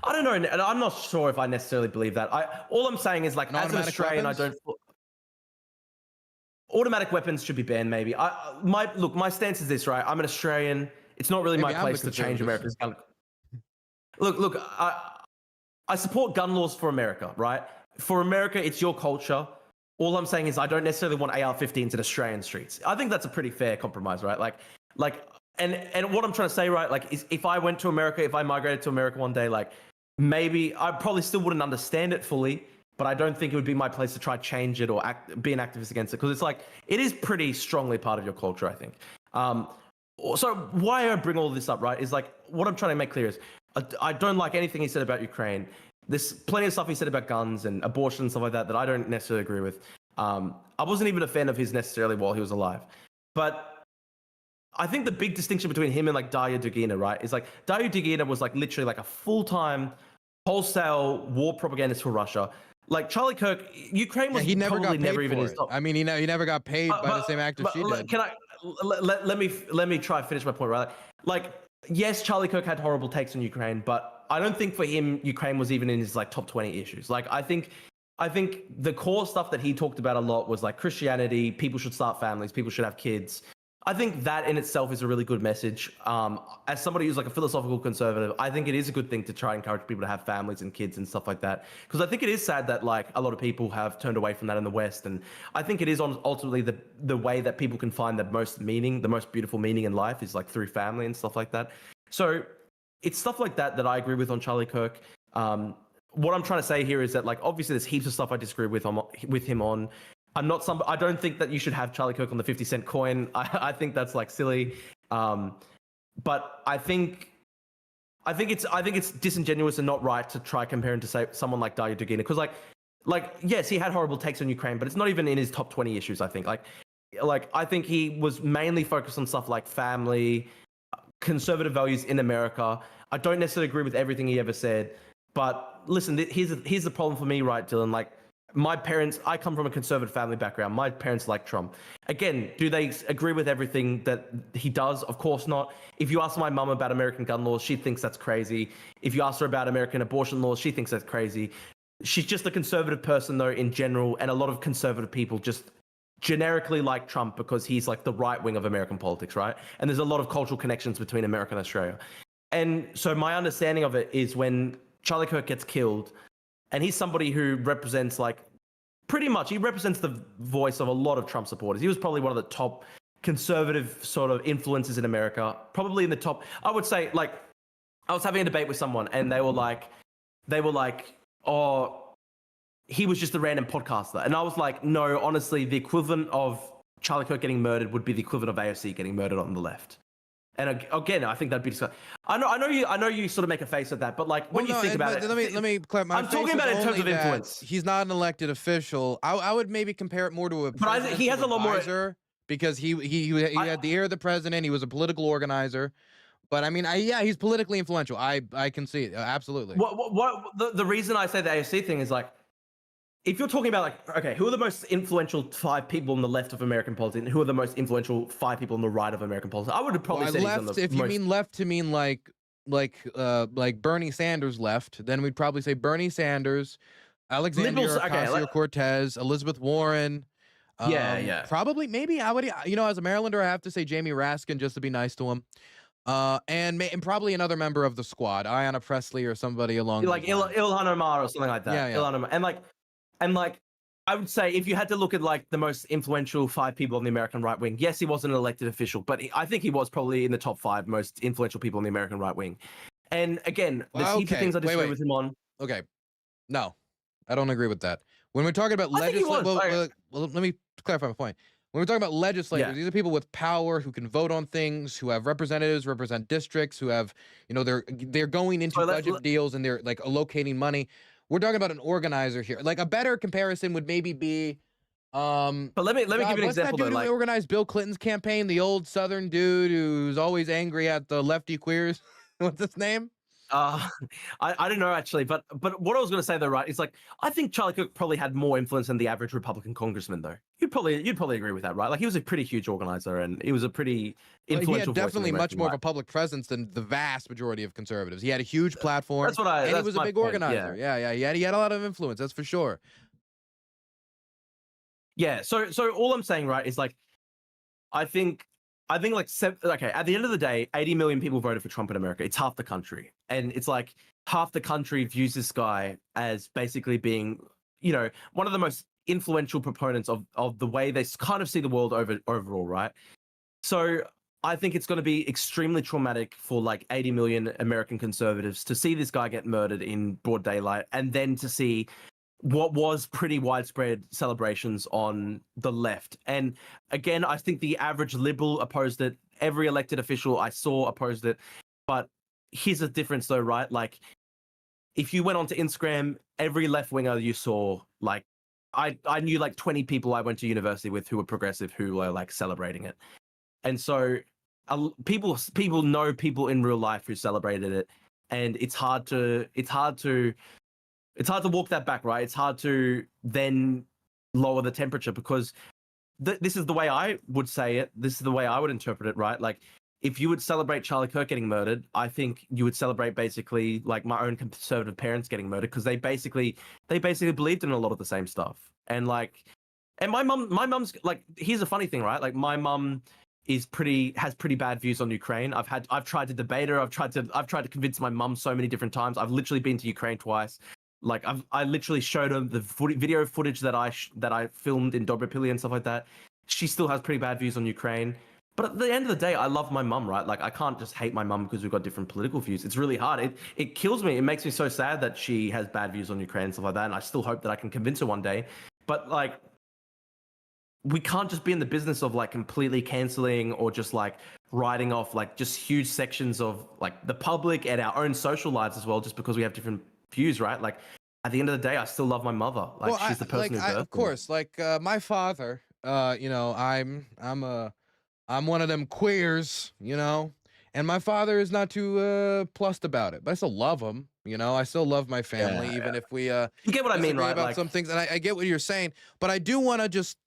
Speaker 1: I don't know, and I'm not sure if I necessarily believe that. All I'm saying is, like, as an Australian, weapons? Automatic weapons should be banned. Maybe. My stance is this, right? I'm an Australian. It's not really my place to change America's gun. Look. I support gun laws for America, right? For America, it's your culture. All I'm saying is, I don't necessarily want AR-15s in Australian streets. I think that's a pretty fair compromise, right? And what I'm trying to say, right, like, is if I went to America, if I migrated to America one day, like, maybe I probably still wouldn't understand it fully, but I don't think it would be my place to try to change it or be an activist against it, because it's like, it is pretty strongly part of your culture, I think. So why I bring all this up, right, is like, what I'm trying to make clear is, I don't like anything he said about Ukraine. There's plenty of stuff he said about guns and abortion and stuff like that I don't necessarily agree with. I wasn't even a fan of his necessarily while he was alive. But I think the big distinction between him and like Daria Dugina, right, is like Daria Dugina was like literally like a full-time wholesale war propagandist for Russia. Like Charlie Kirk, Ukraine was never even his top.
Speaker 2: I mean, he never got paid by the same actor she did.
Speaker 1: Can I let me try to finish my point, right? Like, yes, Charlie Kirk had horrible takes on Ukraine, but I don't think for him Ukraine was even in his like top 20 issues. Like I think the core stuff that he talked about a lot was like Christianity, people should start families, people should have kids. I think that in itself is a really good message. As somebody who's like a philosophical conservative, I think it is a good thing to try and encourage people to have families and kids and stuff like that. Because I think it is sad that like a lot of people have turned away from that in the West, and I think it is ultimately the way that people can find the most meaning, the most beautiful meaning in life is like through family and stuff like that. So it's stuff like that that I agree with on Charlie Kirk. What I'm trying to say here is that like obviously there's heaps of stuff I disagree with him on. I don't think that you should have Charlie Kirk on the 50-cent coin. I think that's like silly. But I think it's disingenuous and not right to try comparing to say someone like Dario Dugina, because like yes, he had horrible takes on Ukraine, but it's not even in his top 20 issues. I think like I think he was mainly focused on stuff like family, conservative values in America. I don't necessarily agree with everything he ever said, but listen, here's the problem for me, right, Dylan? Like, my parents, I come from a conservative family background. My parents like Trump. Again, do they agree with everything that he does? Of course not. If you ask my mum about American gun laws, she thinks that's crazy. If you ask her about American abortion laws, she thinks that's crazy. She's just a conservative person, though, in general, and a lot of conservative people just generically like Trump because he's like the right wing of American politics, right? And there's a lot of cultural connections between America and Australia. And so my understanding of it is when Charlie Kirk gets killed, and he's somebody who represents like pretty much, he represents the voice of a lot of Trump supporters. He was probably one of the top conservative sort of influences in America, probably in the top. I would say, like, I was having a debate with someone and they were like, oh, he was just a random podcaster. And I was like, no, honestly, the equivalent of Charlie Kirk getting murdered would be the equivalent of AOC getting murdered on the left. And again, I think that'd be. I know you sort of make a face at that, but like when you think about it,
Speaker 2: let me clarify.
Speaker 1: I'm talking about it in terms of influence.
Speaker 2: He's not an elected official. I would maybe compare it more to a.
Speaker 1: But he has a lot more
Speaker 2: because he had the ear of the president. He was a political organizer. But I mean, yeah, he's politically influential. I can see it absolutely.
Speaker 1: The reason I say the AOC thing is like, if you're talking about like, okay, who are the most influential 5 people on the left of American politics, and who are the most influential 5 people on the right of American politics? I would have probably said
Speaker 2: left.
Speaker 1: He's on the
Speaker 2: if you mean left to mean like Bernie Sanders left, then we'd probably say Bernie Sanders, Alexandria Ocasio-Cortez, Elizabeth Warren.
Speaker 1: Yeah.
Speaker 2: Probably, maybe I would. As a Marylander, I have to say Jamie Raskin just to be nice to him. And probably another member of the squad, Ayanna Pressley or somebody along
Speaker 1: like Ilhan Omar or something like that.
Speaker 2: Yeah.
Speaker 1: Ilhan Omar. And like, I would say if you had to look at like the most influential 5 people on the American right wing, yes, he wasn't an elected official, but I think he was probably in the top 5 most influential people on the American right wing. And again, there's heaps of things I disagree with him on.
Speaker 2: Okay, no, I don't agree with that. When we're talking about legislators, well, let me clarify my point. When we're talking about legislators, these are people with power who can vote on things, who have representatives, represent districts, who have, they're going into budget deals and they're like allocating money. We're talking about an organizer here. Like a better comparison would maybe be,
Speaker 1: but let me give you an example.
Speaker 2: What's that dude who organized Bill Clinton's campaign? The old Southern dude who's always angry at the lefty queers. What's his name?
Speaker 1: I don't know actually, but what I was going to say though, right, is like I think Charlie Kirk probably had more influence than the average Republican congressman though. You'd probably agree with that, right? Like he was a pretty huge organizer and he was a pretty influential.
Speaker 2: He had definitely much more of a public presence than the vast majority of conservatives. He had a huge platform. And he was a big organizer. Yeah. He had a lot of influence. That's for sure.
Speaker 1: Yeah. So all I'm saying, right, is like I think like at the end of the day, 80 million people voted for Trump in America. It's half the country. And it's like half the country views this guy as basically being, one of the most influential proponents of the way they kind of see the world overall, right? So I think it's going to be extremely traumatic for like 80 million American conservatives to see this guy get murdered in broad daylight and then to see what was pretty widespread celebrations on the left. And again, I think the average liberal opposed it. Every elected official I saw opposed it. But here's the difference though, right? Like if you went onto Instagram, every left winger you saw, like I knew like 20 people I went to university with who were progressive, who were like celebrating it. And so people know people in real life who celebrated it. And it's hard to walk that back, right? It's hard to then lower the temperature because this is the way I would say it. This is the way I would interpret it, right? Like if you would celebrate Charlie Kirk getting murdered, I think you would celebrate basically like my own conservative parents getting murdered because they basically believed in a lot of the same stuff. And my mom's like, here's a funny thing, right? Like my mum has pretty bad views on Ukraine. I've tried to debate her. I've tried to convince my mum so many different times. I've literally been to Ukraine twice. Like I literally showed her the video footage that I filmed in Dobrapilly and stuff like that. She still has pretty bad views on Ukraine. But at the end of the day, I love my mum, right? Like I can't just hate my mum because we've got different political views. It's really hard. It kills me. It makes me so sad that she has bad views on Ukraine and stuff like that. And I still hope that I can convince her one day. But like, we can't just be in the business of like completely canceling or just like writing off like just huge sections of like the public and our own social lives as well, just because we have different views, right? Like at the end of the day, I still love my mother. Like well, she's the person who birthed me.
Speaker 2: Of course, like my father, you know, I'm one of them queers, you know, and my father is not too plussed about it, but I still love him. You know, I still love my family, even if we
Speaker 1: you get what I mean, right?
Speaker 2: About like, some things, and I get what you're saying, but I do want to just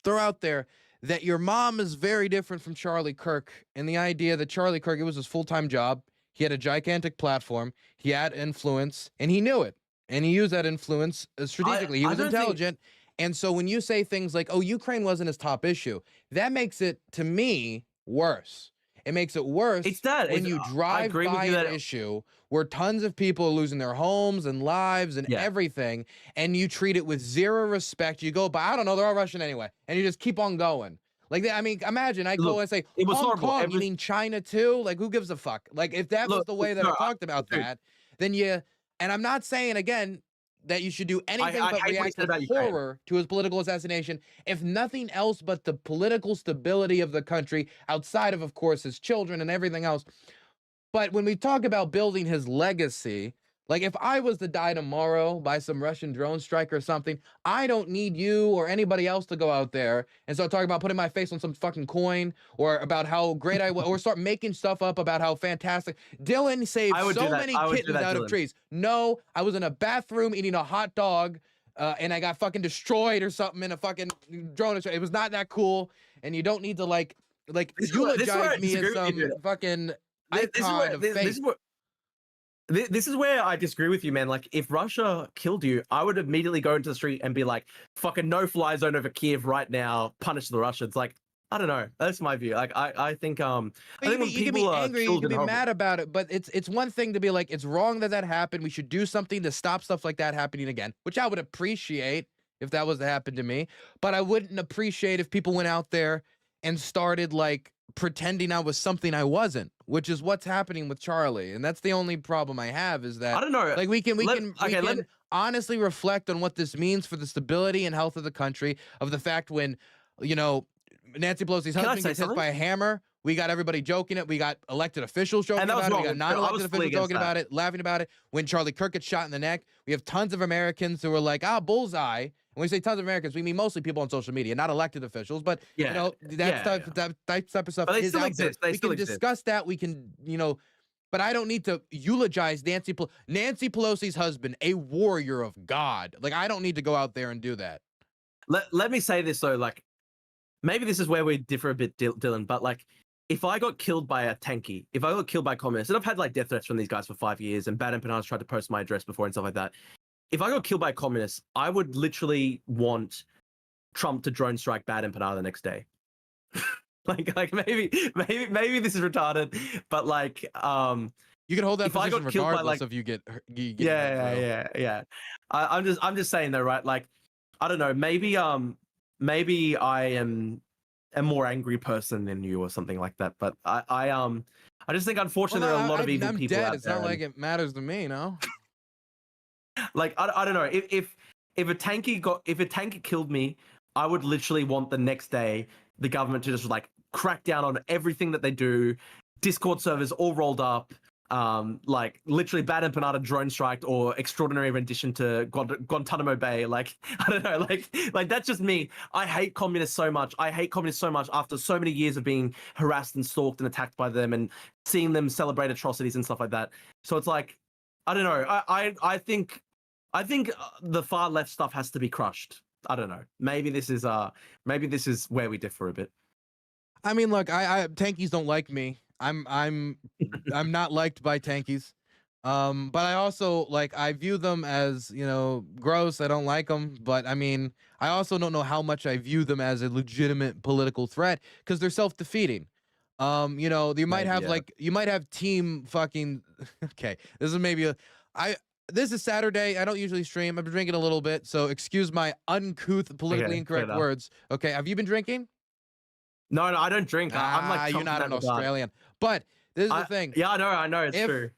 Speaker 2: throw out there that your mom is very different from Charlie Kirk, and the idea that Charlie Kirk, it was his full-time job. He had a gigantic platform. He had influence, and he knew it, and he used that influence strategically. He was intelligent. And so when you say things like, oh, Ukraine wasn't his top issue, that makes it, to me, worse. It makes it worse when you drive by an issue where tons of people are losing their homes and lives and everything, and you treat it with zero respect. You go, but I don't know, they're all Russian anyway, and you just keep on going. Like, I mean, imagine I go and say, it was Hong Kong, you mean China too? Like, who gives a fuck? Like, if that was the way that I talked about that, then and I'm not saying, again, that you should do anything but react with horror to his political assassination, if nothing else but the political stability of the country, outside of course, his children and everything else. But when we talk about building his legacy, like if I was to die tomorrow by some Russian drone strike or something, I don't need you or anybody else to go out there and start talking about putting my face on some fucking coin or about how great I was, or start making stuff up about how fantastic. Dylan saved so many kittens out of trees. No, I was in a bathroom eating a hot dog and I got fucking destroyed or something in a fucking drone. It was not that cool. And you don't need to like eulogize me as some fucking icon of faith.
Speaker 1: This is where I disagree with you, man. Like, if Russia killed you, I would immediately go into the street and be like, fucking no-fly zone over Kiev right now, punish the Russians. Like, I don't know. That's my view. Like, I think when people
Speaker 2: you can be angry, you can be mad about it, but it's one thing to be like, it's wrong that happened. We should do something to stop stuff like that happening again, which I would appreciate if that was to happen to me. But I wouldn't appreciate if people went out there and started like pretending I was something I wasn't, which is what's happening with Charlie. And that's the only problem I have, is that
Speaker 1: I don't know.
Speaker 2: Like we can honestly reflect on what this means for the stability and health of the country, of the fact when, you know, Nancy Pelosi's husband gets hit by a hammer, we got everybody joking it. We got elected officials joking about it. We got non-elected officials joking about it, laughing about it. When Charlie Kirk gets shot in the neck, we have tons of Americans who are like, bullseye. When we say tons of Americans, we mean mostly people on social media, not elected officials. But you know, that type of stuff is out there. We can discuss that. We can, you know, but I don't need to eulogize Nancy Pelosi's husband, a warrior of God. Like, I don't need to go out there and do that.
Speaker 1: Let me say this though, like, maybe this is where we differ a bit, Dylan. But like, if I got killed by a tanky, if I got killed by communists, and I've had like death threats from these guys for 5 years, and Bad Empanadas tried to post my address before and stuff like that. If I got killed by communists, I would literally want Trump to drone strike Bad Empanada the next day. like maybe this is retarded, but like
Speaker 2: you can hold that position regardless of you get
Speaker 1: yeah. I'm just saying though, right? Like, I don't know, maybe I am a more angry person than you or something like that, but I just think unfortunately there are a lot of evil people out there.
Speaker 2: It's not like it matters to me, no.
Speaker 1: Like, I don't know, if a tanky killed me, I would literally want the next day the government to just like crack down on everything that they do, Discord servers all rolled up, like literally Bad Empanada drone striked or extraordinary rendition to Guantanamo Bay. Like, I don't know, like that's just me. I hate communists so much. After so many years of being harassed and stalked and attacked by them and seeing them celebrate atrocities and stuff like that. So it's like, I don't know. I think the far left stuff has to be crushed. I don't know. Maybe this is where we differ a bit.
Speaker 2: I mean, look, I tankies don't like me. I'm not liked by tankies. But I also I view them as, you know, gross. I don't like them, but I mean, I also don't know how much I view them as a legitimate political threat, because they're self-defeating. You know, you might
Speaker 1: Maybe,
Speaker 2: have
Speaker 1: yeah.
Speaker 2: like you might have team fucking. Okay, this is maybe a. I This is Saturday. I don't usually stream. I've been drinking a little bit, so excuse my uncouth, politically
Speaker 1: Okay, fair
Speaker 2: incorrect
Speaker 1: enough.
Speaker 2: words. Okay, have you been drinking?
Speaker 1: No, I don't drink. I'm like
Speaker 2: You're
Speaker 1: Trump in
Speaker 2: not
Speaker 1: that
Speaker 2: an
Speaker 1: regard.
Speaker 2: Australian. But this is the thing.
Speaker 1: Yeah, I know, it's
Speaker 2: If
Speaker 1: true.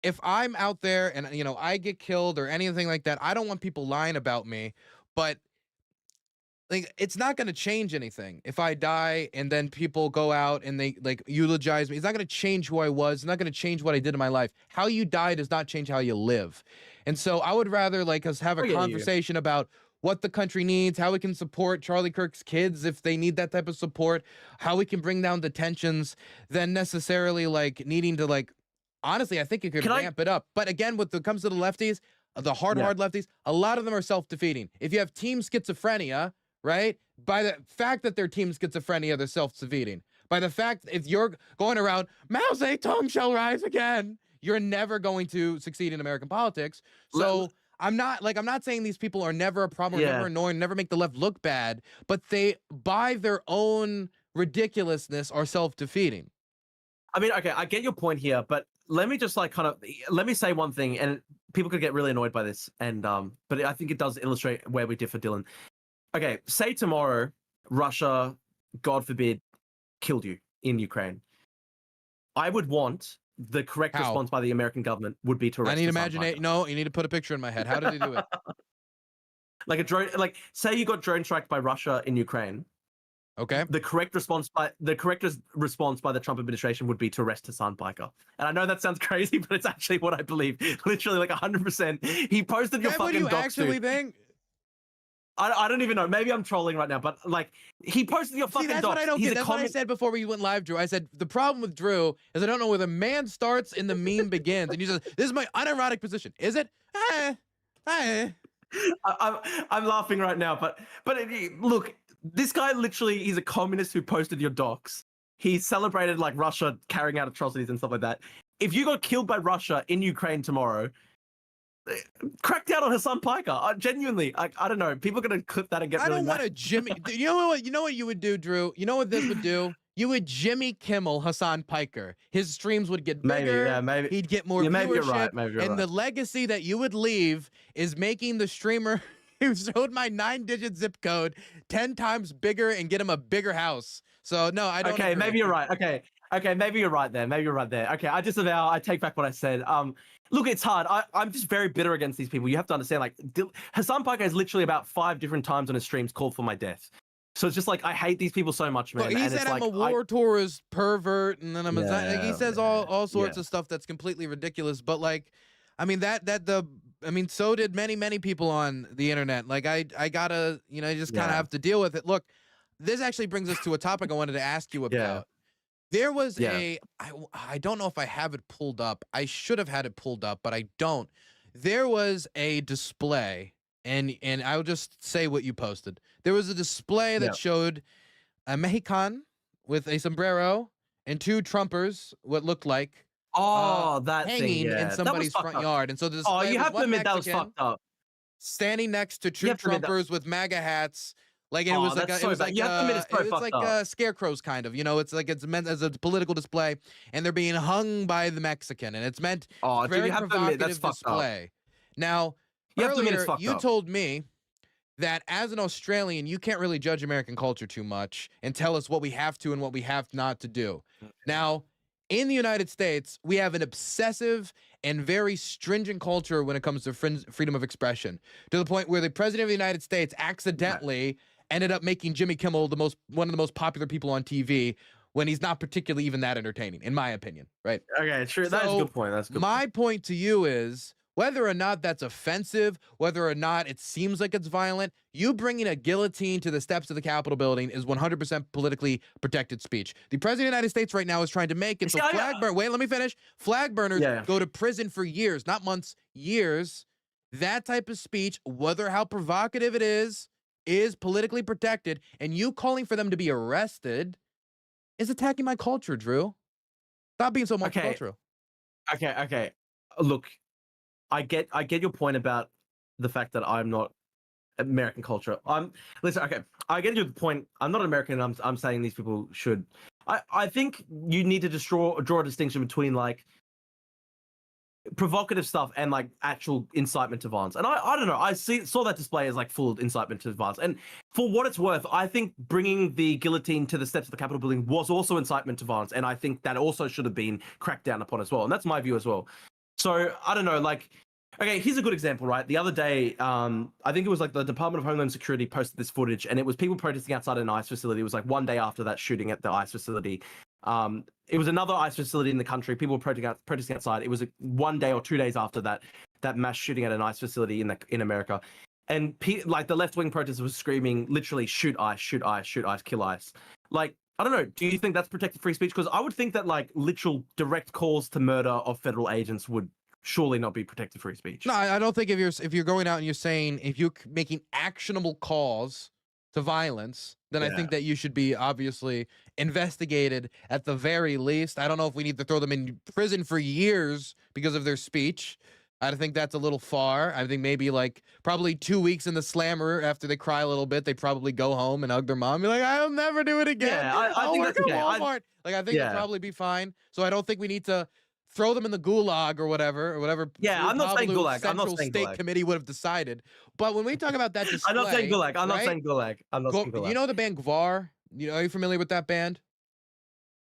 Speaker 2: if I'm out there and you know I get killed or anything like that, I don't want people lying about me. But like it's not going to change anything if I die and then people go out and they like eulogize me. It's not going to change who I was. It's not going to change what I did in my life. How you die does not change how you live. And so I would rather like us have a conversation about what the country needs, how we can support Charlie Kirk's kids if they need that type of support, how we can bring down the tensions, than necessarily like needing to like honestly, I think it could ramp it up. But again, when it comes to the lefties, the hard lefties, a lot of them are self-defeating. If you have team schizophrenia, right? By the fact that their team schizophrenia, they're self-defeating. By the fact if you're going around, Mao Zedong shall rise again, you're never going to succeed in American politics. So I'm not saying these people are never a problem, or never annoying, never make the left look bad, but they, by their own ridiculousness, are self-defeating.
Speaker 1: I mean, okay, I get your point here, but let me just like let me say one thing, and people could get really annoyed by this, and but I think it does illustrate where we differ, Dylan. Okay, say tomorrow Russia, God forbid, killed you in Ukraine. I would want the correct response by the American government would be to arrest.
Speaker 2: I need imagination. No, you need to put a picture in my head. How did he do it?
Speaker 1: Like a drone. Like say you got drone striked by Russia in Ukraine.
Speaker 2: Okay.
Speaker 1: The correct response by the Trump administration would be to arrest Hassan Piker. And I know that sounds crazy, but it's actually what I believe. Literally, like 100%. He posted your fucking docs. What do you actually
Speaker 2: think?
Speaker 1: I don't even know. Maybe I'm trolling right now, but like he posted your fucking docs.
Speaker 2: That's what I don't get. That's what I said before we went live, Drew. I said the problem with Drew is I don't know where the man starts and the meme begins. And you said, "This is my unironic position." Is it?
Speaker 1: I'm laughing right now, but look, this guy literally, he's a communist who posted your docs. He celebrated like Russia carrying out atrocities and stuff like that. If you got killed by Russia in Ukraine tomorrow, crack down on Hassan Piker. Genuinely, I don't know. People are gonna clip that and get. I don't want
Speaker 2: to Jimmy. You know what? You know what you would do, Drew. You know what this would do. You would Jimmy Kimmel Hassan Piker. His streams would get bigger.
Speaker 1: Maybe
Speaker 2: he'd get more viewership.
Speaker 1: Maybe you're right.
Speaker 2: And the legacy that you would leave is making the streamer who showed my 9-digit zip code 10 times bigger and get him a bigger house. So no, I don't.
Speaker 1: Okay,
Speaker 2: agree.
Speaker 1: maybe you're right. Okay, maybe you're right there. Okay, I disavow. I take back what I said. Look, it's hard. I'm just very bitter against these people. You have to understand, like, Hassan Piker has literally about 5 different times on his streams called for my death. So it's just like I hate these people so much, man.
Speaker 2: Well, he said I'm a war tourist pervert, and then I'm like, he says all sorts of stuff that's completely ridiculous. But like, I mean so did many people on the internet. Like I gotta, you just kind of have to deal with it. Look, this actually brings us to a topic I wanted to ask you about. There was I don't know if I have it pulled up. I should have had it pulled up, but I don't. There was a display, and I'll just say what you posted. There was a display that showed a Mexican with a sombrero and 2 Trumpers, what looked like
Speaker 1: that
Speaker 2: hanging
Speaker 1: thing,
Speaker 2: in somebody's front yard. And so the display
Speaker 1: you have to admit that was fucked up.
Speaker 2: Standing next to 2 Trumpers with MAGA hats. Like it was like scarecrows kind of, it's like it's meant as a political display, and they're being hung by the Mexican, and it's meant very provocative display. Now, earlier you told me that as an Australian, you can't really judge American culture too much and tell us what we have to and what we have not to do. Okay. Now, in the United States, we have an obsessive and very stringent culture when it comes to freedom of expression, to the point where the president of the United States accidentally ended up making Jimmy Kimmel one of the most popular people on TV when he's not particularly even that entertaining, in my opinion, right?
Speaker 1: Okay, sure. That's a good point.
Speaker 2: My point to you is, whether or not that's offensive, whether or not it seems like it's violent, you bringing a guillotine to the steps of the Capitol building is 100% politically protected speech. The president of the United States right now is trying to make it so wait, let me finish. Flag burners go to prison for years, not months, years. That type of speech, whether how provocative it is politically protected, and you calling for them to be arrested is attacking my culture, Drew. Stop being so multicultural.
Speaker 1: Okay. Look, I get your point about the fact that I'm not American culture. Listen, okay, I get your point. I'm not American. I'm saying these people should. I think you need to just draw a distinction between like provocative stuff and like actual incitement to violence. And I don't know. I saw that display as like full incitement to violence. And for what it's worth, I think bringing the guillotine to the steps of the Capitol building was also incitement to violence. And I think that also should have been cracked down upon as well. And that's my view as well. So I don't know, like, okay, here's a good example, right? The other day, I think it was like the Department of Homeland Security posted this footage, and it was people protesting outside an ICE facility. It was like one day after that shooting at the ICE facility. It was another ICE facility in the country. People were protesting outside. It was one day or 2 days after that mass shooting at an ICE facility in America. And like the left-wing protesters were screaming, literally, shoot ICE, shoot ICE, shoot ICE, kill ICE. Like, I don't know. Do you think that's protected free speech? Because I would think that like literal direct calls to murder of federal agents would surely not be protected free speech.
Speaker 2: No, I don't think if you're going out and you're saying if you're making actionable calls to violence, then I think that you should be obviously investigated at the very least. I don't know if we need to throw them in prison for years because of their speech. I think that's a little far. I think maybe like probably 2 weeks in the slammer after they cry a little bit, they probably go home and hug their mom and be like, I'll never do it again.
Speaker 1: Yeah, I think
Speaker 2: work at Walmart. I think it'll probably be fine. So I don't think we need to throw them in the gulag or whatever.
Speaker 1: Yeah, I'm not saying gulag. I'm not saying
Speaker 2: State
Speaker 1: gulag.
Speaker 2: Committee would have decided. But when we talk about that display,
Speaker 1: I'm not saying gulag. I'm not saying gulag. I'm not saying gulag.
Speaker 2: You know the band Gvar? Are you familiar with that band?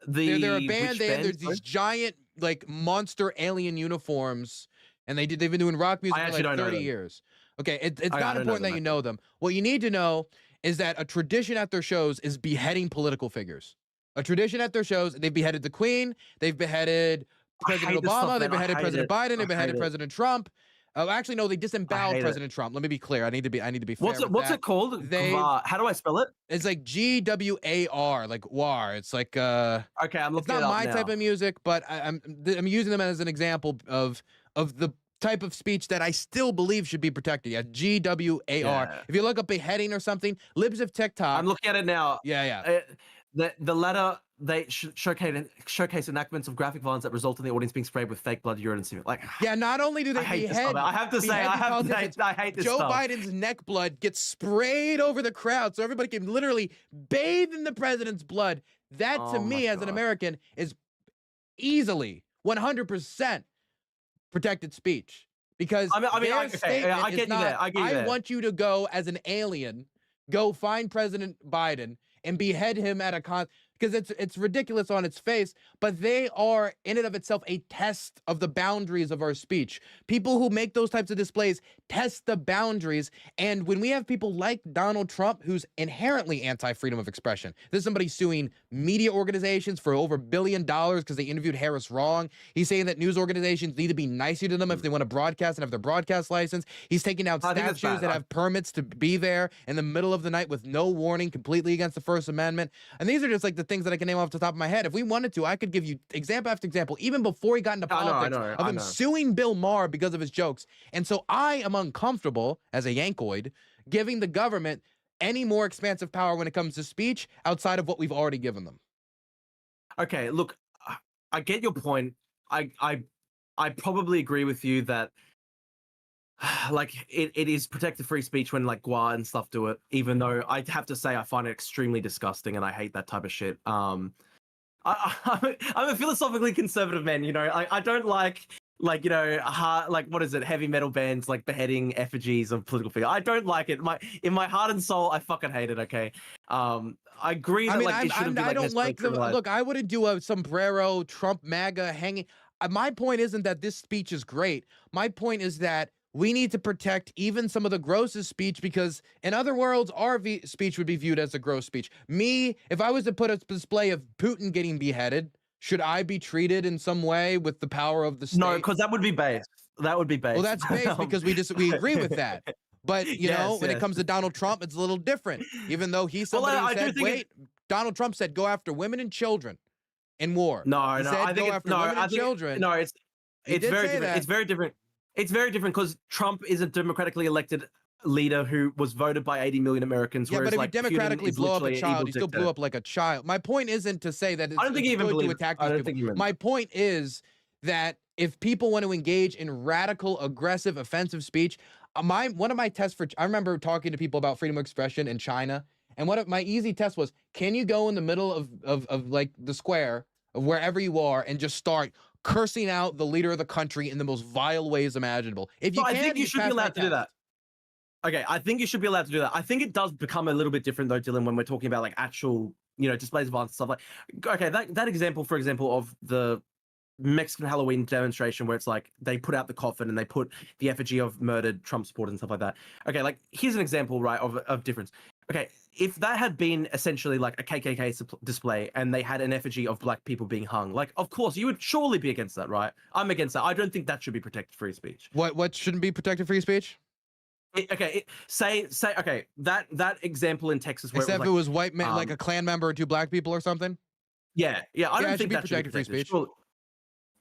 Speaker 2: They're a band. There's these giant like monster alien uniforms, and they've been doing rock music for like 30 years. Okay, it's not important that you know them. What you need to know is that a tradition at their shows is beheading political figures. A tradition at their shows, they've beheaded the Queen, they've beheaded President Obama, they beheaded President Biden, they beheaded President Trump. Actually, no, they disemboweled President Trump. Let me be clear. I need to be fair.
Speaker 1: What's it called? How do I spell it?
Speaker 2: It's like GWAR, like war. It's like
Speaker 1: okay, I'm looking.
Speaker 2: It's not my type of music, but I'm using them as an example of the type of speech that I still believe should be protected. Yeah, GWAR. Yeah. If you look up beheading or something, libs of TikTok.
Speaker 1: I'm looking at it now.
Speaker 2: Yeah.
Speaker 1: The letter they showcase enactments of graphic violence that result in the audience being sprayed with fake blood, urine, and semen. Like,
Speaker 2: yeah, not only do they behead,
Speaker 1: I have to say, I hate this
Speaker 2: Joe
Speaker 1: stuff.
Speaker 2: Biden's neck blood gets sprayed over the crowd, so everybody can literally bathe in the president's blood. That, to me, as an American, is easily 100% protected speech. Because
Speaker 1: I get you there.
Speaker 2: I want you to go as an alien, go find President Biden and behead him at a because it's ridiculous on its face, but they are in and of itself a test of the boundaries of our speech. People who make those types of displays test the boundaries, and when we have people like Donald Trump, who's inherently anti-freedom of expression, this is somebody suing media organizations for over $1 billion because they interviewed Harris wrong. He's saying that news organizations need to be nicer to them if they want to broadcast and have their broadcast license. He's taking out statues that have permits to be there in the middle of the night with no warning, completely against the First Amendment. And these are just like the things that I can name off the top of my head. If we wanted to, I could give you example after example, even before he got into politics, of him suing Bill Maher because of his jokes. And so I am uncomfortable, as a Yankoid, giving the government any more expansive power when it comes to speech outside of what we've already given them.
Speaker 1: Okay, look, I get your point. I probably agree with you that like it is protected free speech when like Gua and stuff do it, even though I have to say I find it extremely disgusting and I hate that type of shit. I'm a philosophically conservative man, you know. I don't like you know, what is it, heavy metal bands like beheading effigies of political figures. I don't like it. In my heart and soul, I fucking hate it. Okay, I agree that it shouldn't be.
Speaker 2: I don't like them. Look, I wouldn't do a sombrero Trump MAGA hanging. My point isn't that this speech is great. My point is that we need to protect even some of the grossest speech, because in other worlds, our speech would be viewed as a gross speech. If I was to put a display of Putin getting beheaded, should I be treated in some way with the power of the state?
Speaker 1: No, because that would be base. That would be base.
Speaker 2: Well, that's base because we agree with that. But, you know, when it comes to Donald Trump, it's a little different. Even though he's somebody who said, Donald Trump said, go after women and children in war.
Speaker 1: I think children. No, it's very different. It's very different. It's very different because Trump is a democratically elected leader who was voted by 80 million Americans.
Speaker 2: Yeah, but if you democratically blow up a child, you still blew up like a child. My point isn't to say that it's good to attack these people. My point is that if people want to engage in radical, aggressive, offensive speech, one of my tests I remember talking to people about freedom of expression in China, And my easy test was, can you go in the middle of like the square of wherever you are and just start cursing out the leader of the country in the most vile ways imaginable? If you
Speaker 1: I
Speaker 2: can,
Speaker 1: think you should be allowed to do that. Okay, I think you should be allowed to do that. I think it does become a little bit different though, Dylan, when we're talking about like actual, displays of violence and stuff like. Okay, that example, for example, of the Mexican Halloween demonstration where it's like they put out the coffin and they put the effigy of murdered Trump supporters and stuff like that. Okay, like here's an example, right, of difference. Okay, if that had been essentially like a KKK display and they had an effigy of black people being hung, like of course you would surely be against that, right? I'm against that. I don't think that should be protected free speech.
Speaker 2: What shouldn't be protected free speech?
Speaker 1: Say okay, that example in Texas where
Speaker 2: except
Speaker 1: it
Speaker 2: was white men, like a Klan member or two black people or something.
Speaker 1: Yeah, I don't think that should be protected free speech. Sure.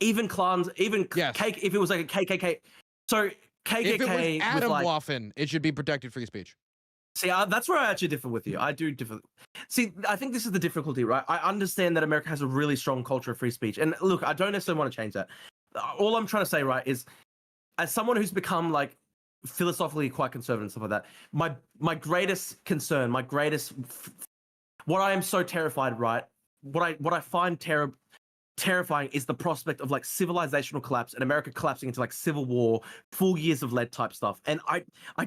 Speaker 1: Even clans, even
Speaker 2: yes.
Speaker 1: If it was like a KKK, so KKK.
Speaker 2: If it was Adam Waffen, it should be protected free speech.
Speaker 1: See, that's where I actually differ with you. I do differ. See, I think this is the difficulty, right? I understand that America has a really strong culture of free speech, and look, I don't necessarily want to change that. All I'm trying to say, right, is as someone who's become like philosophically quite conservative and stuff like that, my greatest concern, what I am so terrified, right? What I find terrifying is the prospect of like civilizational collapse and America collapsing into like civil war, 4 years of lead type stuff. And I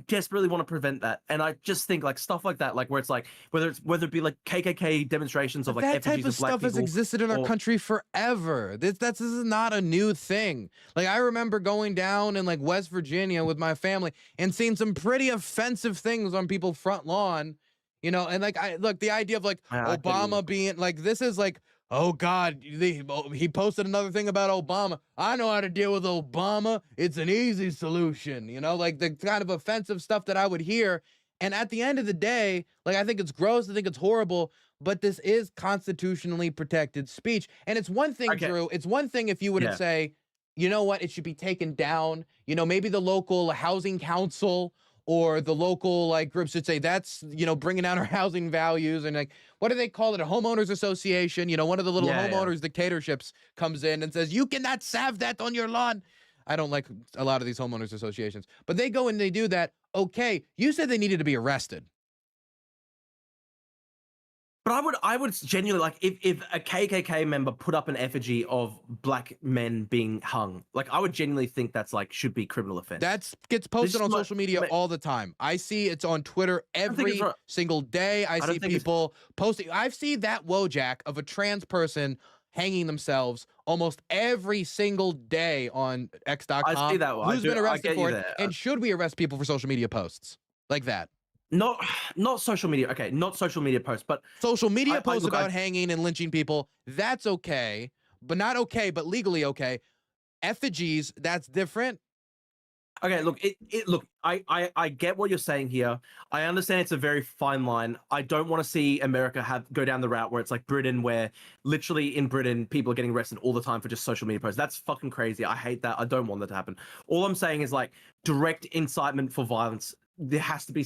Speaker 1: desperately want to prevent that. And I just think like stuff like that, like where it's like whether it be like KKK demonstrations of like
Speaker 2: that type of stuff has existed in our country forever. This is not a new thing. Like I remember going down in like West Virginia with my family and seeing some pretty offensive things on people's front lawn, and like the idea of like Obama being like, this is like, oh God, he posted another thing about Obama. I know how to deal with Obama. It's an easy solution, like the kind of offensive stuff that I would hear. And at the end of the day, like I think it's gross, I think it's horrible, but this is constitutionally protected speech. And it's one thing, Drew, it's one thing if you were to say, you know what, it should be taken down. Maybe the local housing council or the local like groups should say that's, bringing down our housing values. And like, what do they call it? A homeowners association. One of the little homeowners dictatorships comes in and says, you cannot have that on your lawn. I don't like a lot of these homeowners associations, but they go and they do that. Okay. You said they needed to be arrested.
Speaker 1: But I would genuinely like if a KKK member put up an effigy of black men being hung, like I would genuinely think that's like should be criminal offense.
Speaker 2: That gets posted on social media all the time. I see it's on Twitter every single day. I see people posting. I've seen that Wojak of a trans person hanging themselves almost every single day on X.com.
Speaker 1: I see that one.
Speaker 2: Who's been arrested for it? And should we arrest people for social media posts like that?
Speaker 1: Not social media. Okay, not social media posts, but
Speaker 2: social media posts about hanging and lynching people. That's okay, but not okay, but legally okay. Effigies, that's different.
Speaker 1: Okay, look, I get what you're saying here. I understand it's a very fine line. I don't want to see America go down the route where it's like Britain, where literally in Britain people are getting arrested all the time for just social media posts. That's fucking crazy. I hate that. I don't want that to happen. All I'm saying is like direct incitement for violence. There has to be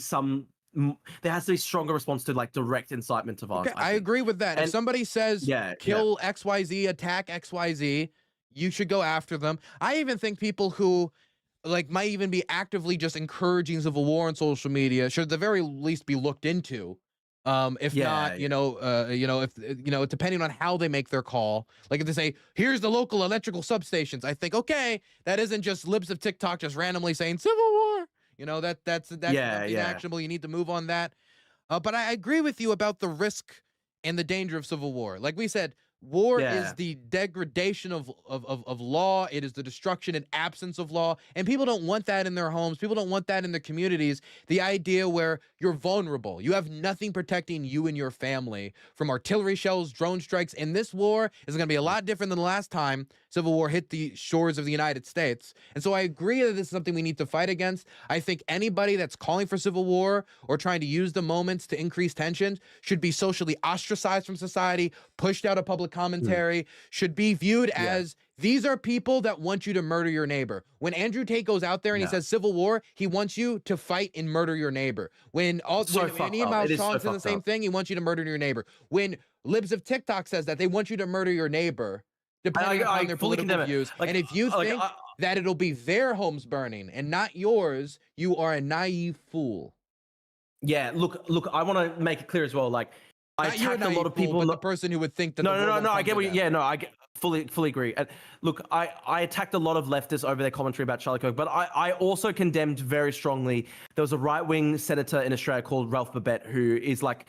Speaker 1: stronger response to like direct incitement to violence.
Speaker 2: Okay, I agree with that. And if somebody says kill XYZ, attack XYZ, you should go after them. I even think people who like might even be actively just encouraging civil war on social media should at the very least be looked into. If not, if depending on how they make their call, like if they say, here's the local electrical substations, I think, okay, that isn't just libs of TikTok just randomly saying civil war. That's actionable. You need to move on that. But I agree with you about the risk and the danger of civil war. Like we said, war is the degradation of law. It is the destruction and absence of law. And people don't want that in their homes. People don't want that in their communities. The idea where you're vulnerable. You have nothing protecting you and your family from artillery shells, drone strikes. And this war is going to be a lot different than the last time Civil War hit the shores of the United States. And so I agree that this is something we need to fight against. I think anybody that's calling for civil war or trying to use the moments to increase tensions should be socially ostracized from society, pushed out of public commentary, should be viewed as these are people that want you to murder your neighbor. When Andrew Tate goes out there and he says civil war, he wants you to fight and murder your neighbor. When Email Sean says the same thing, he wants you to murder your neighbor. When libs of TikTok says that, they want you to murder your neighbor, depending on their political views. Like, and if you think that it'll be their homes burning and not yours, you are a naive fool.
Speaker 1: Yeah, look. I want to make it clear as well. Like, I attacked a lot of people,
Speaker 2: but the person who would think that.
Speaker 1: No. I get what. I get, fully agree. And look, I attacked a lot of leftists over their commentary about Charlie Kirk, but I also condemned very strongly. There was a right-wing senator in Australia called Ralph Babet, who is like.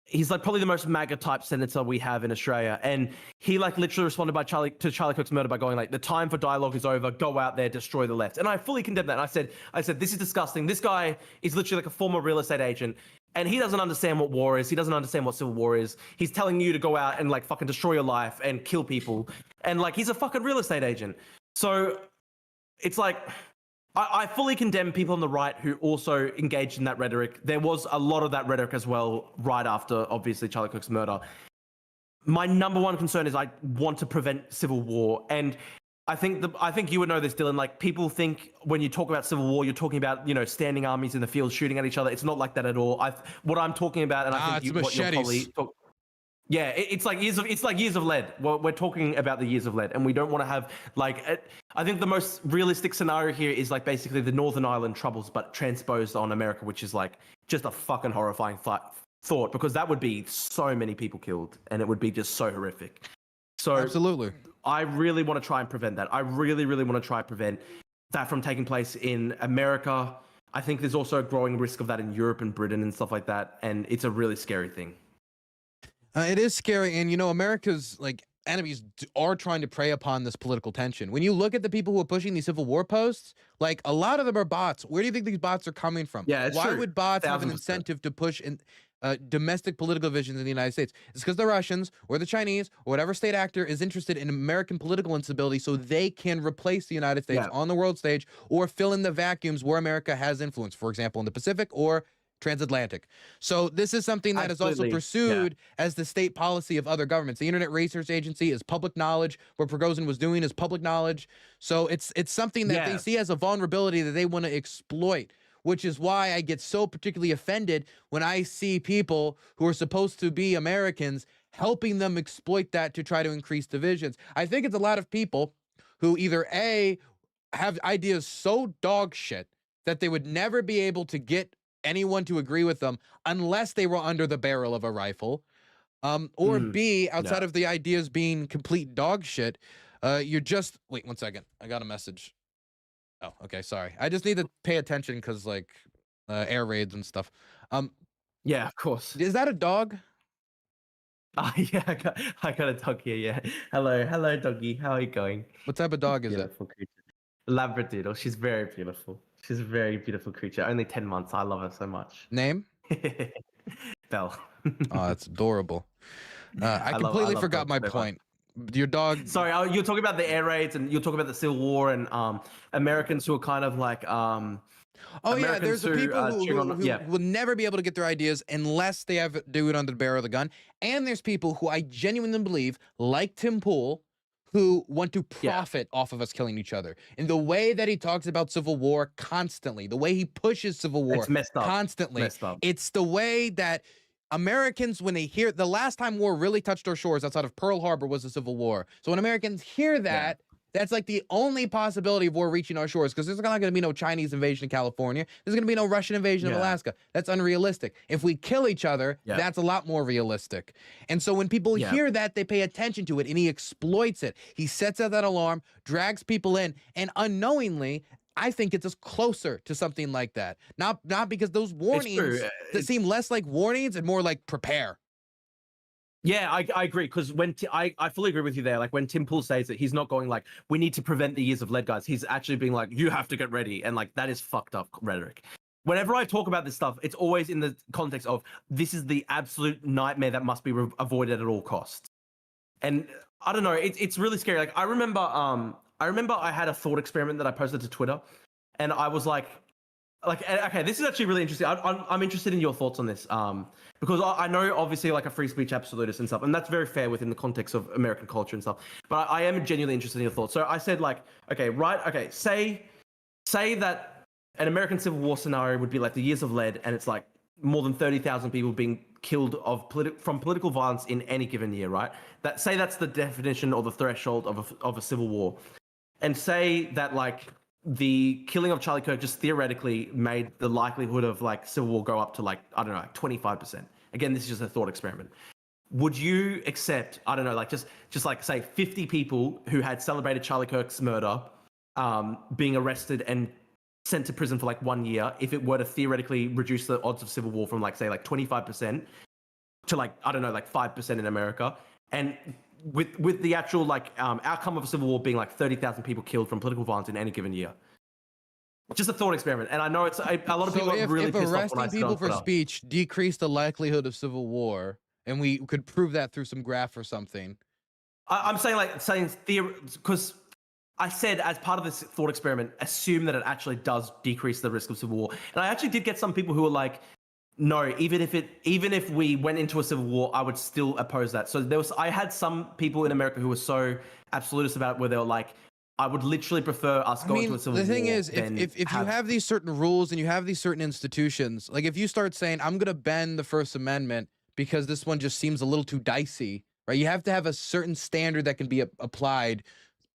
Speaker 1: He's like probably the most MAGA type senator we have in Australia. And he like literally responded to Charlie Kirk's murder by going like, the time for dialogue is over. Go out there, destroy the left. And I fully condemned that. And I said, this is disgusting. This guy is literally like a former real estate agent. And he doesn't understand what war is. He doesn't understand what civil war is. He's telling you to go out and like fucking destroy your life and kill people. And like, he's a fucking real estate agent. So it's like, I fully condemn people on the right who also engaged in that rhetoric. There was a lot of that rhetoric as well right after, obviously, Charlie Kirk's murder. My number one concern is I want to prevent civil war. And I think you would know this, Dylan. Like, people think when you talk about civil war, you're talking about, standing armies in the field shooting at each other. It's not like that at all. What I'm talking about, and I think what you're probably yeah, it's like years of lead. Well, we're talking about the years of lead, and we don't want to have like. I think the most realistic scenario here is like basically the Northern Ireland troubles, but transposed on America, which is like just a fucking horrifying thought, because that would be so many people killed, and it would be just so horrific. So
Speaker 2: absolutely,
Speaker 1: I really want to try and prevent that. I really, really want to try and prevent that from taking place in America. I think there's also a growing risk of that in Europe and Britain and stuff like that, and it's a really scary thing.
Speaker 2: It is scary, and America's like enemies are trying to prey upon this political tension. When you look at the people who are pushing these civil war posts, like a lot of them are bots. Where do you think these bots are coming from?
Speaker 1: Yeah, it's
Speaker 2: Why
Speaker 1: true.
Speaker 2: would bots have an incentive to push in domestic political divisions in the United States? It's because the Russians or the Chinese or whatever state actor is interested in American political instability, so they can replace the United States on the world stage or fill in the vacuums where America has influence. For example, in the Pacific or transatlantic. So this is something that is also pursued as the state policy of other governments. The Internet Research Agency is public knowledge. What Prigozhin was doing is public knowledge. So it's something that they see as a vulnerability that they want to exploit, which is why I get so particularly offended when I see people who are supposed to be Americans helping them exploit that to try to increase divisions. I think it's a lot of people who either A, have ideas so dog shit that they would never be able to get anyone to agree with them unless they were under the barrel of a rifle, or B, outside of the ideas being complete dog shit, you're just wait 1 second, I got a message. Oh, okay, sorry, I just need to pay attention because like air raids and stuff.
Speaker 1: Yeah, of course.
Speaker 2: Is that a dog?
Speaker 1: Yeah, I got a dog here. Yeah, hello doggy, how are you going?
Speaker 2: What type of dog is it?
Speaker 1: Creature. Labradoodle. She's very beautiful. She's a very beautiful creature. Only 10 months. I love her so much.
Speaker 2: Name?
Speaker 1: Belle.
Speaker 2: Oh, that's adorable. I completely forgot my point. Your dog.
Speaker 1: Sorry, you're talking about the air raids, and you're talking about the Civil War, and Americans who are kind of like. Oh
Speaker 2: yeah, there's the people who will never be able to get their ideas unless they do it under the barrel of the gun, and there's people who I genuinely believe, like Tim Pool, who want to profit off of us killing each other. In the way that he talks about civil war constantly, the way he pushes civil war constantly, it's the way that Americans, when they hear, the last time war really touched our shores outside of Pearl Harbor was the Civil War. So when Americans hear that, that's like the only possibility of war reaching our shores, because there's not going to be no Chinese invasion of California. There's going to be no Russian invasion of Alaska. That's unrealistic. If we kill each other, that's a lot more realistic. And so when people hear that, they pay attention to it, and he exploits it. He sets out that alarm, drags people in, and unknowingly, I think it's us closer to something like that. Not because those warnings that seem less like warnings and more like prepare.
Speaker 1: Yeah, I agree, because when I fully agree with you there. Like when Tim Pool says that, he's not going like, we need to prevent the years of lead, guys. He's actually being like, you have to get ready, and like that is fucked up rhetoric. Whenever I talk about this stuff, it's always in the context of this is the absolute nightmare that must be avoided at all costs. And I don't know, it's really scary. Like I remember I had a thought experiment that I posted to Twitter, and I was like, okay, this is actually really interesting. I'm interested in your thoughts on this, because I know obviously like a free speech absolutist and stuff, and that's very fair within the context of American culture and stuff. But I am genuinely interested in your thoughts. So I said like, okay, say that an American Civil War scenario would be like the years of lead, and it's like more than 30,000 people being killed from political violence in any given year, right? That's the definition or the threshold of a civil war, and say that like the killing of Charlie Kirk just theoretically made the likelihood of like civil war go up to like, I don't know, like 25%. Again, this is just a thought experiment. Would you accept, I don't know, like just like say 50 people who had celebrated Charlie Kirk's murder being arrested and sent to prison for like 1 year if it were to theoretically reduce the odds of civil war from like say like 25% to like, I don't know, like 5% in America, and with the actual like outcome of a civil war being like 30,000 people killed from political violence in any given year? Just a thought experiment, and I know it's a lot of people are really pissed off when I
Speaker 2: arresting people for speech decreased the likelihood of civil war, and we could prove that through some graph or something.
Speaker 1: I'm saying theory, because I said as part of this thought experiment, assume that it actually does decrease the risk of civil war. And I actually did get some people who were like, no, even if we went into a civil war, I would still oppose that. So I had some people in America who were so absolutist about it, where they were like, I would literally prefer us going to a civil war.
Speaker 2: The thing is, if you have these certain rules and you have these certain institutions, like if you start saying, I'm going to bend the First Amendment because this one just seems a little too dicey, right? You have to have a certain standard that can be applied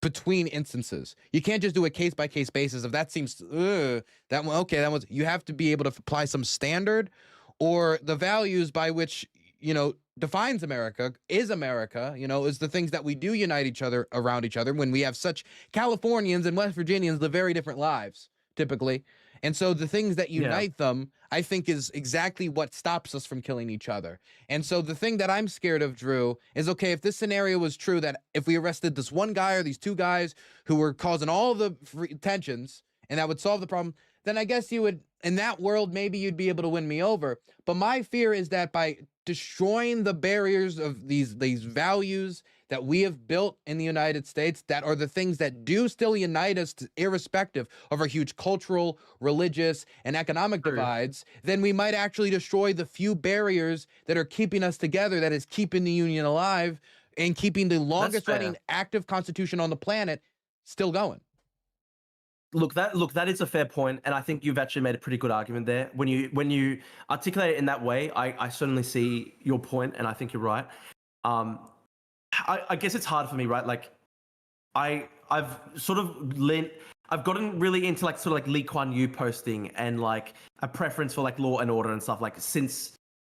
Speaker 2: between instances. You can't just do a case-by-case basis. If that seems, that one, okay, that was, you have to be able to apply some standard, or the values by which, you know, defines America, is the things that we do unite each other around each other when we have such Californians and West Virginians live very different lives, typically. And so the things that unite them, I think, is exactly what stops us from killing each other. And so the thing that I'm scared of, Drew, is, okay, if this scenario was true, that if we arrested this one guy or these two guys who were causing all the tensions and that would solve the problem, then I guess you would, in that world, maybe you'd be able to win me over. But my fear is that by destroying the barriers of these values that we have built in the United States, that are the things that do still unite us, irrespective of our huge cultural, religious, and economic divides, then we might actually destroy the few barriers that are keeping us together, that is keeping the Union alive and keeping the longest running active constitution on the planet still going.
Speaker 1: Look, that is a fair point, and I think you've actually made a pretty good argument there. When you articulate it in that way, I certainly see your point, and I think you're right. I guess it's hard for me, right? Like, I've gotten really into like sort of like Lee Kuan Yew posting and like a preference for like law and order and stuff, like since,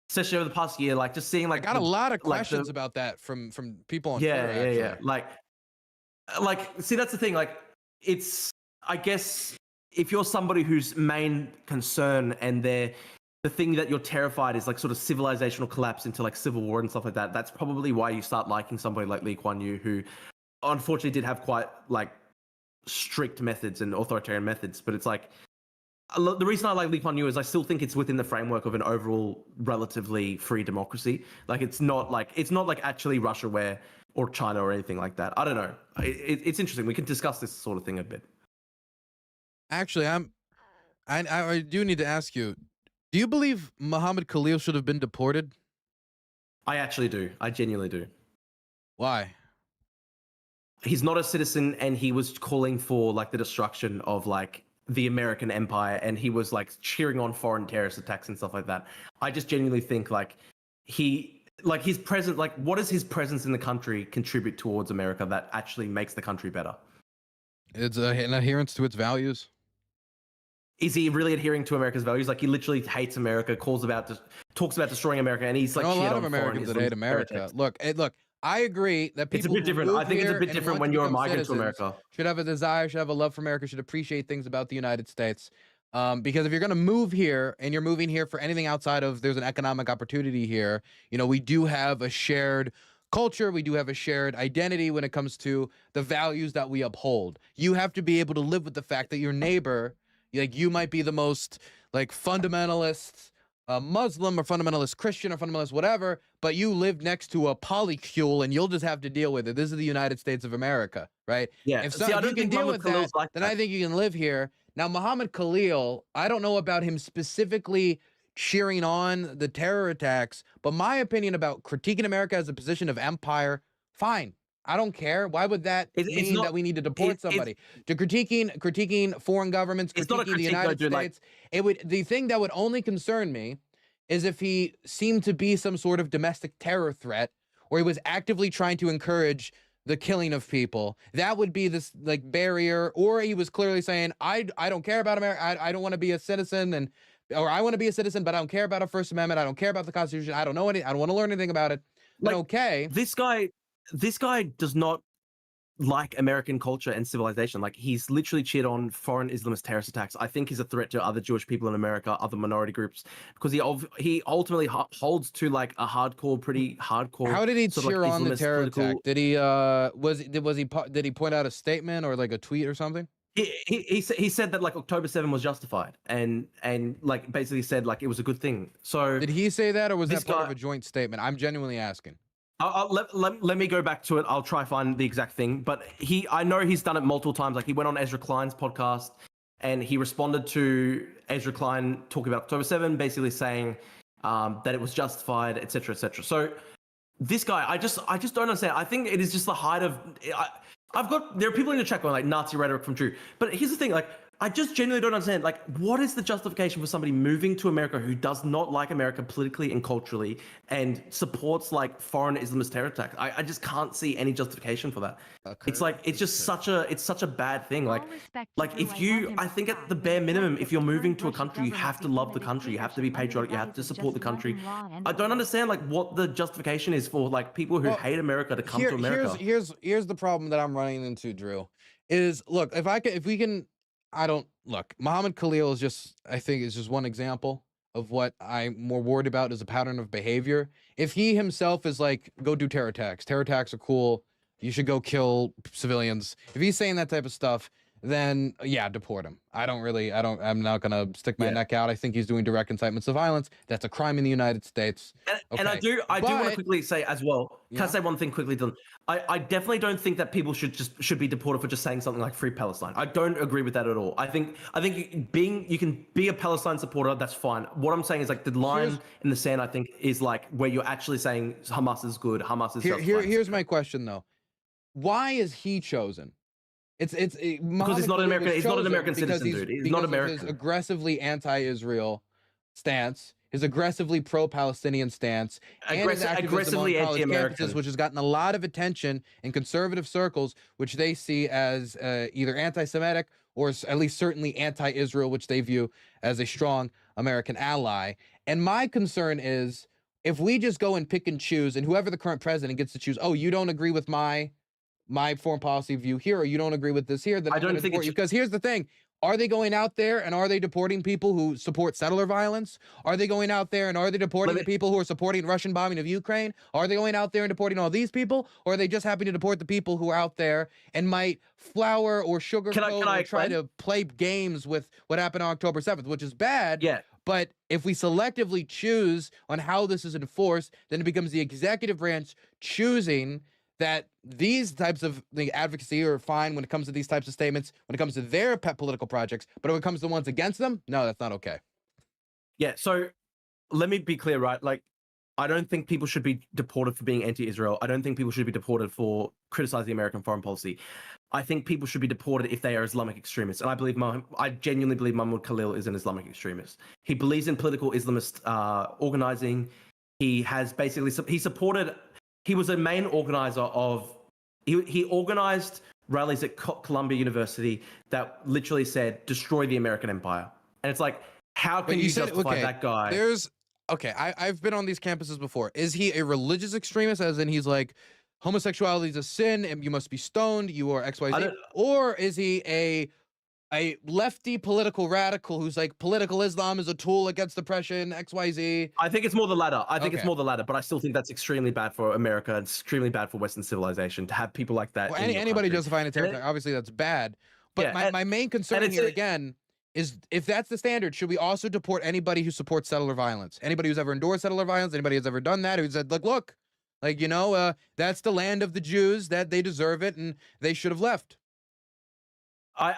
Speaker 1: especially over the past year, like just seeing like
Speaker 2: I got a lot of questions about that from people on Twitter.
Speaker 1: Yeah. Like, see, that's the thing. Like, it's, I guess if you're somebody whose main concern and the thing that you're terrified is like sort of civilizational collapse into like civil war and stuff like that, that's probably why you start liking somebody like Lee Kuan Yew, who unfortunately did have quite like strict methods and authoritarian methods. But it's like, the reason I like Lee Kuan Yew is I still think it's within the framework of an overall relatively free democracy. Like, it's not like actually Russia or China or anything like that. I don't know. It's interesting. We can discuss this sort of thing a bit.
Speaker 2: Actually, I do need to ask you, do you believe Muhammad Khalil should have been deported?
Speaker 1: I actually do. I genuinely do.
Speaker 2: Why?
Speaker 1: He's not a citizen, and he was calling for like the destruction of like the American empire, and he was like cheering on foreign terrorist attacks and stuff like that. I just genuinely think like his presence, like what does his presence in the country contribute towards America that actually makes the country better?
Speaker 2: It's an adherence to its values.
Speaker 1: Is he really adhering to America's values? Like, he literally hates America, talks about destroying America, and he's like,
Speaker 2: a lot of Americans that hate America. Look, I agree that people.
Speaker 1: It's a bit different. I think it's a bit different when you're a migrant to America.
Speaker 2: Should have a desire, should have a love for America, should appreciate things about the United States. Because if you're going to move here and you're moving here for anything outside of there's an economic opportunity here, you know, we do have a shared culture, we do have a shared identity when it comes to the values that we uphold. You have to be able to live with the fact that your neighbor, like, you might be the most like fundamentalist Muslim or fundamentalist Christian or fundamentalist whatever, but you live next to a polycule and you'll just have to deal with it. This is the United States of America, right?
Speaker 1: Yeah.
Speaker 2: If you can deal with that, then I think you can live here. Now, Muhammad Khalil, I don't know about him specifically cheering on the terror attacks, but my opinion about critiquing America as a position of empire, fine. I don't care. Why would that mean that we need to deport somebody? To critiquing foreign governments, critiquing the United States, the thing that would only concern me is if he seemed to be some sort of domestic terror threat, or he was actively trying to encourage the killing of people, that would be this like barrier. Or he was clearly saying, I don't care about America. I don't want to be a citizen, or I want to be a citizen, but I don't care about a First Amendment. I don't care about the Constitution. I don't know any. I don't want to learn anything about it. Like, okay,
Speaker 1: this guy does not like American culture and civilization. Like, he's literally cheered on foreign Islamist terrorist attacks. I think he's a threat to other Jewish people in America, other minority groups, because he ultimately holds to like a pretty hardcore.
Speaker 2: How did he cheer on the terror attack? Did he did he point out a statement or like a tweet or something?
Speaker 1: He said that like October 7 was justified, and like basically said like it was a good thing. So
Speaker 2: did he say that, or was that part of a joint statement? I'm genuinely asking.
Speaker 1: Let me go back to it. I'll try find the exact thing. But I know he's done it multiple times. Like, he went on Ezra Klein's podcast and he responded to Ezra Klein talking about October 7, basically saying that it was justified, etc., etc. So this guy, I just don't understand. I think it is just the height of. There are people in the chat going like Nazi rhetoric from Drew. But here's the thing, like, I just genuinely don't understand, like, what is the justification for somebody moving to America who does not like America politically and culturally and supports like foreign Islamist terror attacks? I just can't see any justification for that. Okay. It's like, it's just such a bad thing. Like if you, I think at the bare minimum, if you're moving to a country, you have to love the country, you have to be patriotic, you have to support the country. I don't understand like what the justification is for like people who hate America to come to America.
Speaker 2: Here's the problem that I'm running into, Drew, is look, if we can. Muhammad Khalil I think is just one example of what I'm more worried about as a pattern of behavior. If he himself is like, go do terror attacks are cool, you should go kill civilians. If he's saying that type of stuff, then yeah, deport him. I'm not gonna stick my neck out. I think he's doing direct incitements to violence. That's a crime in the United States.
Speaker 1: And I do want to quickly say as well, can I say one thing quickly, Dylan? I definitely don't think that people should be deported for just saying something like free Palestine. I don't agree with that at all. I think you can be a Palestine supporter, that's fine. What I'm saying is like the line in the sand, I think, is like where you're actually saying Hamas is good, Hamas is
Speaker 2: here's my question though. Why is he chosen? Because
Speaker 1: he's not an American. He's not an American citizen, dude. He's not American.
Speaker 2: His aggressively anti-Israel stance, his aggressively pro-Palestinian stance, and his aggressively anti-American, which has gotten a lot of attention in conservative circles, which they see as either anti-Semitic or at least certainly anti-Israel, which they view as a strong American ally. And my concern is if we just go and pick and choose, and whoever the current president gets to choose, oh, you don't agree with my foreign policy view here, or you don't agree with this here, then I don't think it's... Because here's the thing, are they going out there and are they deporting people who support settler violence? Are they going out there and are they deporting the people who are supporting Russian bombing of Ukraine? Are they going out there and deporting all these people? Or are they just happy to deport the people who are out there and might flower or sugarcoat or try to play games with what happened on October 7th, which is bad.
Speaker 1: Yeah.
Speaker 2: But if we selectively choose on how this is enforced, then it becomes the executive branch choosing that these types of advocacy are fine when it comes to these types of statements, when it comes to their pet political projects, but when it comes to the ones against them, no, that's not okay.
Speaker 1: Yeah, so let me be clear, right? Like, I don't think people should be deported for being anti-Israel. I don't think people should be deported for criticizing American foreign policy. I think people should be deported if they are Islamic extremists. And I genuinely believe Mahmoud Khalil is an Islamic extremist. He believes in political Islamist organizing. He has basically, he was a main organizer of, he organized rallies at Columbia University that literally said, destroy the American empire. And it's like, how can you justify that guy?
Speaker 2: I've been on these campuses before. Is he a religious extremist, as in he's like, homosexuality is a sin and you must be stoned, you are XYZ? Or is he a lefty political radical who's like, political Islam is a tool against oppression, XYZ?
Speaker 1: I think it's more the latter. It's more the latter, but I still think that's extremely bad for America and extremely bad for Western civilization to have people like that.
Speaker 2: Well, anybody justifying a terror attack, obviously that's bad. But my main concern here again is, if that's the standard, should we also deport anybody who supports settler violence? Anybody who's ever endorsed settler violence, anybody who's ever done that, who said, like, look, like, you know, that's the land of the Jews, that they deserve it and they should have left.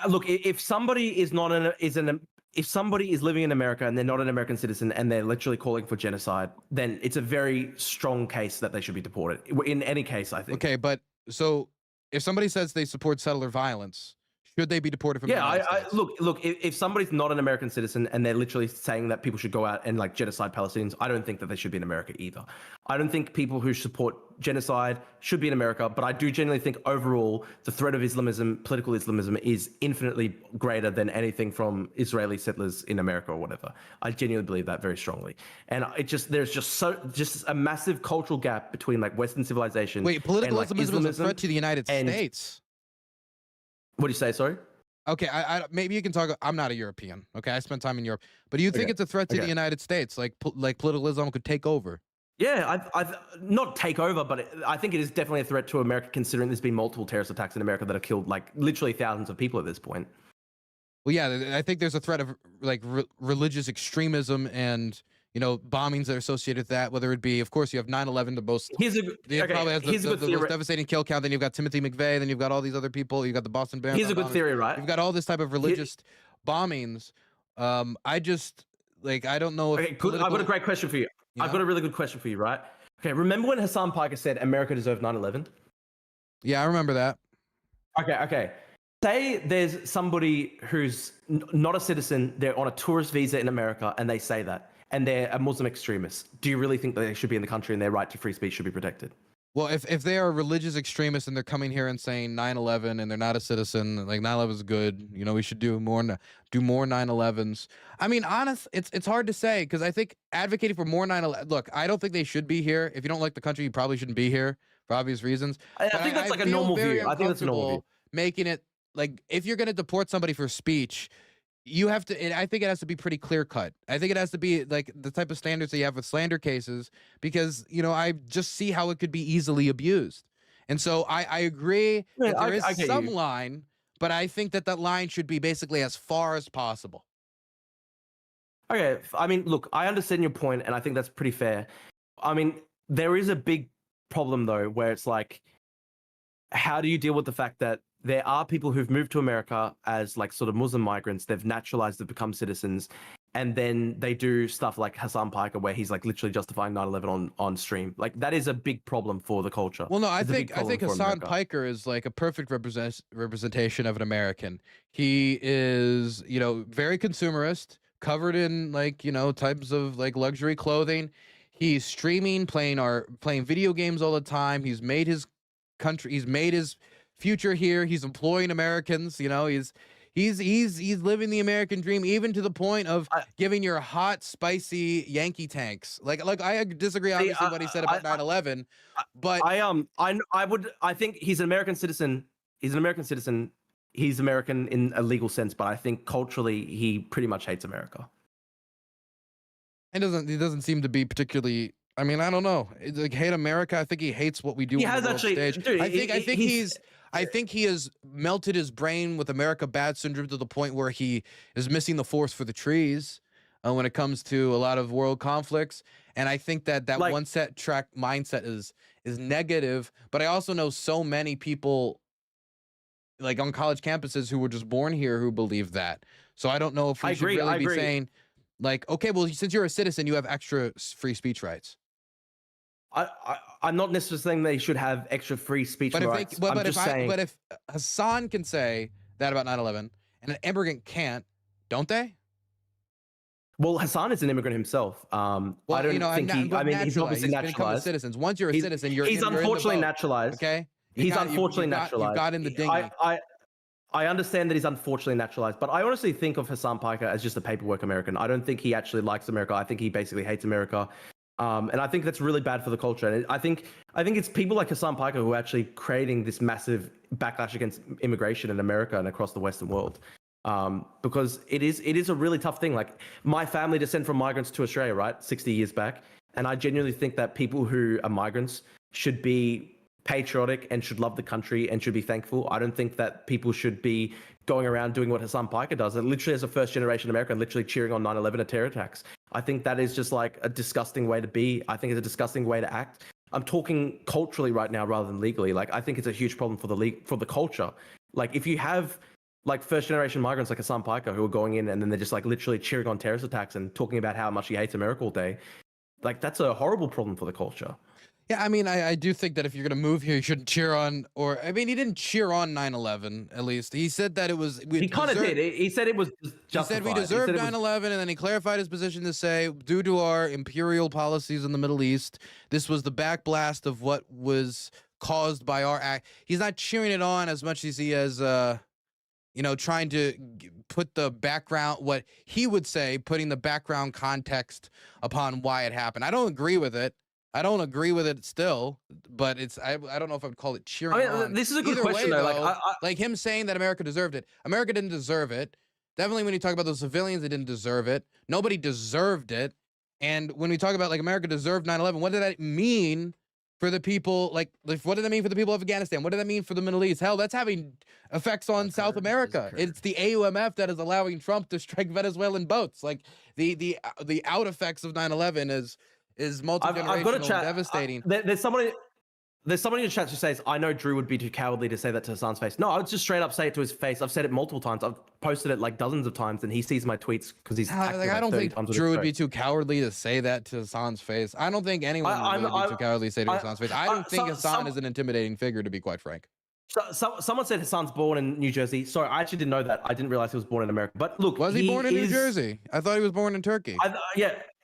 Speaker 1: Look, if somebody is if somebody is living in America and they're not an American citizen and they're literally calling for genocide, then it's a very strong case that they should be deported. In any case, I think.
Speaker 2: Okay, but so if somebody says they support settler violence, Should they be deported from the
Speaker 1: Yeah,
Speaker 2: United States?
Speaker 1: look. If somebody's not an American citizen and they're literally saying that people should go out and like genocide Palestinians, I don't think that they should be in America either. I don't think people who support genocide should be in America, but I do genuinely think overall the threat of Islamism, political Islamism, is infinitely greater than anything from Israeli settlers in America or whatever. I genuinely believe that very strongly, and there's just a massive cultural gap between like Western civilization.
Speaker 2: Wait, political
Speaker 1: and, like,
Speaker 2: Islamism is a threat to the United States.
Speaker 1: What do you say? Sorry.
Speaker 2: Okay, I maybe you can talk. I'm not a European. Okay, I spent time in Europe, but do you think it's a threat to the United States? Like political Islam could take over?
Speaker 1: Yeah, I've not take over, but I think it is definitely a threat to America, considering there's been multiple terrorist attacks in America that have killed like literally thousands of people at this point.
Speaker 2: Well, yeah, I think there's a threat of like religious extremism and bombings that are associated with that. Whether it be, of course, you have 9/11, the most. Probably has the most devastating kill count. Then you've got Timothy McVeigh. Then you've got all these other people. You've got the Boston Bears.
Speaker 1: Here's a good theory, right?
Speaker 2: You've got all this type of religious bombings. I just I don't know.
Speaker 1: I've got a great question for you. I've got a really good question for you, right? Okay, remember when Hassan Piker said America deserved 9/11?
Speaker 2: Yeah, I remember that.
Speaker 1: Okay. Say there's somebody who's not a citizen, they're on a tourist visa in America, and they say that, and they're a Muslim extremist. Do you really think that they should be in the country and their right to free speech should be protected?
Speaker 2: Well, if they are religious extremists and they're coming here and saying 9/11 and they're not a citizen, like 9/11 is good, we should do more 9/11s. I mean, it's hard to say because I think advocating for more 9/11. Look, I don't think they should be here. If you don't like the country, you probably shouldn't be here for obvious reasons.
Speaker 1: I think that's like a normal view. I think that's a normal view.
Speaker 2: Making it like if you're going to deport somebody for speech, you have to. I think it has to be pretty clear cut. I think it has to be like the type of standards that you have with slander cases, because I just see how it could be easily abused. And so I agree that there is some line, but I think that line should be basically as far as possible.
Speaker 1: Okay, I mean, look, I understand your point, and I think that's pretty fair. I mean, there is a big problem though, where it's like, how do you deal with the fact that there are people who've moved to America as like sort of Muslim migrants, they've naturalized, they've become citizens, and then they do stuff like Hassan Piker, where he's like literally justifying 9/11 on stream. Like that is a big problem for the culture.
Speaker 2: Well, no, I think Hassan Piker is like a perfect representation of an American. He is, very consumerist, covered in like, types of like luxury clothing. He's streaming, playing video games all the time. He's made his country, he's made his future here. He's employing Americans. He's living the American dream, even to the point of giving your hot, spicy Yankee tanks. Like I disagree obviously what he said about 9/11, but
Speaker 1: I think he's an American citizen. He's an American citizen. He's American in a legal sense, but I think culturally he pretty much hates America.
Speaker 2: He doesn't seem to be particularly. I mean, I don't know. Like hate America. I think he hates what we do on the world stage. Dude, I think he has melted his brain with America Bad syndrome to the point where he is missing the forest for the trees when it comes to a lot of world conflicts. And I think that like, one set track mindset is negative. But I also know so many people like on college campuses who were just born here who believe that. So I don't know if we should really be saying like, okay, well, since you're a citizen, you have extra free speech rights.
Speaker 1: I'm not necessarily saying they should have extra free speech rights.
Speaker 2: But if Hassan can say that about 9/11 and an immigrant can't, don't they?
Speaker 1: Well, Hassan is an immigrant himself. I don't think I mean, he's obviously naturalized.
Speaker 2: Citizens. Once you're a citizen,
Speaker 1: he's unfortunately naturalized.
Speaker 2: Okay,
Speaker 1: he's unfortunately naturalized.
Speaker 2: You got in the dinghy.
Speaker 1: I understand that he's unfortunately naturalized, but I honestly think of Hassan Piker as just a paperwork American. I don't think he actually likes America. I think he basically hates America. And I think that's really bad for the culture. And I think it's people like Hassan Piker who are actually creating this massive backlash against immigration in America and across the Western world. Because it is a really tough thing. Like my family descend from migrants to Australia, right? 60 years back. And I genuinely think that people who are migrants should be patriotic and should love the country and should be thankful. I don't think that people should be going around doing what Hassan Piker does, and literally as a first generation American, literally cheering on 9/11 and terror attacks. I think that is just like a disgusting way to be. I think it's a disgusting way to act. I'm talking culturally right now rather than legally. Like I think it's a huge problem for the culture. Like if you have like first generation migrants like Hassan Piker who are going in and then they're just like literally cheering on terrorist attacks and talking about how much he hates America all day, like that's a horrible problem for the culture.
Speaker 2: Yeah, I mean, I do think that if you're gonna move here, you shouldn't cheer on, or I mean, he didn't cheer on 9/11. At least he said that it was.
Speaker 1: He kind of did. He said it was justified.
Speaker 2: He said we deserved 9/11, and then he clarified his position to say, due to our imperial policies in the Middle East, this was the backblast of what was caused by our act. He's not cheering it on as much as he is, trying to put the background, what he would say, putting the background context upon why it happened. I don't agree with it. I don't agree with it still, but I don't know if I would call it cheering on.
Speaker 1: This is a good question, though.
Speaker 2: Like him saying that America deserved it. America didn't deserve it. Definitely when you talk about those civilians, they didn't deserve it. Nobody deserved it. And when we talk about like America deserved 9/11, what did that mean for the people? Like what did that mean for the people of Afghanistan? What did that mean for the Middle East? Hell, that's having effects on South America. It's the AUMF that is allowing Trump to strike Venezuelan boats. Like the out effects of 9/11 is multi-generational and devastating.
Speaker 1: There's somebody in the chat who says, I know Drew would be too cowardly to say that to Hassan's face. No, I would just straight up say it to his face. I've said it multiple times. I've posted it like dozens of times, and he sees my tweets because he's active
Speaker 2: I don't think Drew would be too cowardly to say that to Hassan's face. I don't think anyone would be too cowardly to say it to Hassan's face. I don't think Hassan is an intimidating figure, to be quite frank.
Speaker 1: Someone said Hassan's born in New Jersey. Sorry, I actually didn't know that. I didn't realize he was born in America. But look,
Speaker 2: was he born in New Jersey? I thought he was born in Turkey.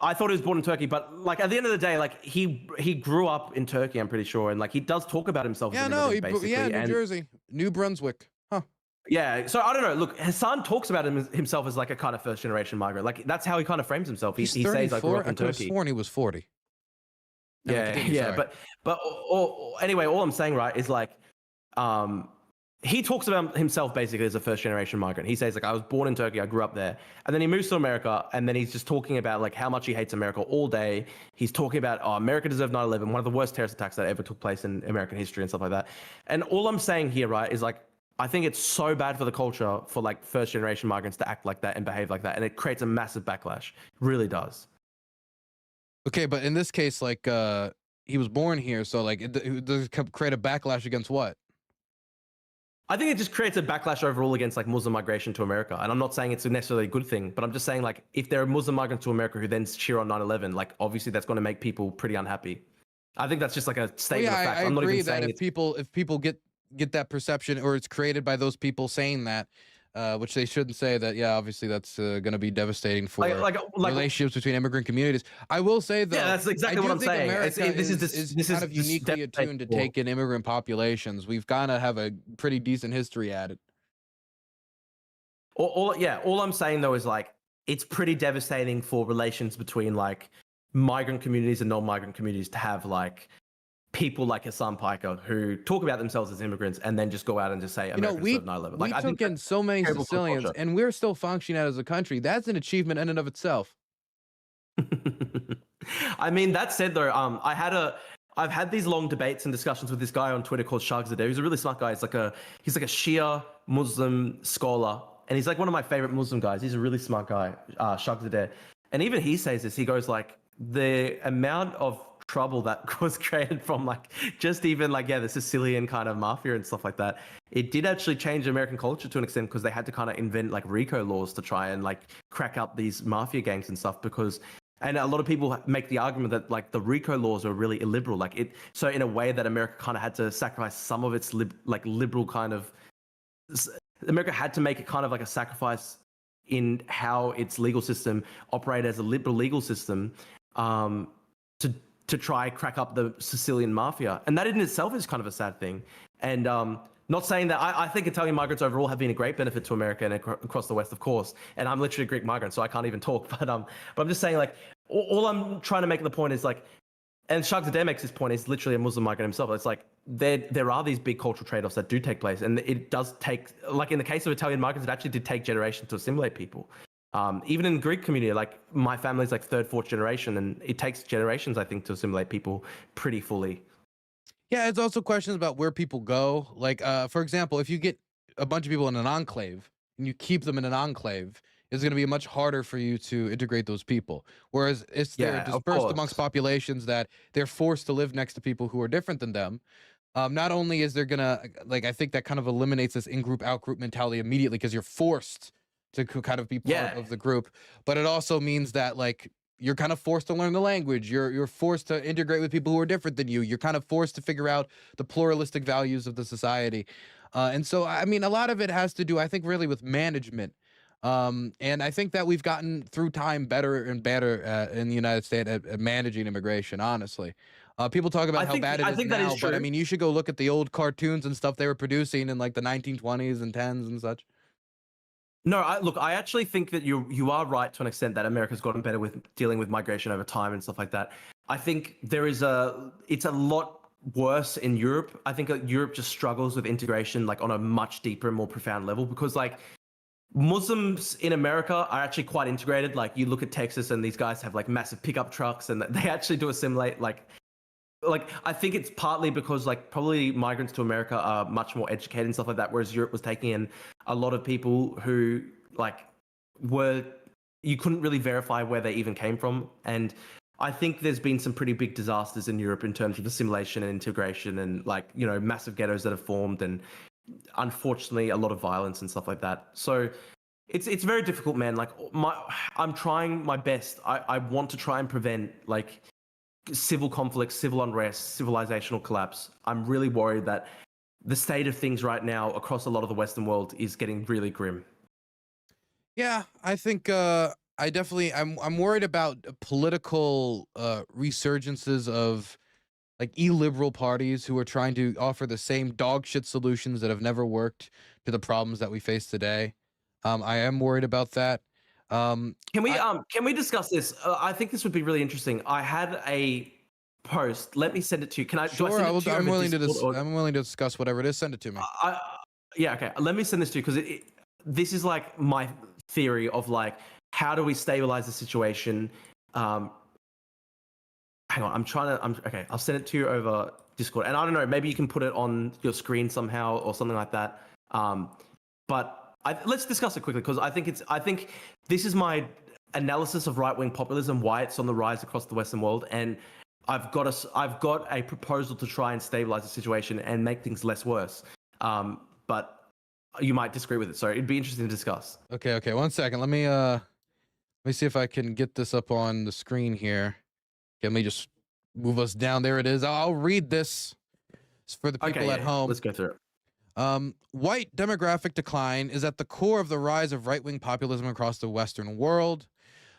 Speaker 1: I thought he was born in Turkey. But like at the end of the day, like he grew up in Turkey, I'm pretty sure, and like he does talk about himself.
Speaker 2: Yeah, New Jersey, New Brunswick. Huh.
Speaker 1: Yeah, so I don't know. Look, Hassan talks about himself as like a kind of first generation migrant. Like that's how he kind of frames himself. He says I grew up in Turkey. I could have
Speaker 2: sworn he was 40.
Speaker 1: But anyway, all I'm saying, right, is like, he talks about himself basically as a first generation migrant. He says like, I was born in Turkey, I grew up there, and then he moves to America, and then he's just talking about like how much he hates America all day. He's talking about, oh, America deserved 9/11, one of the worst terrorist attacks that ever took place in American history and stuff like that. And all I'm saying here, right, is like, I think it's so bad for the culture for like first generation migrants to act like that and behave like that, and it creates a massive backlash. It really does.
Speaker 2: Okay, but in this case, like, he was born here, so like, does it create a backlash against what?
Speaker 1: I think it just creates a backlash overall against like Muslim migration to America. And I'm not saying it's necessarily a good thing, but I'm just saying like, if there are Muslim migrants to America who then cheer on 9/11, like obviously that's going to make people pretty unhappy. I think that's just like a statement of fact.
Speaker 2: I'm
Speaker 1: not
Speaker 2: agree
Speaker 1: even
Speaker 2: that
Speaker 1: saying
Speaker 2: if people get that perception, or it's created by those people saying that, which they shouldn't say that. Yeah, obviously that's going to be devastating for relationships between immigrant communities. I will say though,
Speaker 1: yeah, that's exactly what I'm saying.
Speaker 2: This is kind of uniquely attuned to take in immigrant populations. We've got to have a pretty decent history at it.
Speaker 1: All I'm saying though is like, it's pretty devastating for relations between like migrant communities and non-migrant communities to have like people like Hassan Piker who talk about themselves as immigrants and then just go out and just say America deserved 9/11. Like,
Speaker 2: we took in so many Sicilians and we're still functioning as a country. That's an achievement in and of itself.
Speaker 1: I mean, that said though, I've had these long debates and discussions with this guy on Twitter called Shagzadeh. He's a really smart guy. He's like a Shia Muslim scholar, and he's like one of my favorite Muslim guys. He's a really smart guy, Shagzadeh. And even he says this. He goes like, the amount of trouble that was created from like just even like the Sicilian kind of mafia and stuff like that, it did actually change American culture to an extent, because they had to kind of invent like RICO laws to try and like crack up these mafia gangs and stuff, and a lot of people make the argument that like the RICO laws are really illiberal, like it, so in a way that America kind of had to sacrifice some of its liberal kind of, America had to make it kind of like a sacrifice in how its legal system operated as a liberal legal system, to try crack up the Sicilian mafia. And that in itself is kind of a sad thing. And not saying that I think Italian migrants overall have been a great benefit to America and across the West, of course. And I'm literally a Greek migrant, so I can't even talk. But I'm just saying, like, all I'm trying to make the point is like, and Shagzadeh makes this point, is literally a Muslim migrant himself. It's like there are these big cultural trade-offs that do take place, and it does take, like in the case of Italian migrants, it actually did take generations to assimilate people. Even in the Greek community, like my family's like third, fourth generation, and it takes generations, I think, to assimilate people pretty fully.
Speaker 2: Yeah, it's also questions about where people go. Like, for example, if you get a bunch of people in an enclave and you keep them in an enclave, it's going to be much harder for you to integrate those people. Whereas if they're dispersed amongst populations that they're forced to live next to people who are different than them, not only is there going to, like, I think that kind of eliminates this in-group, out-group mentality immediately, because you're forced to kind of be part of the group, but it also means that, like, you're kind of forced to learn the language. You're forced to integrate with people who are different than you. You're kind of forced to figure out the pluralistic values of the society. And so, I mean, a lot of it has to do, I think, really with management. And I think that we've gotten through time better and better in the United States at managing immigration, honestly. People talk about how bad it is now, but I mean, you should go look at the old cartoons and stuff they were producing in like the 1920s and 10s and such.
Speaker 1: No, look, I actually think that you are right to an extent that America's gotten better with dealing with migration over time and stuff like that. I think it's a lot worse in Europe. I think Europe just struggles with integration like on a much deeper and more profound level because like Muslims in America are actually quite integrated. Like you look at Texas and these guys have like massive pickup trucks and they actually do assimilate like I think it's partly because like probably migrants to America are much more educated and stuff like that, whereas Europe was taking in a lot of people who like you couldn't really verify where they even came from. And I think there's been some pretty big disasters in Europe in terms of assimilation and integration and like, you know, massive ghettos that have formed and unfortunately a lot of violence and stuff like that. So it's very difficult, man. Like I'm trying my best. I want to try and prevent like civil conflict, civil unrest, civilizational collapse. I'm really worried that the state of things right now across a lot of the Western world is getting really grim.
Speaker 2: Yeah, I think I'm worried about political resurgences of like illiberal parties who are trying to offer the same dog shit solutions that have never worked to the problems that we face today. I am worried about that.
Speaker 1: Can we discuss this? I think this would be really interesting. I had a post. Let me send it to you. Can I?
Speaker 2: Sure, I'm willing to discuss whatever it is. Send it to me.
Speaker 1: Yeah, okay. Let me send this to you because this is like my theory of like how do we stabilize the situation. Hang on, okay, I'll send it to you over Discord, and I don't know, maybe you can put it on your screen somehow or something like that. But let's discuss it quickly because I think this is my analysis of right-wing populism, why it's on the rise across the Western world, and I've got a proposal to try and stabilize the situation and make things less worse. But you might disagree with it, so it'd be interesting to discuss.
Speaker 2: Okay, 1 second. Let me see if I can get this up on the screen here. Let me just move us down. There it is. I'll read this for the people at home.
Speaker 1: Let's go through it.
Speaker 2: White demographic decline is at the core of the rise of right-wing populism across the Western world.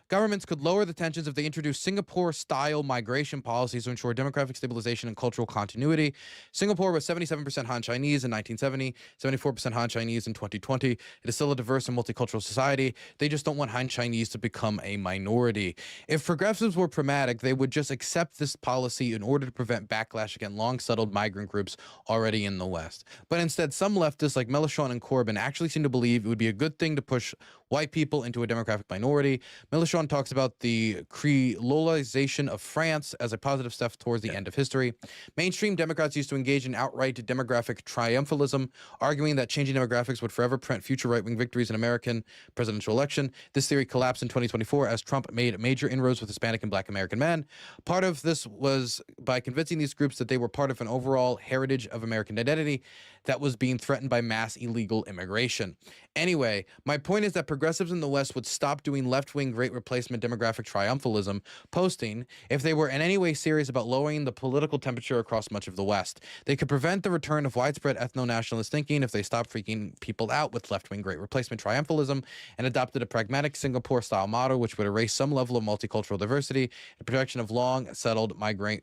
Speaker 2: Governments could lower the tensions if they introduce Singapore-style migration policies to ensure demographic stabilization and cultural continuity. Singapore was 77% Han Chinese in 1970, 74% Han Chinese in 2020. It is still a diverse and multicultural society. They just don't want Han Chinese to become a minority. If progressives were pragmatic, they would just accept this policy in order to prevent backlash against long-settled migrant groups already in the West. But instead, some leftists like Mélenchon and Corbyn actually seem to believe it would be a good thing to push white people into a demographic minority. Mélenchon talks about the creolization of France as a positive step towards the end of history. Mainstream Democrats used to engage in outright demographic triumphalism, arguing that changing demographics would forever prevent future right-wing victories in American presidential election. This theory collapsed in 2024 as Trump made major inroads with Hispanic and Black American men. Part of this was by convincing these groups that they were part of an overall heritage of American identity that was being threatened by mass illegal immigration. Anyway, my point is that progressives in the West would stop doing left-wing great replacement demographic triumphalism posting if they were in any way serious about lowering the political temperature across much of the West. They could prevent the return of widespread ethno-nationalist thinking if they stopped freaking people out with left-wing great replacement triumphalism and adopted a pragmatic Singapore-style model which would erase some level of multicultural diversity and protection of long-settled migrant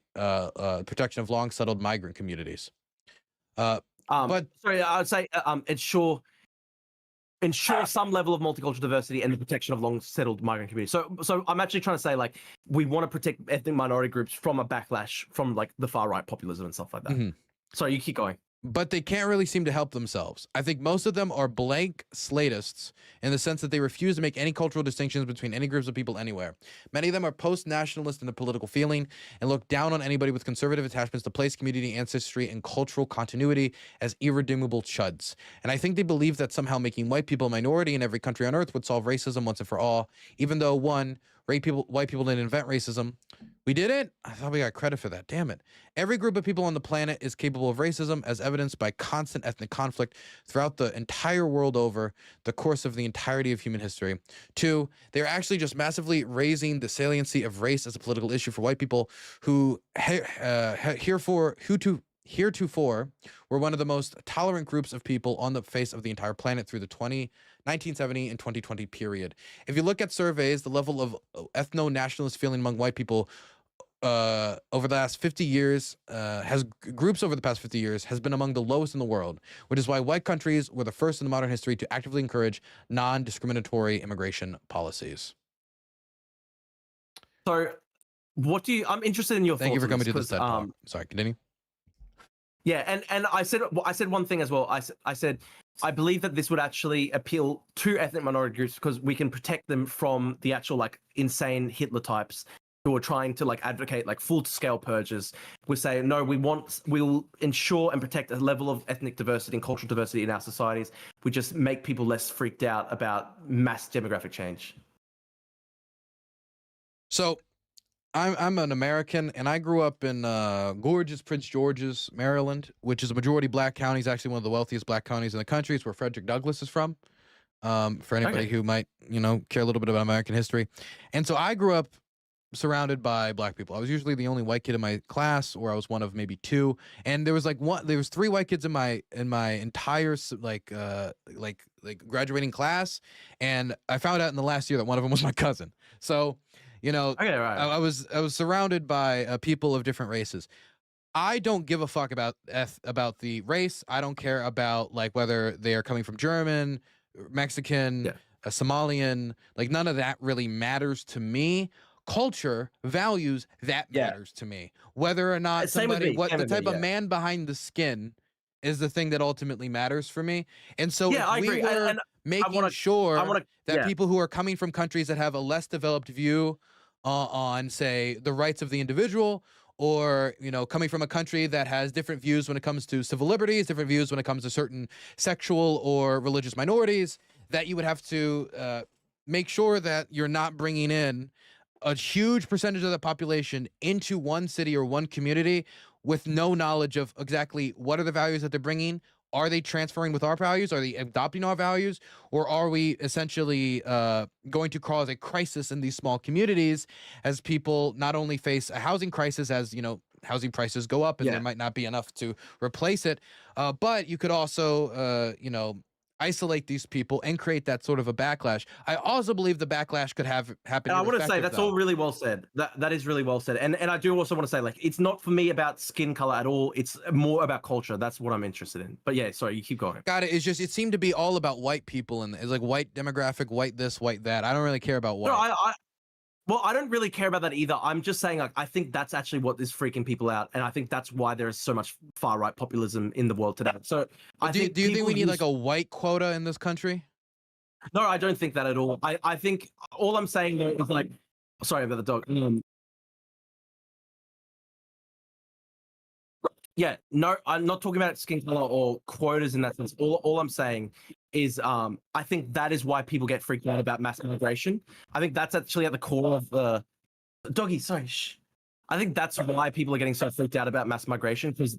Speaker 2: communities.
Speaker 1: But sorry, I would say ensure some level of multicultural diversity and the protection of long-settled migrant communities. So I'm actually trying to say like we want to protect ethnic minority groups from a backlash from like the far-right populism and stuff like that. Mm-hmm. Sorry, you keep going.
Speaker 2: But they can't really seem to help themselves. I think most of them are blank slatists in the sense that they refuse to make any cultural distinctions between any groups of people anywhere. Many of them are post-nationalist in their political feeling and look down on anybody with conservative attachments to place, community, ancestry, and cultural continuity as irredeemable chuds. And I think they believe that somehow making white people a minority in every country on earth would solve racism once and for all, even though, one, white people didn't invent racism. We didn't? I thought we got credit for that. Damn it. Every group of people on the planet is capable of racism, as evidenced by constant ethnic conflict throughout the entire world over the course of the entirety of human history. 2, they're actually just massively raising the saliency of race as a political issue for white people who heretofore were one of the most tolerant groups of people on the face of the entire planet through the 1970 and 2020 period. If you look at surveys, the level of ethno-nationalist feeling among white people over the last 50 years over the past 50 years has been among the lowest in the world, which is why white countries were the first in the modern history to actively encourage non-discriminatory immigration policies.
Speaker 1: So I'm interested in your thoughts.
Speaker 2: Thank you for coming to this TED Talk. Sorry, continue.
Speaker 1: Yeah, and I said one thing as well. I said I believe that this would actually appeal to ethnic minority groups because we can protect them from the actual like insane Hitler types who are trying to like advocate like full-scale purges. We say no, we'll ensure and protect a level of ethnic diversity and cultural diversity in our societies. We just make people less freaked out about mass demographic change.
Speaker 2: So I'm an American, and I grew up in gorgeous Prince George's, Maryland, which is a majority black county. It's actually one of the wealthiest black counties in the country. It's where Frederick Douglass is from. For anybody who might, care a little bit about American history. And so I grew up surrounded by black people. I was usually the only white kid in my class, or I was one of maybe 2. And there was there was 3 white kids in my entire graduating class. And I found out in the last year that one of them was my cousin. So,
Speaker 1: okay, right.
Speaker 2: I was surrounded by people of different races. I don't give a fuck about the race. I don't care about like whether they are coming from German, Mexican, Somalian. Like none of that really matters to me. Culture, values, that matters to me. Whether or not the type of man behind the skin is the thing that ultimately matters for me. And so if we were making sure that people who are coming from countries that have a less developed view on, say, the rights of the individual, or coming from a country that has different views when it comes to civil liberties, different views when it comes to certain sexual or religious minorities, that you would have to make sure that you're not bringing in a huge percentage of the population into one city or one community with no knowledge of exactly what are the values that they're bringing. Are they transferring with our values? Are they adopting our values? Or are we essentially going to cause a crisis in these small communities as people not only face a housing crisis as, housing prices go up and there might not be enough to replace it, but you could also, isolate these people and create that sort of a backlash. I also believe the backlash could happen.
Speaker 1: And I want to say that's all really well said. That is really well said. And I do also want to say, like, it's not for me about skin color at all. It's more about culture. That's what I'm interested in. But yeah, sorry, you keep going.
Speaker 2: Got it. It's just it seemed to be all about white people and it's like white demographic, white this, white that. I don't really care about white.
Speaker 1: No, well, I don't really care about that either. I'm just saying, like, I think that's actually what is freaking people out, and I think that's why there is so much far right populism in the world today. So,
Speaker 2: do you think we need like a white quota in this country?
Speaker 1: No, I don't think that at all. I think all I'm saying though is like, sorry about the dog. Yeah, no, I'm not talking about skin color or quotas in that sense. All I'm saying is I think that is why people get freaked out about mass migration. I think that's actually at the core of the doggy. Sorry, shh. I think that's why people are getting so freaked out about mass migration, because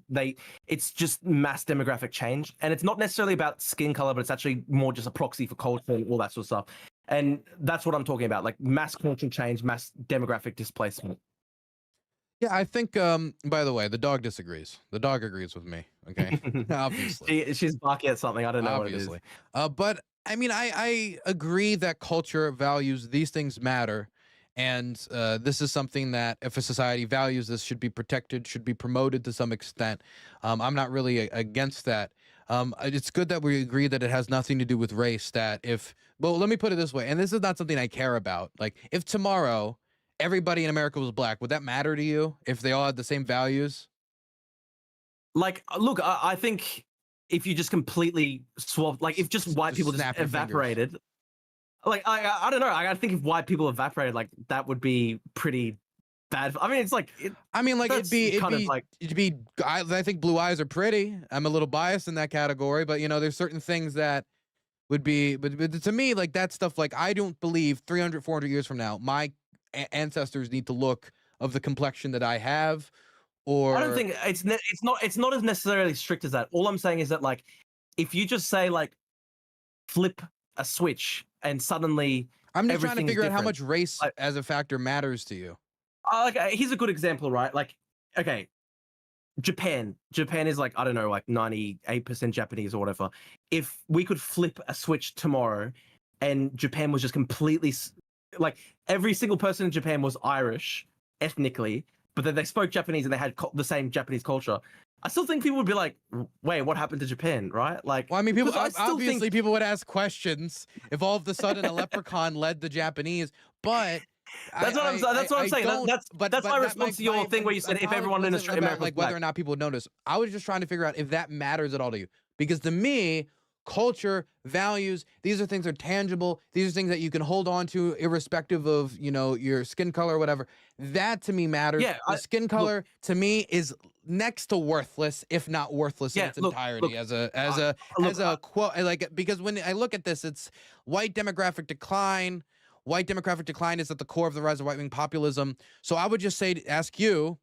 Speaker 1: it's just mass demographic change, and it's not necessarily about skin color, but it's actually more just a proxy for culture and all that sort of stuff. And that's what I'm talking about, like mass cultural change, mass demographic displacement.
Speaker 2: Yeah, I think, by the way, the dog disagrees. The dog agrees with me, okay? Obviously.
Speaker 1: She's barking at something. I don't know
Speaker 2: Obviously. What it is. But, I mean, I agree that culture, values, these things matter. And this is something that, if a society values this, should be protected, should be promoted to some extent. I'm not really against that. It's good that we agree that it has nothing to do with race, well, let me put it this way, and this is not something I care about. Like, if tomorrow everybody in America was black, would that matter to you if they all had the same values?
Speaker 1: Like, look, I think if you just completely swapped, like if just white people just evaporated, like I don't know. I think if white people evaporated, like that would be pretty bad. I mean, it's like,
Speaker 2: I think blue eyes are pretty. I'm a little biased in that category, but there's certain things that would be, but to me, like that stuff, like I don't believe 300, 400 years from now, my ancestors need to look of the complexion that I have, or
Speaker 1: I don't think it's not as necessarily strict as that. All I'm saying is that like if you just say like flip a switch and suddenly
Speaker 2: I'm just trying to figure out how much
Speaker 1: different.
Speaker 2: race
Speaker 1: Like,
Speaker 2: as a factor matters to you.
Speaker 1: okay, here's a good example, right? Like, okay, Japan is like, I don't know, like 98% Japanese or whatever. If we could flip a switch tomorrow and Japan was just completely like every single person in Japan was Irish ethnically, but then they spoke Japanese and they had the same Japanese culture, I still think people would be like, wait, what happened to Japan, right? Like,
Speaker 2: well, I mean, people
Speaker 1: obviously
Speaker 2: think... people would ask questions if all of a sudden a leprechaun led the Japanese, but
Speaker 1: that's what I'm saying. That's my response to your thing where you said if everyone in America
Speaker 2: like whether or not people would notice. I was just trying to figure out if that matters at all to you, because to me, culture, values, these are things that are tangible. These are things that you can hold on to irrespective of, you know, your skin color or whatever. That to me matters.
Speaker 1: Yeah,
Speaker 2: the skin color to me is next to worthless, if not worthless in its entirety. As a quote, like, because when I look at this, it's white demographic decline. White demographic decline is at the core of the rise of right-wing populism. So I would just say, ask you,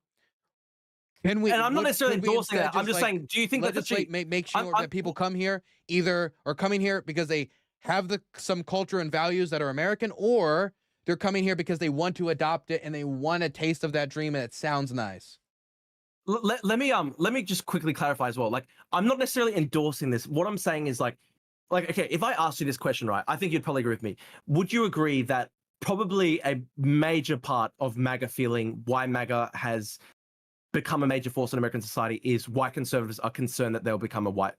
Speaker 2: can we?
Speaker 1: And I'm not necessarily endorsing that. I'm just saying, do you think that
Speaker 2: make sure that people come here either are coming here because they have some culture and values that are American, or they're coming here because they want to adopt it and they want a taste of that dream and it sounds nice?
Speaker 1: Let me just quickly clarify as well. Like, I'm not necessarily endorsing this. What I'm saying is like, okay, if I asked you this question, right, I think you'd probably agree with me. Would you agree that probably a major part of MAGA feeling, why MAGA has become a major force in American society, is white conservatives are concerned that they'll become a white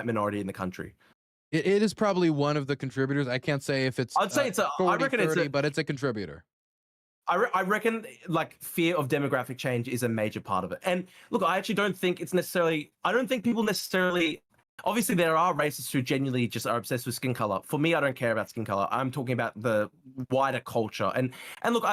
Speaker 1: minority in the country?
Speaker 2: It is probably one of the contributors. I can't say if it's
Speaker 1: I'd say it's
Speaker 2: 40,
Speaker 1: I reckon
Speaker 2: 30,
Speaker 1: it's
Speaker 2: but it's a contributor.
Speaker 1: I reckon like fear of demographic change is a major part of it. And look, I actually don't think it's necessarily, I don't think people necessarily, obviously there are racists who genuinely just are obsessed with skin color. For me, I don't care about skin color. I'm talking about the wider culture. And look,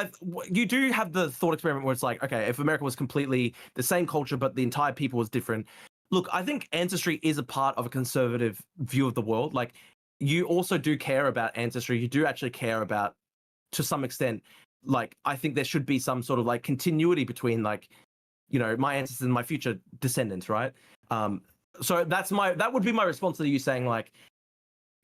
Speaker 1: you do have the thought experiment where it's like, okay, if America was completely the same culture, but the entire people was different. Look, I think ancestry is a part of a conservative view of the world. Like, you also do care about ancestry. You do actually care about, to some extent, like, I think there should be some sort of like continuity between, like, you know, my ancestors and my future descendants, right? So that would be my response to you saying, like,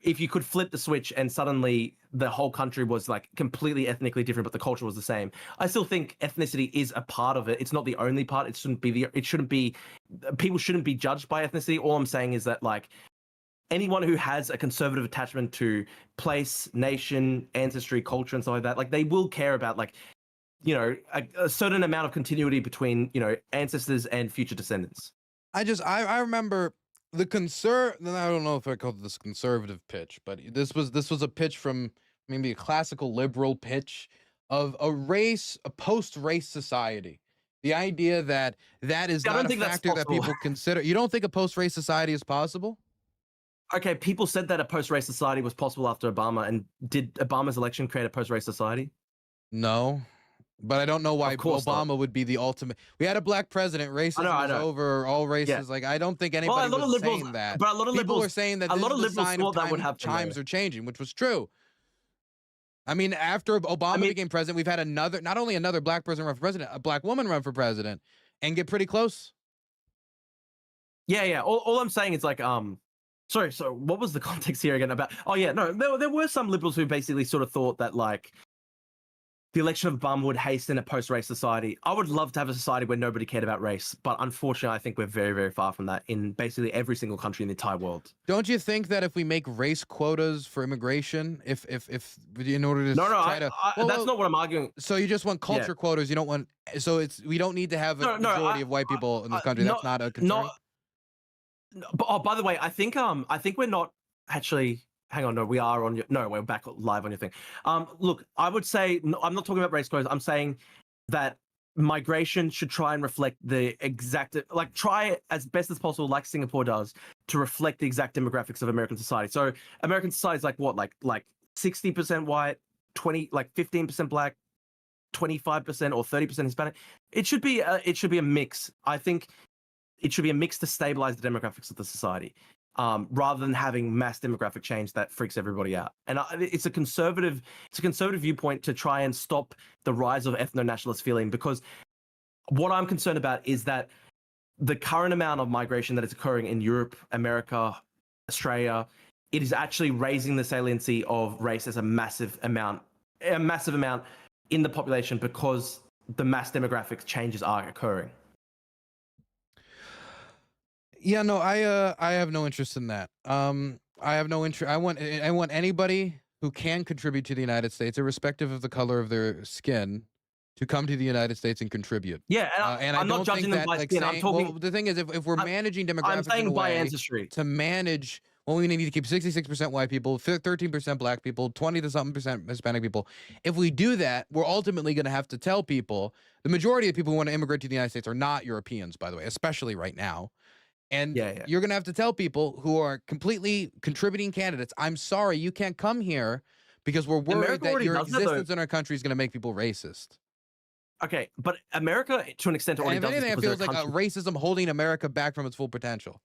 Speaker 1: if you could flip the switch and suddenly the whole country was like completely ethnically different, but the culture was the same. I still think ethnicity is a part of it. It's not the only part. People shouldn't be judged by ethnicity. All I'm saying is that, like, anyone who has a conservative attachment to place, nation, ancestry, culture, and stuff like that, like, they will care about, like, you know, a certain amount of continuity between, you know, ancestors and future descendants.
Speaker 2: I remember I don't know if I called this conservative pitch, but this was a pitch from maybe a classical liberal pitch of a post-race society. The idea that is not a factor that people consider. You don't think a post-race society is possible?
Speaker 1: Okay, people said that a post-race society was possible after Obama, and did Obama's election create a post-race society?
Speaker 2: No, but I don't know why Obama would be the ultimate. We had a black president. Racism is over. All races. Yeah. Like, I don't think anybody was saying that.
Speaker 1: But a lot of
Speaker 2: people were saying that
Speaker 1: a lot of
Speaker 2: liberals
Speaker 1: thought that would happen.
Speaker 2: Times are changing, which was true. I mean, after Obama became president, we've had not only another black person run for president, a black woman run for president, and get pretty close.
Speaker 1: Yeah. All I'm saying is, like, sorry, so what was the context here again about? Oh yeah, no, there were some liberals who basically sort of thought that, like, the election of Obama would hasten a post-race society. I would love to have a society where nobody cared about race, but unfortunately, I think we're very, very far from that in basically every single country in the entire world.
Speaker 2: Don't you think that if we make race quotas for immigration, if in order to
Speaker 1: that's not what I'm arguing.
Speaker 2: So you just want culture quotas? You don't want? So we don't need to have a majority of white people in this country. That's not a concern.
Speaker 1: But by the way, I think we're not actually. Hang on, no, we are on your. No, we're back live on your thing. Look, I would say I'm not talking about race quotas. I'm saying that migration should try and reflect the exact, like, try as best as possible, like Singapore does, to reflect the exact demographics of American society. So American society is like what, like 60% white, 15% black, 25% or 30% Hispanic. It should be a mix. I think it should be a mix to stabilize the demographics of the society. rather than having mass demographic change that freaks everybody out. And it's a conservative viewpoint to try and stop the rise of ethno-nationalist feeling, because what I'm concerned about is that the current amount of migration that is occurring in Europe, America, Australia, it is actually raising the saliency of race as a massive amount in the population, because the mass demographic changes are occurring.
Speaker 2: Yeah, no, I have no interest in that. I have no interest. I want anybody who can contribute to the United States, irrespective of the color of their skin, to come to the United States and contribute.
Speaker 1: Yeah, and I'm not judging them by skin. I'm talking.
Speaker 2: Well, the thing is, if we're managing demographics, I'm saying by ancestry to manage. Well, we need to keep 66% white people, 13% black people, 20-something% Hispanic people. If we do that, we're ultimately going to have to tell people. The majority of people who want to immigrate to the United States are not Europeans, by the way, especially right now. And you're going to have to tell people who are completely contributing candidates, I'm sorry, you can't come here because we're worried that your existence in our country is going to make people racist.
Speaker 1: Okay, but America, to an extent, already does this.
Speaker 2: It feels like racism holding America back from its full potential.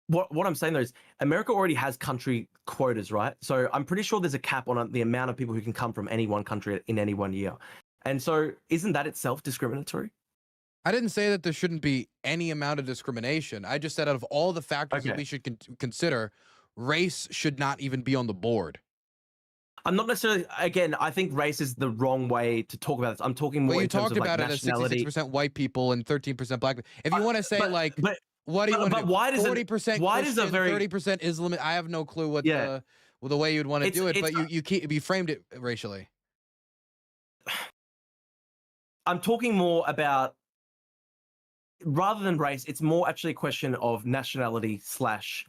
Speaker 1: What I'm saying, though, is America already has country quotas, right? So I'm pretty sure there's a cap on the amount of people who can come from any one country in any one year. And so isn't that itself discriminatory?
Speaker 2: I didn't say that there shouldn't be any amount of discrimination. I just said out of all the factors that we should consider, race should not even be on the board. I'm
Speaker 1: not necessarily, again, I think race is the wrong way to talk about this. I'm talking more in terms of like nationality.
Speaker 2: You talked about it as 66% white people and 13% black people. If you want to say what do you want to do?
Speaker 1: Why does
Speaker 2: 40%
Speaker 1: why does
Speaker 2: 30% Islam? I have no clue what the way you'd want to do it, but you framed it racially.
Speaker 1: I'm talking more about, rather than race, it's more actually a question of nationality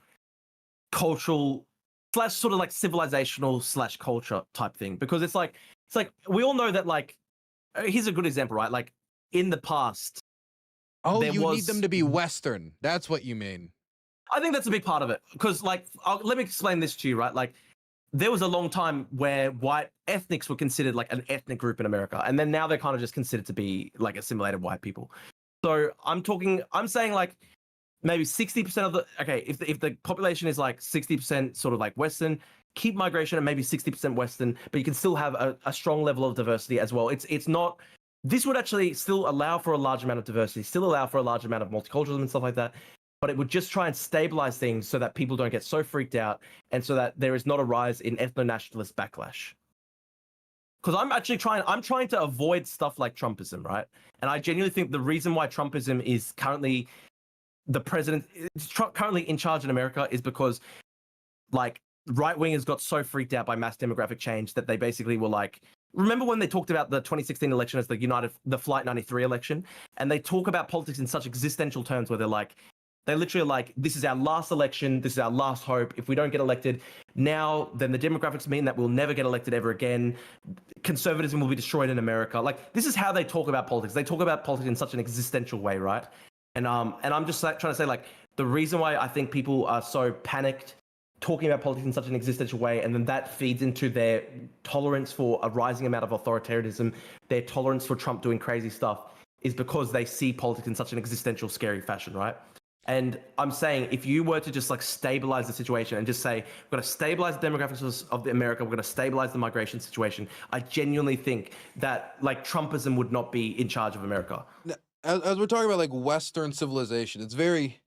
Speaker 1: / cultural / sort of like civilizational / culture type thing. Because it's like we all know that, like, here's a good example, right? Like in the past.
Speaker 2: Oh, you need them to be Western. That's what you mean.
Speaker 1: I think that's a big part of it. Because, like, let me explain this to you, right? Like, there was a long time where white ethnics were considered like an ethnic group in America. And then now they're kind of just considered to be like assimilated white people. So I'm saying like maybe 60% of if the population is like 60% sort of like Western, keep migration at maybe 60% Western, but you can still have a strong level of diversity as well. It's not. This would actually still allow for a large amount of diversity, still allow for a large amount of multiculturalism and stuff like that, but it would just try and stabilize things so that people don't get so freaked out and so that there is not a rise in ethno-nationalist backlash. Because I'm trying to avoid stuff like Trumpism, right? And I genuinely think the reason why Trumpism is currently currently in charge in America is because, like, right-wingers got so freaked out by mass demographic change that they basically were like, remember when they talked about the 2016 election as the Flight 93 election? And they talk about politics in such existential terms where they literally are like, this is our last election, this is our last hope. If we don't get elected now, then the demographics mean that we'll never get elected ever again. Conservatism will be destroyed in America. Like, this is how they talk about politics. They talk about politics in such an existential way, right? And I'm just like, trying to say, like, the reason why I think people are so panicked talking about politics in such an existential way, and then that feeds into their tolerance for a rising amount of authoritarianism, their tolerance for Trump doing crazy stuff, is because they see politics in such an existential, scary fashion, right? And I'm saying, if you were to just like stabilize the situation and just say, we're going to stabilize the demographics of America, we're going to stabilize the migration situation, I genuinely think that like Trumpism would not be in charge of America.
Speaker 2: As we're talking about like Western civilization, it's very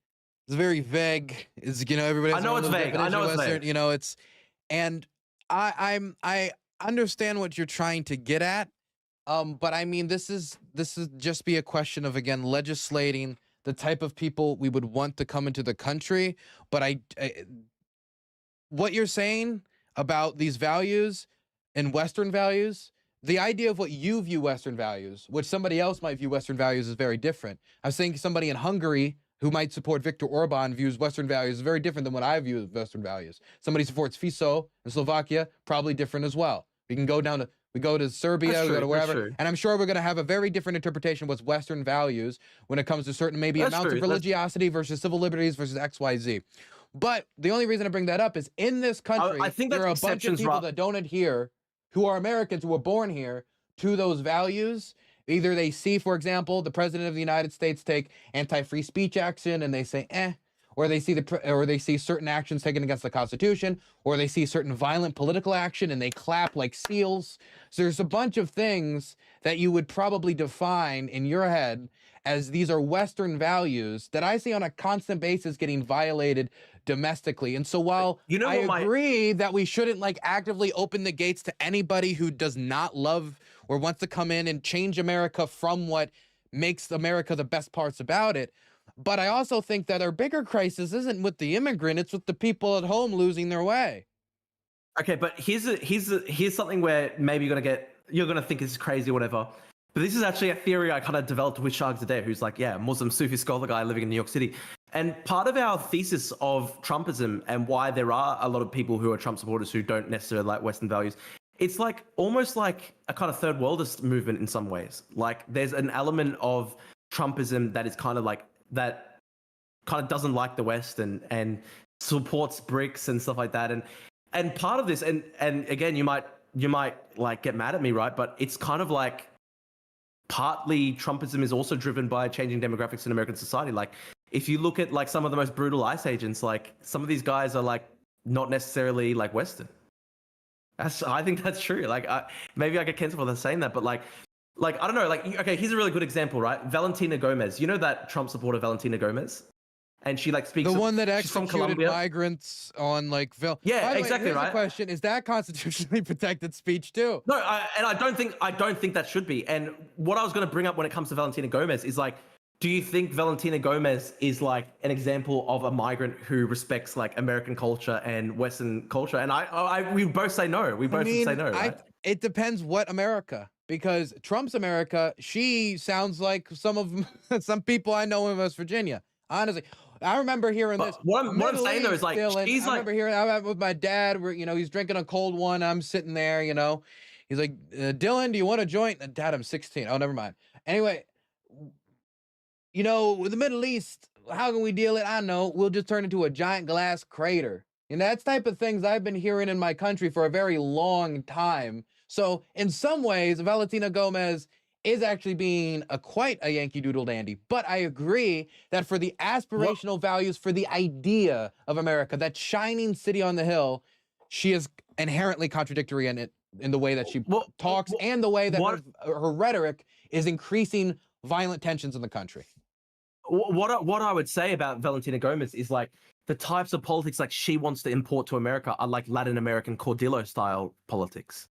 Speaker 2: vague. It's, you know, everybody has
Speaker 1: I know it's vague. I know it's
Speaker 2: Western,
Speaker 1: vague.
Speaker 2: You know, it's, and I understand what you're trying to get at. But I mean, this is just be a question of, again, legislating the type of people we would want to come into the country. But what you're saying about these values and Western values, the idea of what you view Western values, which somebody else might view Western values, is very different. I was saying somebody in Hungary who might support Viktor Orban views Western values is very different than what I view as Western values. Somebody supports Fico in Slovakia, probably different as well. We can go down to, we go to Serbia, we go to wherever, and I'm sure we're going to have a very different interpretation of what's Western values when it comes to certain maybe amounts of religiosity versus civil liberties versus XYZ. But the only reason I bring that up is in this country, I think there are a bunch of people that don't adhere, who are Americans, who were born here, to those values. Either they see, for example, the president of the United States take anti-free speech action and they say, or they see certain actions taken against the Constitution, or they see certain violent political action and they clap like seals. So there's a bunch of things that you would probably define in your head as these are Western values that I see on a constant basis getting violated domestically. And so while I agree that we shouldn't like actively open the gates to anybody who does not love or wants to come in and change America from what makes America the best parts about it, but I also think that our bigger crisis isn't with the immigrant, it's with the people at home losing their way.
Speaker 1: Okay, but here's something where maybe you're gonna think it's crazy or whatever. But this is actually a theory I kind of developed with Shag Zadeh, who's like, Muslim Sufi scholar guy living in New York City. And part of our thesis of Trumpism and why there are a lot of people who are Trump supporters who don't necessarily like Western values, it's like almost like a kind of third worldist movement in some ways. Like there's an element of Trumpism that is kind of like that kind of doesn't like the West and supports BRICS and stuff like that. And part of this, and again, you might like get mad at me, right? But it's kind of like partly Trumpism is also driven by changing demographics in American society. Like if you look at like some of the most brutal ICE agents, like some of these guys are like not necessarily like Western. I think that's true. Like maybe I get cancelled for saying that, but like I don't know. Like okay, here's a really good example, right? Valentina Gomez. You know that Trump supporter Valentina Gomez, and she like speaks.
Speaker 2: The one that executed migrants on like
Speaker 1: Yeah, exactly
Speaker 2: right.
Speaker 1: Right.
Speaker 2: The question is that constitutionally protected speech too?
Speaker 1: No, I don't think that should be. And what I was going to bring up when it comes to Valentina Gomez is like, do you think Valentina Gomez is like an example of a migrant who respects like American culture and Western culture? And we both say no. We both say no. Right?
Speaker 2: It depends what America, because Trump's America, she sounds like some people I know in West Virginia. Honestly, I remember hearing this.
Speaker 1: What I'm saying though is like,
Speaker 2: I remember hearing I'm with my dad where, he's drinking a cold one. I'm sitting there, he's like, Dylan, do you want a joint? Dad, I'm 16. Oh, never mind. Anyway, with the Middle East, how can we deal it? I don't know. We'll just turn into a giant glass crater. That's type of things I've been hearing in my country for a very long time. So in some ways, Valentina Gomez is actually being quite a Yankee Doodle dandy. But I agree that for the aspirational values, for the idea of America, that shining city on the hill, she is inherently contradictory in the way that she talks and the way that her rhetoric is increasing violent tensions in the country.
Speaker 1: What I would say about Valentina Gomez is like the types of politics like she wants to import to America are like Latin American Cordillo style politics.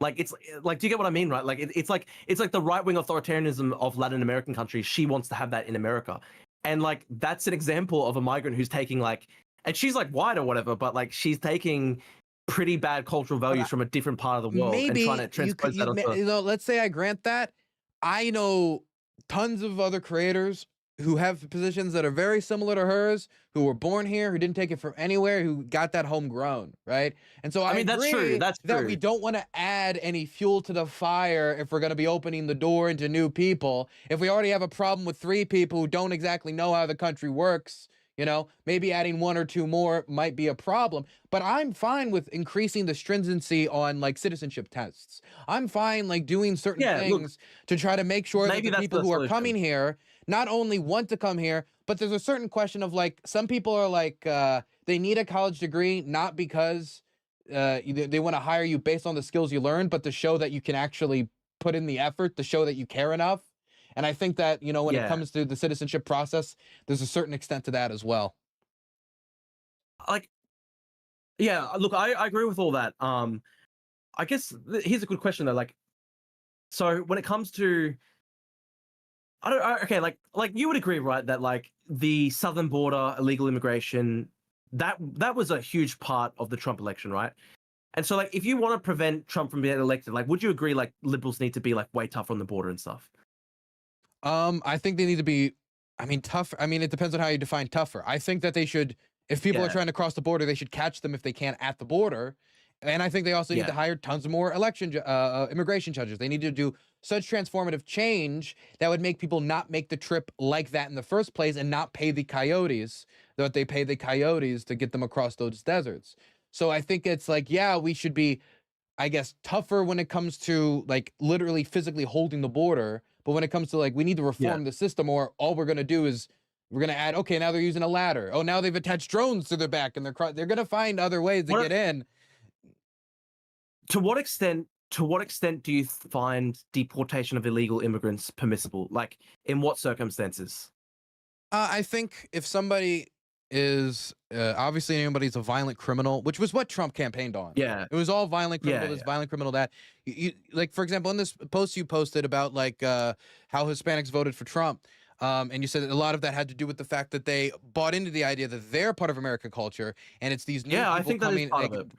Speaker 1: Like it's like, do you get what I mean, right? Like it's like the right wing authoritarianism of Latin American countries. She wants to have that in America, and like that's an example of a migrant who's taking like, and she's like white or whatever, but like she's taking pretty bad cultural values from a different part of the world and trying to transpose that onto.
Speaker 2: Let's say I grant that. I know tons of other creators who have positions that are very similar to hers, who were born here, who didn't take it from anywhere, who got that homegrown, right? And so I mean,
Speaker 1: that's true. That's true.
Speaker 2: That we don't want to add any fuel to the fire if we're going to be opening the door into new people. If we already have a problem with 3 people who don't exactly know how the country works, maybe adding 1 or 2 more might be a problem. But I'm fine with increasing the stringency on like citizenship tests. I'm fine like doing certain things to try to make sure that the people who are coming here not only want to come here, but there's a certain question of like, some people are like, they need a college degree, not because they want to hire you based on the skills you learn, but to show that you can actually put in the effort, to show that you care enough. And I think that, when it comes to the citizenship process, there's a certain extent to that as well.
Speaker 1: Like, yeah, look, I agree with all that. I guess here's a good question though. Like, so when it comes to, okay, like you would agree, right, that like the southern border, illegal immigration, that was a huge part of the Trump election, right? And so like, if you want to prevent Trump from being elected, like, would you agree like liberals need to be like way tougher on the border and stuff?
Speaker 2: I think they need to be, tough. It depends on how you define tougher. I think that they should, if people are trying to cross the border, they should catch them if they can at the border. And I think they also need to hire tons of more immigration judges. They need to do such transformative change that would make people not make the trip like that in the first place and not pay the coyotes that they pay the coyotes to get them across those deserts. So I think it's like, we should be, I guess, tougher when it comes to like literally physically holding the border. But when it comes to like, we need to reform the system, or all we're going to do is We're gonna add. Okay, now they're using a ladder. Oh, now they've attached drones to their back, and they're gonna find other ways to get in.
Speaker 1: To what extent? To what extent do you find deportation of illegal immigrants permissible? Like, in what circumstances?
Speaker 2: I think if somebody is obviously anybody's a violent criminal, which was what Trump campaigned on.
Speaker 1: Yeah,
Speaker 2: it was all violent criminal.
Speaker 1: Yeah,
Speaker 2: This violent criminal that like, for example, in this post you posted about like how Hispanics voted for Trump. And you said that a lot of that had to do with the fact that they bought into the idea that they're part of American culture, and it's these new people
Speaker 1: I think
Speaker 2: coming.
Speaker 1: That is part of it.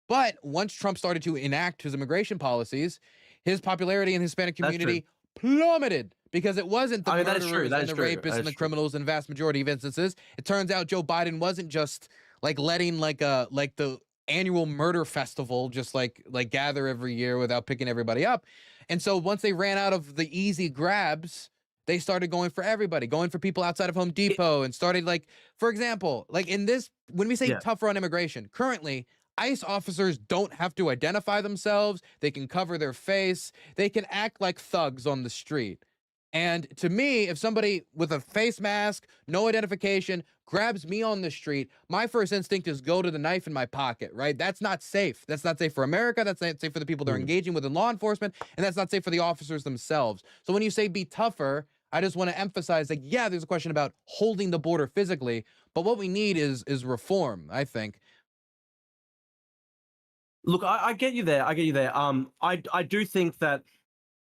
Speaker 2: But once Trump started to enact his immigration policies, his popularity in the Hispanic community plummeted because it wasn't the murderers and the rapists and the criminals in the vast majority of instances. It turns out Joe Biden wasn't just like letting like the annual murder festival just like gather every year without picking everybody up. And so once they ran out of the easy grabs, they started going for everybody, going for people outside of Home Depot, and started like, for example, like in this, when we say tougher on immigration, currently ICE officers don't have to identify themselves. They can cover their face. They can act like thugs on the street. And to me, if somebody with a face mask, no identification, grabs me on the street, my first instinct is go to the knife in my pocket, right? That's not safe. That's not safe for America. That's not safe for the people they're engaging with in law enforcement. And that's not safe for the officers themselves. So when you say be tougher, I just want to emphasize that, yeah, there's a question about holding the border physically, but what we need is reform, I think.
Speaker 1: Look, I get you there. I get you there. I do think that,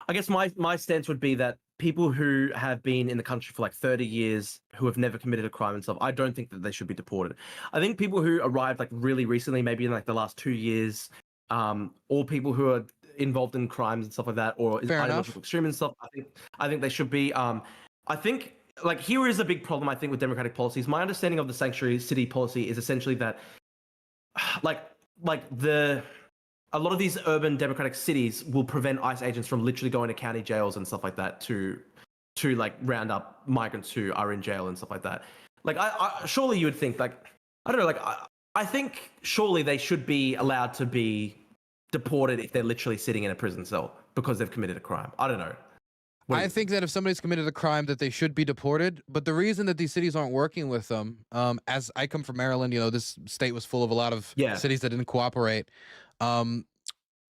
Speaker 1: I guess my stance would be that people who have been in the country for like 30 years, who have never committed a crime and stuff, I don't think that they should be deported. I think people who arrived like really recently, maybe in like the last 2 years, or people who are involved in crimes and stuff like that, or ideological extremism stuff, I think they should be. I think like here is a big problem, I think, with democratic policies. My understanding of the sanctuary city policy is essentially that a lot of these urban democratic cities will prevent ICE agents from literally going to county jails and stuff like that to like round up migrants who are in jail and stuff like that. Like, I surely you would think, like, I don't know, like, I think surely they should be allowed to be deported if they're literally sitting in a prison cell because they've committed a crime. I don't know.
Speaker 2: I think that if somebody's committed a crime, that they should be deported. But the reason that these cities aren't working with them, as I come from Maryland, you know, this state was full of a lot of cities that didn't cooperate,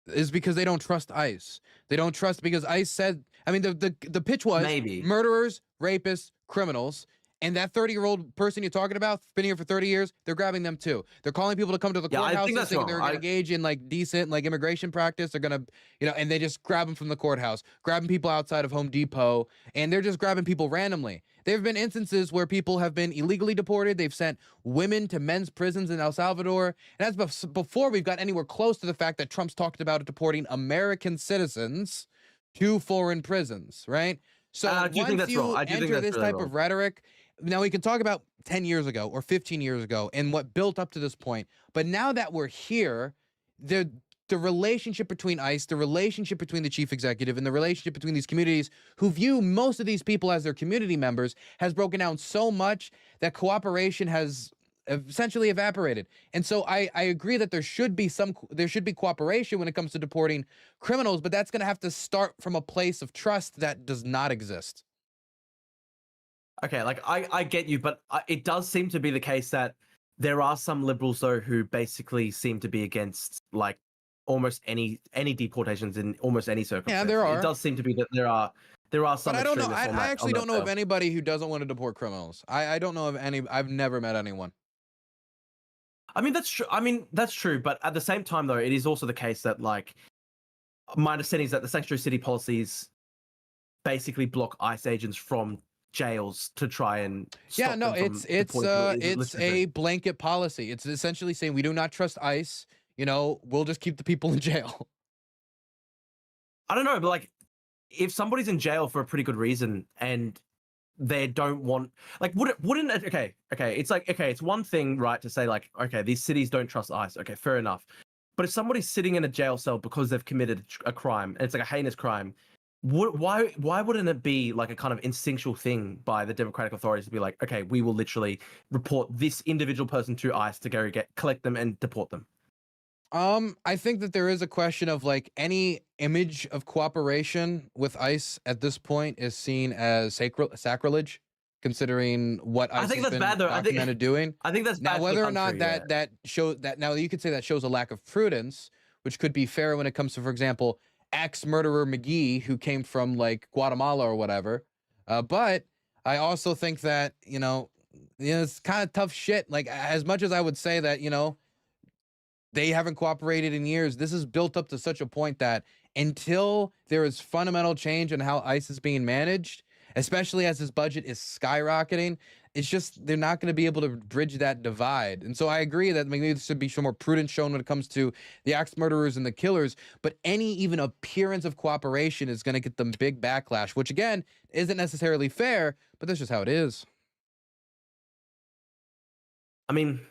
Speaker 2: is because they don't trust ICE. They don't trust because ICE said, I mean, the pitch was murderers, rapists, criminals. And that 30-year-old person you're talking about, been here for 30 years, they're grabbing them too. They're calling people to come to the courthouse thinking they're going to engage in like decent like immigration practice. They're going to, you know, and they just grab them from the courthouse, grabbing people outside of Home Depot, and they're just grabbing people randomly. There have been instances where people have been illegally deported. They've sent women to men's prisons in El Salvador. And that's before we've got anywhere close to the fact that Trump's talked about deporting American citizens to foreign prisons, right? So once you enter this type of rhetoric, now we can talk about 10 years ago or 15 years ago and what built up to this point. But now that we're here, the relationship between ICE, the relationship between the chief executive, and the relationship between these communities who view most of these people as their community members has broken down so much that cooperation has essentially evaporated. And so I agree that there should be cooperation when it comes to deporting criminals, but that's going to have to start from a place of trust that does not exist.
Speaker 1: Okay, like I get you, but it does seem to be the case that there are some liberals though who basically seem to be against like almost any deportations in almost any circumstance.
Speaker 2: Yeah, there are.
Speaker 1: It does seem to be that there are some.
Speaker 2: But I don't know. I actually don't know of anybody who doesn't want to deport criminals. I don't know of any. I've never met anyone.
Speaker 1: I mean, that's true. That's true. But at the same time, though, it is also the case that, like, my understanding is that the sanctuary city policies basically block ICE agents from jails to try and stop them from
Speaker 2: it's a blanket policy. It's essentially saying we do not trust ICE. You know, we'll just keep the people in jail.
Speaker 1: I don't know, but like, if somebody's in jail for a pretty good reason and they don't want, like, wouldn't it, okay, it's like, okay, it's one thing, right, to say like, okay, these cities don't trust ICE, okay, fair enough. But if somebody's sitting in a jail cell because they've committed a crime, and it's like a heinous crime, why wouldn't it be like a kind of instinctual thing by the democratic authorities to be like, okay, we will literally report this individual person to ICE to go collect them and deport them?
Speaker 2: I think that there is a question of like any image of cooperation with ICE at this point is seen as sacrilege. considering what ICE has been documented doing.
Speaker 1: I think that's
Speaker 2: now
Speaker 1: bad
Speaker 2: whether
Speaker 1: for the
Speaker 2: or
Speaker 1: country,
Speaker 2: not that shows that now you could say that shows a lack of prudence, which could be fair when it comes to, for example, ex-murderer McGee, who came from like Guatemala or whatever. But I also think that it's kind of tough shit. Like, as much as I would say that they haven't cooperated in years, this is built up to such a point that until there is fundamental change in how ICE is being managed, especially as this budget is skyrocketing, it's just they're not going to be able to bridge that divide. And so I agree that maybe there should be some more prudence shown when it comes to the axe murderers and the killers, but any even appearance of cooperation is going to get them big backlash, which again isn't necessarily fair, but that's just how it is.
Speaker 1: I mean,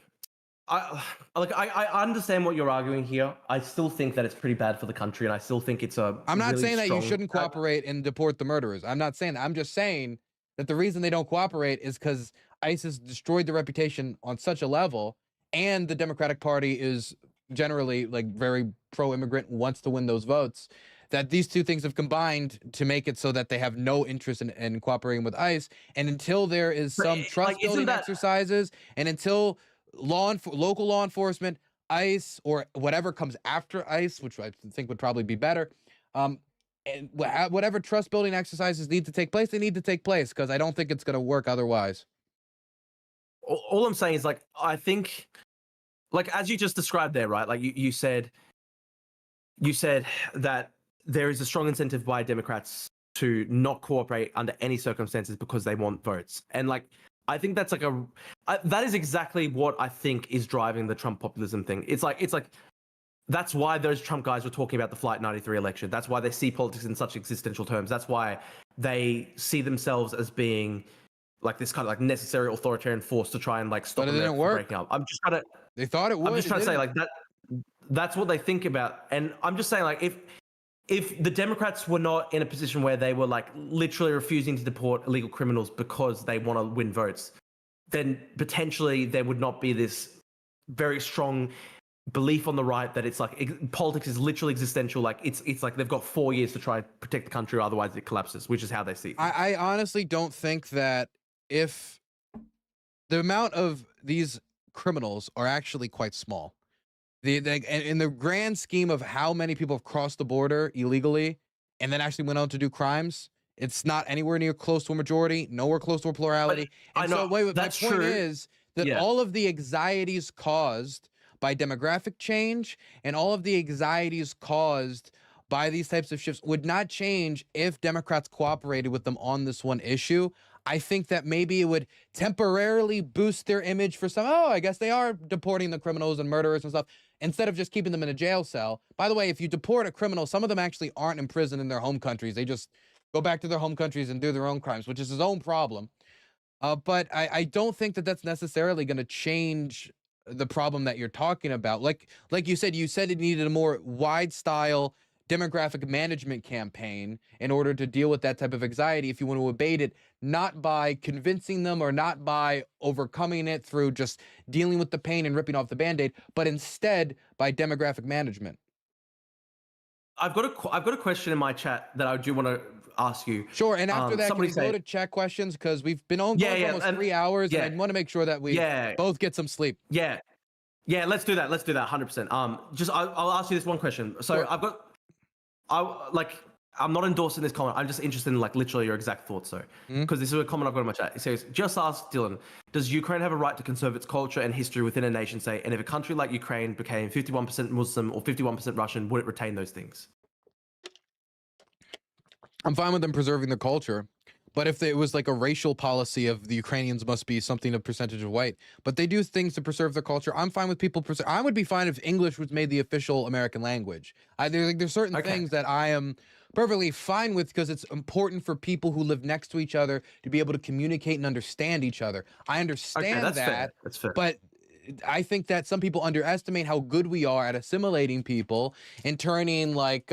Speaker 1: I understand what you're arguing here. I still think that it's pretty bad for the country, and I still think it's a.
Speaker 2: I'm not
Speaker 1: really
Speaker 2: saying that
Speaker 1: strong,
Speaker 2: you shouldn't cooperate and deport the murderers. I'm not saying that. I'm just saying that the reason they don't cooperate is because ICE has destroyed their reputation on such a level, and the Democratic Party is generally like very pro-immigrant, wants to win those votes, that these two things have combined to make it so that they have no interest in cooperating with ICE. And until there is some trust-building exercises, and until local law enforcement, ICE, or whatever comes after ICE, which I think would probably be better, and whatever trust-building exercises need to take place, they need to take place, because I don't think it's going to work otherwise.
Speaker 1: All I'm saying is, like, I think, like, as you just described there, right? Like, you said that there is a strong incentive by Democrats to not cooperate under any circumstances because they want votes. And, like, I think that's like that is exactly what I think is driving the Trump populism thing. It's like that's why those Trump guys were talking about the Flight 93 election. That's why they see politics in such existential terms. That's why they see themselves as being like this kind of like necessary authoritarian force to try and like stop them from breaking up. I'm just trying to.
Speaker 2: They thought it would.
Speaker 1: I'm just trying to say like that. That's what they think about, and I'm just saying like if the Democrats were not in a position where they were like literally refusing to deport illegal criminals because they want to win votes, then potentially there would not be this very strong belief on the right that it's like politics is literally existential. Like it's like they've got 4 years to try and protect the country, otherwise it collapses, which is how they see it.
Speaker 2: I honestly don't think that if the amount of these criminals are actually quite small. In the grand scheme of how many people have crossed the border illegally and then actually went on to do crimes, it's not anywhere near close to a majority, nowhere close to a plurality.
Speaker 1: But, and so my point
Speaker 2: is that all of the anxieties caused by demographic change and all of the anxieties caused by these types of shifts would not change if Democrats cooperated with them on this one issue. I think that maybe it would temporarily boost their image for some, I guess they are deporting the criminals and murderers and stuff, instead of just keeping them in a jail cell. By the way, if you deport a criminal, some of them actually aren't in prison in their home countries. They just go back to their home countries and do their own crimes, which is his own problem. But I don't think that that's necessarily going to change the problem that you're talking about. Like you said it needed a more wide style demographic management campaign in order to deal with that type of anxiety if you want to abate it, not by convincing them or not by overcoming it through just dealing with the pain and ripping off the Band-Aid, but instead by demographic management.
Speaker 1: I've got a question in my chat that I do want to ask you.
Speaker 2: Sure, and after that, can we go to chat questions? Because we've been on for almost 3 hours, and I want to make sure that we both get some sleep.
Speaker 1: Yeah, let's do that. 100%. I'll ask you this one question. So sure. I'm not endorsing this comment. I'm just interested in like literally your exact thoughts, though, because this is a comment I've got in my chat. It says, just ask Dylan, does Ukraine have a right to conserve its culture and history within a nation state? And if a country like Ukraine became 51% Muslim or 51% Russian, would it retain those things?
Speaker 2: I'm fine with them preserving the culture. But if it was like a racial policy of the Ukrainians must be something of percentage of white, but they do things to preserve their culture, I'm fine with people. I would be fine if English was made the official American language. There's certain things that I am perfectly fine with because it's important for people who live next to each other to be able to communicate and understand each other. I understand that,
Speaker 1: that's fair.
Speaker 2: But I think that some people underestimate how good we are at assimilating people and turning like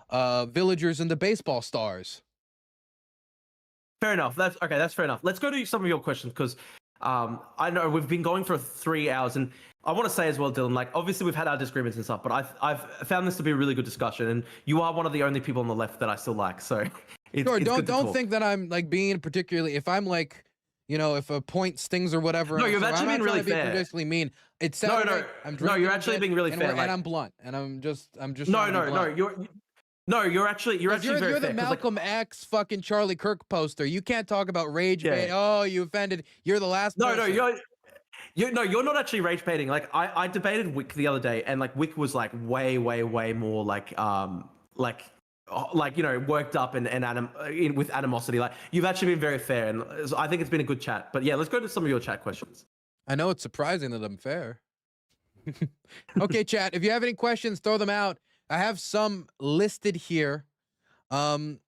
Speaker 2: villagers into baseball stars.
Speaker 1: Fair enough. That's fair enough. Let's go to some of your questions because I know we've been going for 3 hours, and I want to say as well, Dylan, like obviously we've had our disagreements and stuff, but I've found this to be a really good discussion, and you are one of the only people on the left that I still like. So
Speaker 2: don't think that I'm like being particularly, if I'm like you know, if a point stings or whatever.
Speaker 1: No, you've actually been really fair.
Speaker 2: Ridiculously mean. It's Saturday.
Speaker 1: No, you're actually being really fair.
Speaker 2: And I'm blunt, and I'm just.
Speaker 1: No, you're actually very fair.
Speaker 2: You're the Malcolm X fucking Charlie Kirk poster. You can't talk about rage bait. Oh, you offended. You're the last.
Speaker 1: No, you're not actually rage baiting. Like I debated Wick the other day, and like Wick was like way more like you know, worked up and with animosity. Like you've actually been very fair, and I think it's been a good chat. But yeah, let's go to some of your chat questions.
Speaker 2: I know it's surprising that I'm fair. Okay, chat. If you have any questions, throw them out. I have some listed here. One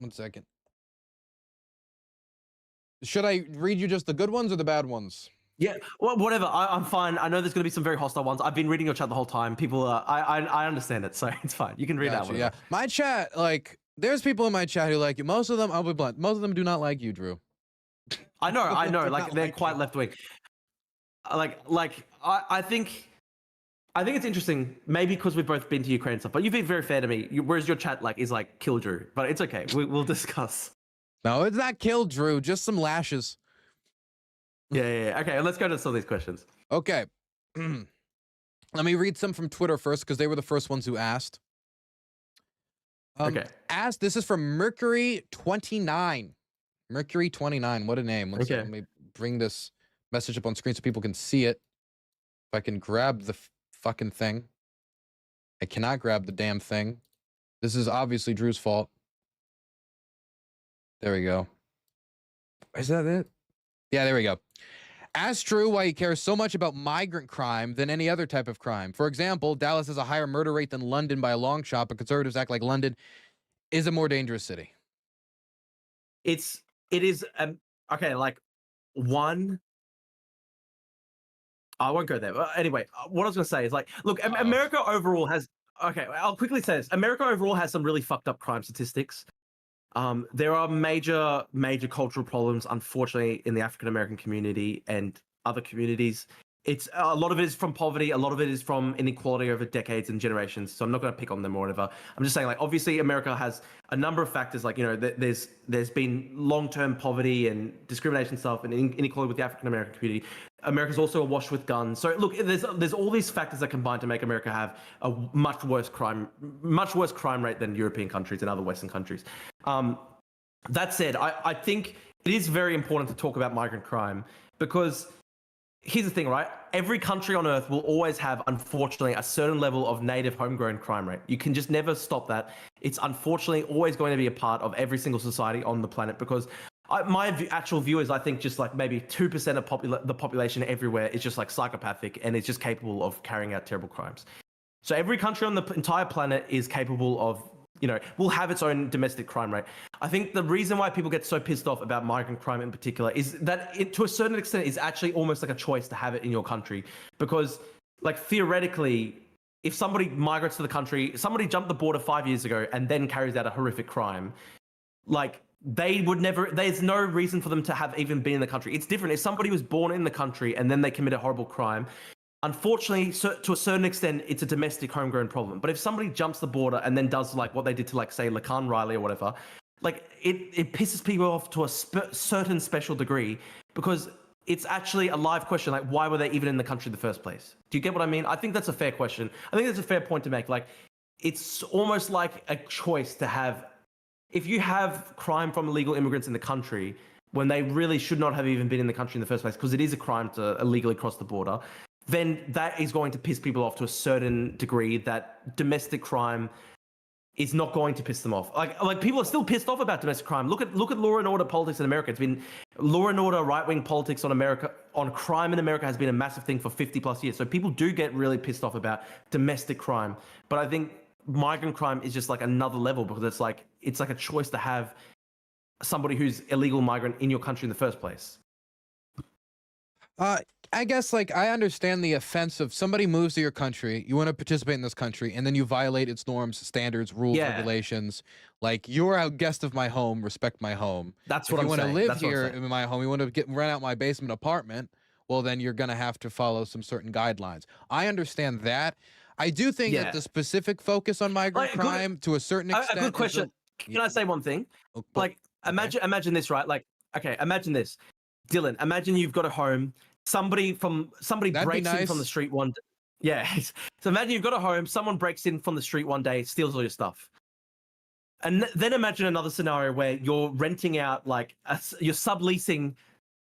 Speaker 2: second. Should I read you just the good ones or the bad ones?
Speaker 1: Yeah, well, whatever. I'm fine. I know there's going to be some very hostile ones. I've been reading your chat the whole time. People, I understand it, so it's fine. You can read out.
Speaker 2: Yeah, my chat, like, there's people in my chat who like you. Most of them, I'll be blunt. Most of them do not like you, Drew.
Speaker 1: I know. Like they're quite left wing. I think it's interesting. Maybe because we've both been to Ukraine and stuff. But you've been very fair to me. Whereas your chat is like kill Drew. But it's okay. We'll discuss.
Speaker 2: No, it's not kill Drew. Just some lashes.
Speaker 1: Yeah. Okay, let's go to some of these questions.
Speaker 2: Okay. Let me read some from Twitter first because they were the first ones who asked.
Speaker 1: Okay.
Speaker 2: This is from Mercury29. Mercury29, what a name. Let me bring this message up on screen so people can see it. If I can grab the fucking thing. I cannot grab the damn thing. This is obviously Drew's fault. There we go. Is that it? Yeah, there we go. Ask Drew why he cares so much about migrant crime than any other type of crime. For example, Dallas has a higher murder rate than London by a long shot, but conservatives act like London is a more dangerous city.
Speaker 1: It is okay. Like one, I won't go there. But anyway, what I was going to say is like, look, America overall has. Okay, I'll quickly say this. America overall has some really fucked up crime statistics. There are major cultural problems, unfortunately, in the African American community and other communities. It's a lot of it is from poverty. A lot of it is from inequality over decades and generations. So I'm not going to pick on them or whatever. I'm just saying, like, obviously, America has a number of factors. Like, you know, there's been long-term poverty and discrimination stuff and inequality with the African American community. America's also awash with guns. So look, there's all these factors that combine to make America have a much worse crime rate than European countries and other Western countries. That said, I think it is very important to talk about migrant crime because here's the thing, right? Every country on earth will always have, unfortunately, a certain level of native homegrown crime rate. You can just never stop that. It's unfortunately always going to be a part of every single society on the planet because my actual view is I think just like maybe 2% of the population everywhere is just like psychopathic and it's just capable of carrying out terrible crimes. So every country on the entire planet is capable of, you know, will have its own domestic crime rate. I think the reason why people get so pissed off about migrant crime in particular is that it, to a certain extent, is actually almost like a choice to have it in your country. Because, like, theoretically, if somebody migrates to the country, somebody jumped the border 5 years ago and then carries out a horrific crime, like, they would never, there's no reason for them to have even been in the country. It's different. If somebody was born in the country and then they commit a horrible crime, unfortunately, to a certain extent, it's a domestic homegrown problem. But if somebody jumps the border and then does like what they did to, like, say, Lacan Riley or whatever, like it pisses people off to a certain special degree because it's actually a live question. Like, why were they even in the country in the first place? Do you get what I mean? I think that's a fair question. I think that's a fair point to make. Like, it's almost like a choice to have. If you have crime from illegal immigrants in the country when they really should not have even been in the country in the first place, because it is a crime to illegally cross the border, then that is going to piss people off to a certain degree that domestic crime is not going to piss them off. Like people are still pissed off about domestic crime. Look at law and order politics in America. It's been law and order, right-wing politics on crime in America has been a massive thing for 50 plus years. So people do get really pissed off about domestic crime. But I think migrant crime is just like another level because it's like a choice to have somebody who's illegal migrant in your country in the first place.
Speaker 2: I guess, like, I understand the offense of somebody moves to your country, you want to participate in this country, and then you violate its norms, standards, rules, regulations. Like, you're a guest of my home, respect my home.
Speaker 1: That's what I'm saying.
Speaker 2: If you want to live here in my home, you want to rent out my basement apartment, well, then you're going to have to follow some certain guidelines. I understand that. I do think that the specific focus on migrant crime, to a certain extent...
Speaker 1: A good question. Can I say one thing? Like, Imagine this, right? Like, okay, imagine this, Dylan. Imagine you've got a home. Somebody breaks in from the street one day. Yeah. So imagine you've got a home. Someone breaks in from the street one day, steals all your stuff. And then imagine another scenario where you're renting out, like, you're subleasing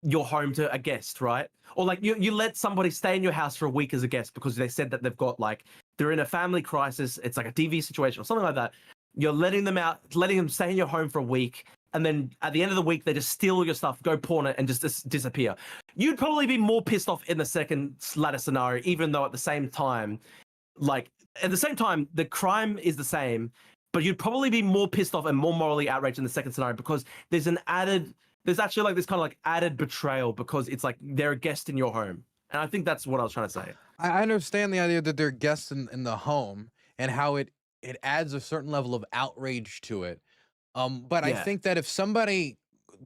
Speaker 1: your home to a guest, right? Or like you let somebody stay in your house for a week as a guest because they said that they've got, like, they're in a family crisis. It's like a DV situation or something like that. You're letting them stay in your home for a week. And then at the end of the week, they just steal all your stuff, go pawn it, and just disappear. You'd probably be more pissed off in the second latter scenario, even though at the same time, the crime is the same, but you'd probably be more pissed off and more morally outraged in the second scenario because there's actually like this kind of like added betrayal because it's like they're a guest in your home. And I think that's what I was trying to say.
Speaker 2: I understand the idea that they're guests in the home and how it adds a certain level of outrage to it. But I think that if somebody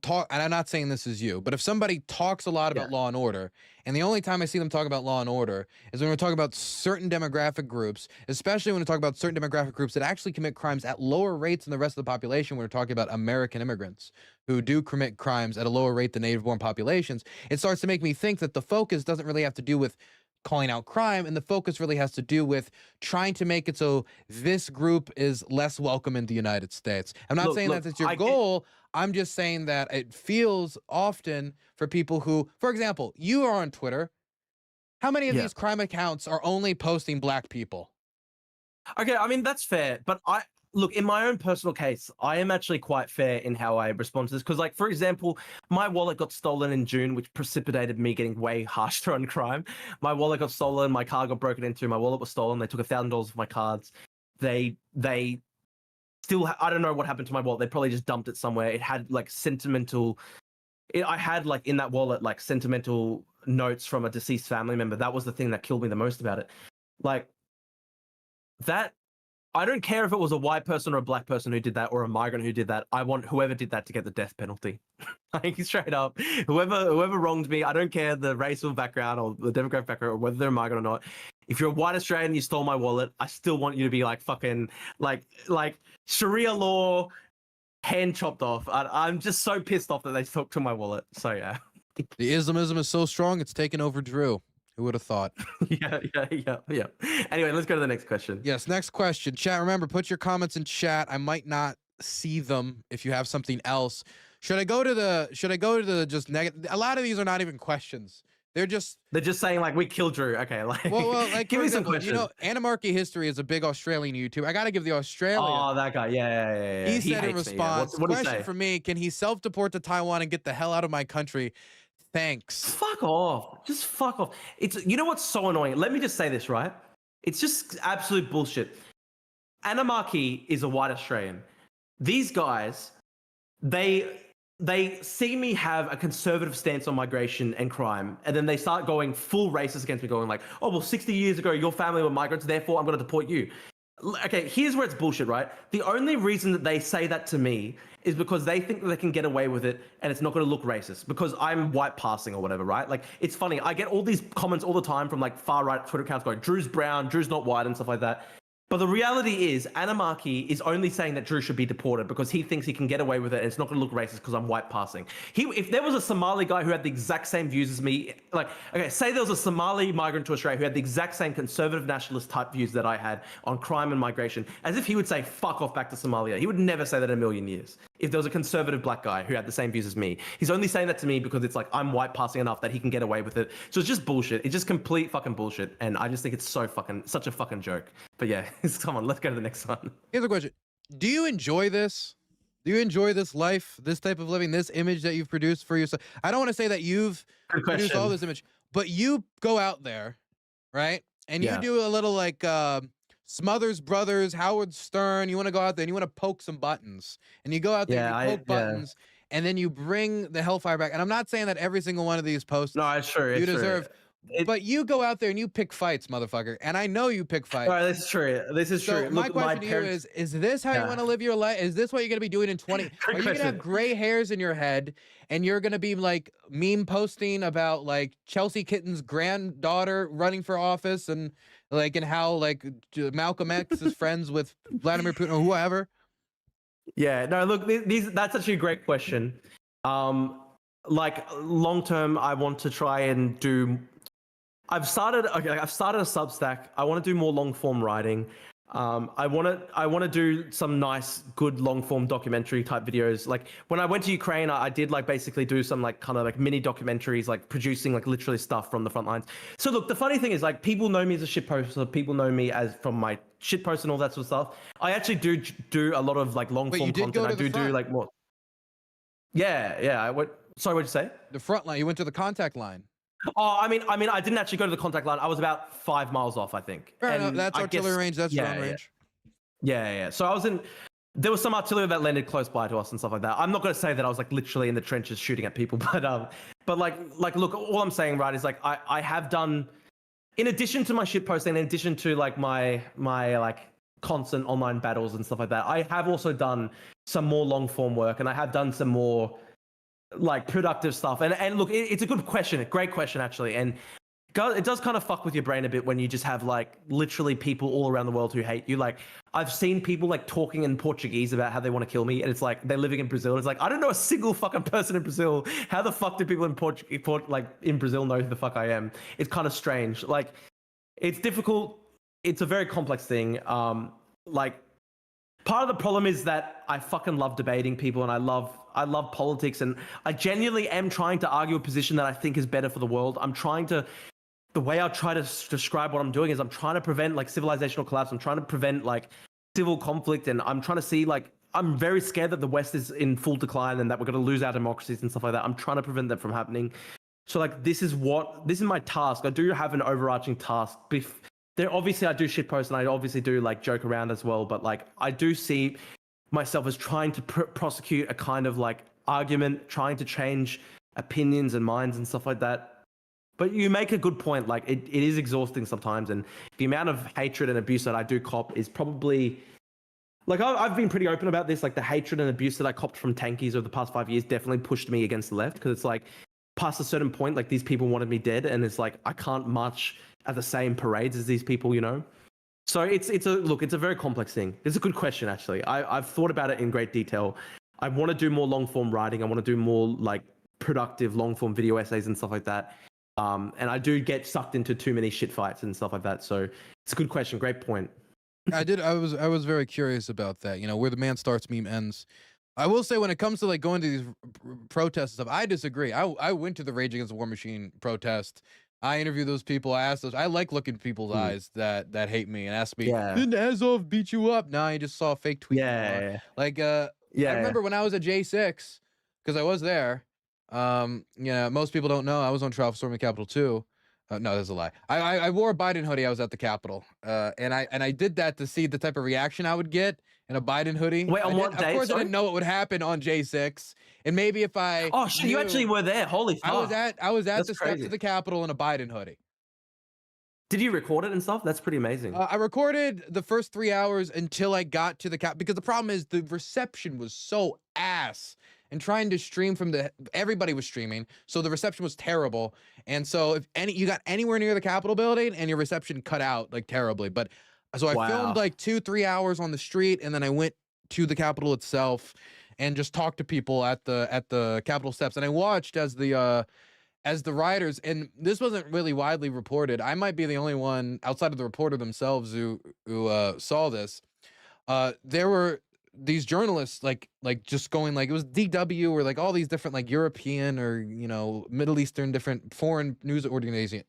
Speaker 2: and I'm not saying this is you, but if somebody talks a lot about law and order, and the only time I see them talk about law and order is when we're talking about certain demographic groups, especially when we talk about certain demographic groups that actually commit crimes at lower rates than the rest of the population, when we're talking about American immigrants who do commit crimes at a lower rate than native-born populations, it starts to make me think that the focus doesn't really have to do with calling out crime, and the focus really has to do with trying to make it so this group is less welcome in the United States. I'm not saying that's your goal. I'm just saying that it feels often for people who, for example, you are on Twitter. How many of these crime accounts are only posting black people?
Speaker 1: Okay, I mean, that's fair, but look, in my own personal case, I am actually quite fair in how I respond to this. Because, like, for example, my wallet got stolen in June, which precipitated me getting way harsher on crime. My wallet got stolen. My car got broken into. My wallet was stolen. They took $1,000 of my cards. They still, I don't know what happened to my wallet. They probably just dumped it somewhere. It had, like, I had, like, in that wallet, like, sentimental notes from a deceased family member. That was the thing that killed me the most about it. Like, that... I don't care if it was a white person or a black person who did that or a migrant who did that. I want whoever did that to get the death penalty. Like, straight up. Whoever wronged me, I don't care the racial background or the demographic background or whether they're a migrant or not. If you're a white Australian and you stole my wallet, I still want you to be like fucking like Sharia law, hand chopped off. I'm just so pissed off that they took to my wallet. So yeah.
Speaker 2: The Islamism is so strong, it's taken over Drew. Who would have thought?
Speaker 1: Yeah. Anyway, let's go to the next question.
Speaker 2: Yes, next question. Chat, remember, put your comments in chat. I might not see them if you have something else. Should I go to the just negative? A lot of these are not even questions. They're just
Speaker 1: saying like we killed Drew. Okay, like
Speaker 2: well like give me some questions. You know, Animarchy History is a big Australian YouTube. I gotta give the Australian.
Speaker 1: Oh, that guy. Yeah.
Speaker 2: He said in response, what question for me, can he self-deport to Taiwan and get the hell out of my country? Thanks.
Speaker 1: Fuck off. Just fuck off. You know what's so annoying? Let me just say this, right? It's just absolute bullshit. Animarchy is a white Australian. These guys, they see me have a conservative stance on migration and crime, and then they start going full racist against me, going like, oh, well, 60 years ago, your family were migrants, therefore I'm going to deport you. Okay, here's where it's bullshit, right? The only reason that they say that to me is because they think that they can get away with it and it's not going to look racist because I'm white passing or whatever, right? Like, it's funny. I get all these comments all the time from like far right Twitter accounts going, Drew's brown, Drew's not white and stuff like that. But the reality is, Animarchy is only saying that Drew should be deported because he thinks he can get away with it and it's not going to look racist because I'm white passing. If there was a Somali guy who had the exact same views as me, like, okay, say there was a Somali migrant to Australia who had the exact same conservative nationalist type views that I had on crime and migration, as if he would say, fuck off back to Somalia. He would never say that in a million years. If there was a conservative black guy who had the same views as me, he's only saying that to me because it's like, I'm white passing enough that he can get away with it. So it's just bullshit. It's just complete fucking bullshit. And I just think it's such a fucking joke. But yeah, come on, let's go to the next one.
Speaker 2: Here's a question. Do you enjoy this? Do you enjoy this life, this type of living, this image that you've produced for yourself? I don't want to say that you've produced all this image, but you go out there, right? And you do a little like Smothers Brothers, Howard Stern. You want to go out there and you want to poke some buttons. And you go out there and you poke buttons, and then you bring the hellfire back. And I'm not saying that every single one of these posts you deserve. But you go out there and you pick fights, motherfucker. And I know you pick fights.
Speaker 1: All right, that's true. This is true.
Speaker 2: My question to you is this how you want to live your life? Is this what you're going to be doing in 20? Are you going to have gray hairs in your head and you're going to be like meme posting about like Chelsea Kitten's granddaughter running for office and like and how like Malcolm X is friends with Vladimir Putin or whoever?
Speaker 1: Yeah, no, look, that's actually a great question. Like long term, I want to try and do. I've started a Substack. I want to do more long form writing. I want to do some nice, good long form documentary type videos. Like when I went to Ukraine, I did like basically do some like kind of like mini documentaries, like producing like literally stuff from the front lines. So look, the funny thing is like people know me as a shit poster. People know me as from my shit post and all that sort of stuff. I actually do a lot of like long form content. I do like more. Yeah. Sorry, what'd you say?
Speaker 2: The front line. You went to the contact line.
Speaker 1: Oh, I mean, I didn't actually go to the contact line. I was about 5 miles off, I think.
Speaker 2: Fair enough. That's artillery range. That's drone range.
Speaker 1: Yeah. So I was in. There was some artillery that landed close by to us and stuff like that. I'm not going to say that I was like literally in the trenches shooting at people, but like look, all I'm saying, right, is like I have done, in addition to my shit posting, in addition to like my like constant online battles and stuff like that, I have also done some more long form work, and I have done some more like productive stuff. And look, it's a good question, a great question actually, and it does kind of fuck with your brain a bit when you just have like literally people all around the world who hate you. Like I've seen people like talking in Portuguese about how they want to kill me, and it's like they're living in Brazil. It's like I don't know a single fucking person in Brazil. How the fuck do people in like in Brazil know who the fuck I am? It's kind of strange. Like it's difficult. It's a very complex thing. Like part of the problem is that I fucking love debating people, and I love politics, and I genuinely am trying to argue a position that I think is better for the world. The way I try to describe what I'm doing is I'm trying to prevent like civilizational collapse. I'm trying to prevent like civil conflict, and I'm trying to see like, I'm very scared that the West is in full decline and that we're going to lose our democracies and stuff like that. I'm trying to prevent that from happening. So like, this is my task. I do have an overarching task. There obviously I do shitpost, and I obviously do like joke around as well, but like I do see myself as trying to prosecute a kind of like argument, trying to change opinions and minds and stuff like that. But you make a good point. Like it is exhausting sometimes, and the amount of hatred and abuse that I do cop is probably, like I've been pretty open about this. Like the hatred and abuse that I copped from tankies over the past 5 years definitely pushed me against the left, because it's like past a certain point, like these people wanted me dead, and it's like I can't march at the same parades as these people, you know. So it's a very complex thing. It's a good question actually. I've thought about it in great detail. I want to do more long form writing. I want to do more like productive long form video essays and stuff like that. And I do get sucked into too many shit fights and stuff like that. So it's a good question. Great point.
Speaker 2: I was very curious about that. You know, where the man starts, meme ends. I will say when it comes to like going to these protests and stuff, I disagree. I went to the Rage Against the War Machine protest. I interview those people. I ask those. I like looking people's eyes that hate me and ask me, didn't Azov beat you up? Nah, I just saw a fake tweet. Like, I remember when I was at J6, because I was there. Yeah, most people don't know I was on trial for storming the Capitol too. No, that's a lie. I wore a Biden hoodie. I was at the Capitol, and I did that to see the type of reaction I would get in a Biden hoodie.
Speaker 1: Wait, on what day?
Speaker 2: Of course, I didn't know what would happen on J6, and maybe if I.
Speaker 1: Oh shit! You actually were there. Holy fuck!
Speaker 2: I was at the steps of the Capitol in a Biden hoodie.
Speaker 1: Did you record it and stuff? That's pretty amazing.
Speaker 2: I recorded the first 3 hours until I got to the Cap, because the problem is the reception was so ass. And trying to stream from everybody was streaming, so the reception was terrible. And so if you got anywhere near the Capitol building, and your reception cut out like terribly. But so I filmed like 2-3 hours on the street, and then I went to the Capitol itself and just talked to people at the Capitol steps. And I watched as the rioters, and this wasn't really widely reported. I might be the only one outside of the reporter themselves who saw this. There were these journalists like just going, like it was DW or like all these different like European or, you know, Middle Eastern different foreign news organizations,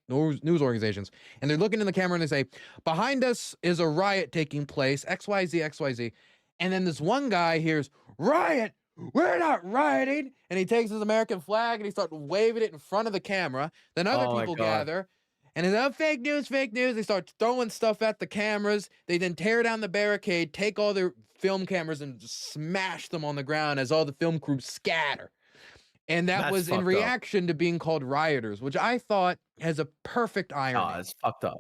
Speaker 2: and they're looking in the camera and they say, behind us is a riot taking place, XYZ, and then this one guy hears, riot, we're not rioting, and he takes his American flag and he starts waving it in front of the camera. Then other people gather, and it's, oh, fake news. They start throwing stuff at the cameras. They then tear down the barricade, take all their film cameras and just smash them on the ground as all the film crew scatter. And that was in reaction to being called rioters, which I thought has a perfect irony.
Speaker 1: Oh, it's fucked up.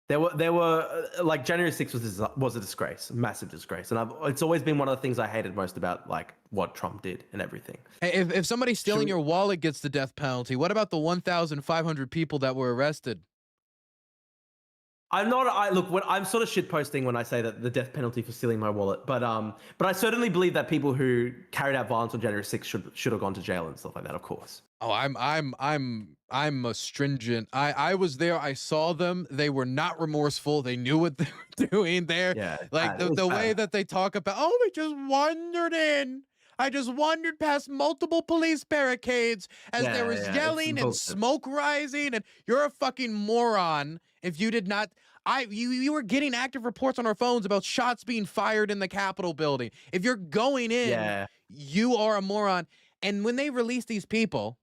Speaker 1: There were like January 6th was a disgrace, a massive disgrace, and it's always been one of the things I hated most about like what Trump did and everything.
Speaker 2: If somebody stealing your wallet gets the death penalty, what about the 1,500 people that were arrested?
Speaker 1: I'm sort of shit posting when I say that the death penalty for stealing my wallet, but I certainly believe that people who carried out violence on January 6th should have gone to jail and stuff like that, of course.
Speaker 2: Oh, I'm a stringent. I was there. I saw them. They were not remorseful. They knew what they were doing there.
Speaker 1: Yeah,
Speaker 2: like the way that they talk about, oh, we just wandered in. I just wandered past multiple police barricades as there was yelling and smoke rising, and you're a fucking moron if you did not. You were getting active reports on our phones about shots being fired in the Capitol building. If you're going in, you are a moron. And when they released these people,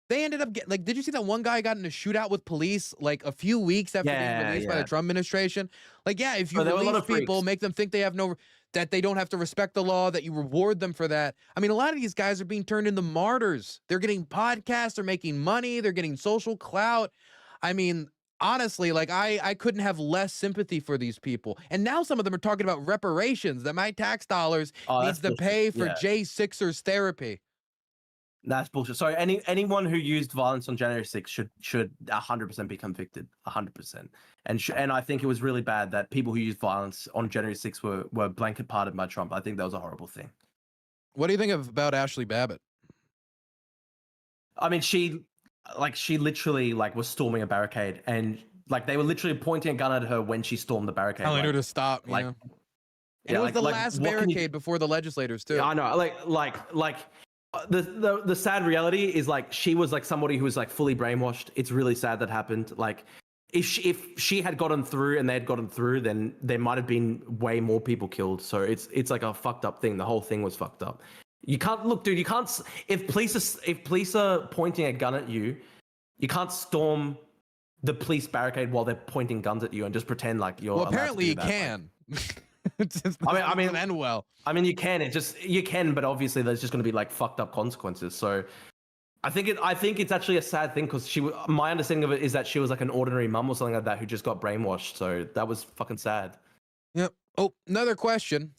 Speaker 2: they ended up did you see that one guy got in a shootout with police like a few weeks after being released by the Trump administration? Like, if you release people, make them think they have that they don't have to respect the law, that you reward them for that. I mean, a lot of these guys are being turned into martyrs. They're getting podcasts, they're making money, they're getting social clout. I mean, honestly, like I couldn't have less sympathy for these people. And now some of them are talking about reparations that my tax dollars needs to pay for J6ers therapy.
Speaker 1: That's bullshit. So anyone who used violence on January 6th should 100% be convicted, 100%. And I think it was really bad that people who used violence on January 6th were blanket pardoned by Trump. I think that was a horrible thing.
Speaker 2: What do you think about Ashley Babbitt?
Speaker 1: I mean, she literally was storming a barricade, and they were literally pointing a gun at her when she stormed the barricade,
Speaker 2: telling her to stop. And it was the last barricade before the legislators too.
Speaker 1: Yeah, I know. The sad reality is she was somebody who was fully brainwashed. It's really sad that happened. If she had gotten through and they had gotten through, then there might have been way more people killed. So it's a fucked up thing. The whole thing was fucked up. You can't look, dude. You can't. If police are pointing a gun at you, you can't storm the police barricade while they're pointing guns at you and just pretend like you're.
Speaker 2: Well, apparently you can.
Speaker 1: I mean,
Speaker 2: end well.
Speaker 1: I mean, you can, but obviously there's just going to be fucked up consequences. So, I think it's actually a sad thing because my understanding of it is that she was an ordinary mum or something like that who just got brainwashed. So that was fucking sad.
Speaker 2: Yep. Oh, another question.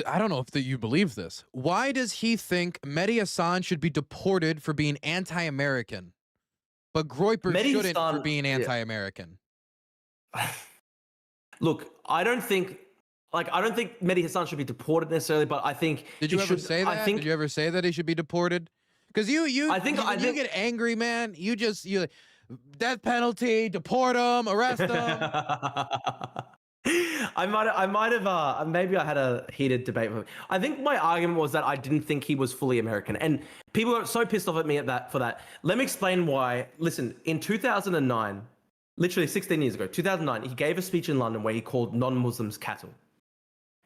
Speaker 2: I don't know if you believe this. Why does he think Mehdi Hassan should be deported for being anti-American, but Groyper shouldn't for being anti-American?
Speaker 1: Look, I don't think Mehdi Hassan should be deported necessarily, but I think
Speaker 2: Did you ever say that? Did you ever say that he should be deported? Because you get angry, man. You death penalty, deport him, arrest him.
Speaker 1: I might have maybe I had a heated debate with him. I think my argument was that I didn't think he was fully American, and people are so pissed off at me for that. Let me explain why. Listen, in 2009, literally 16 years ago, 2009, he gave a speech in London where he called non-Muslims cattle.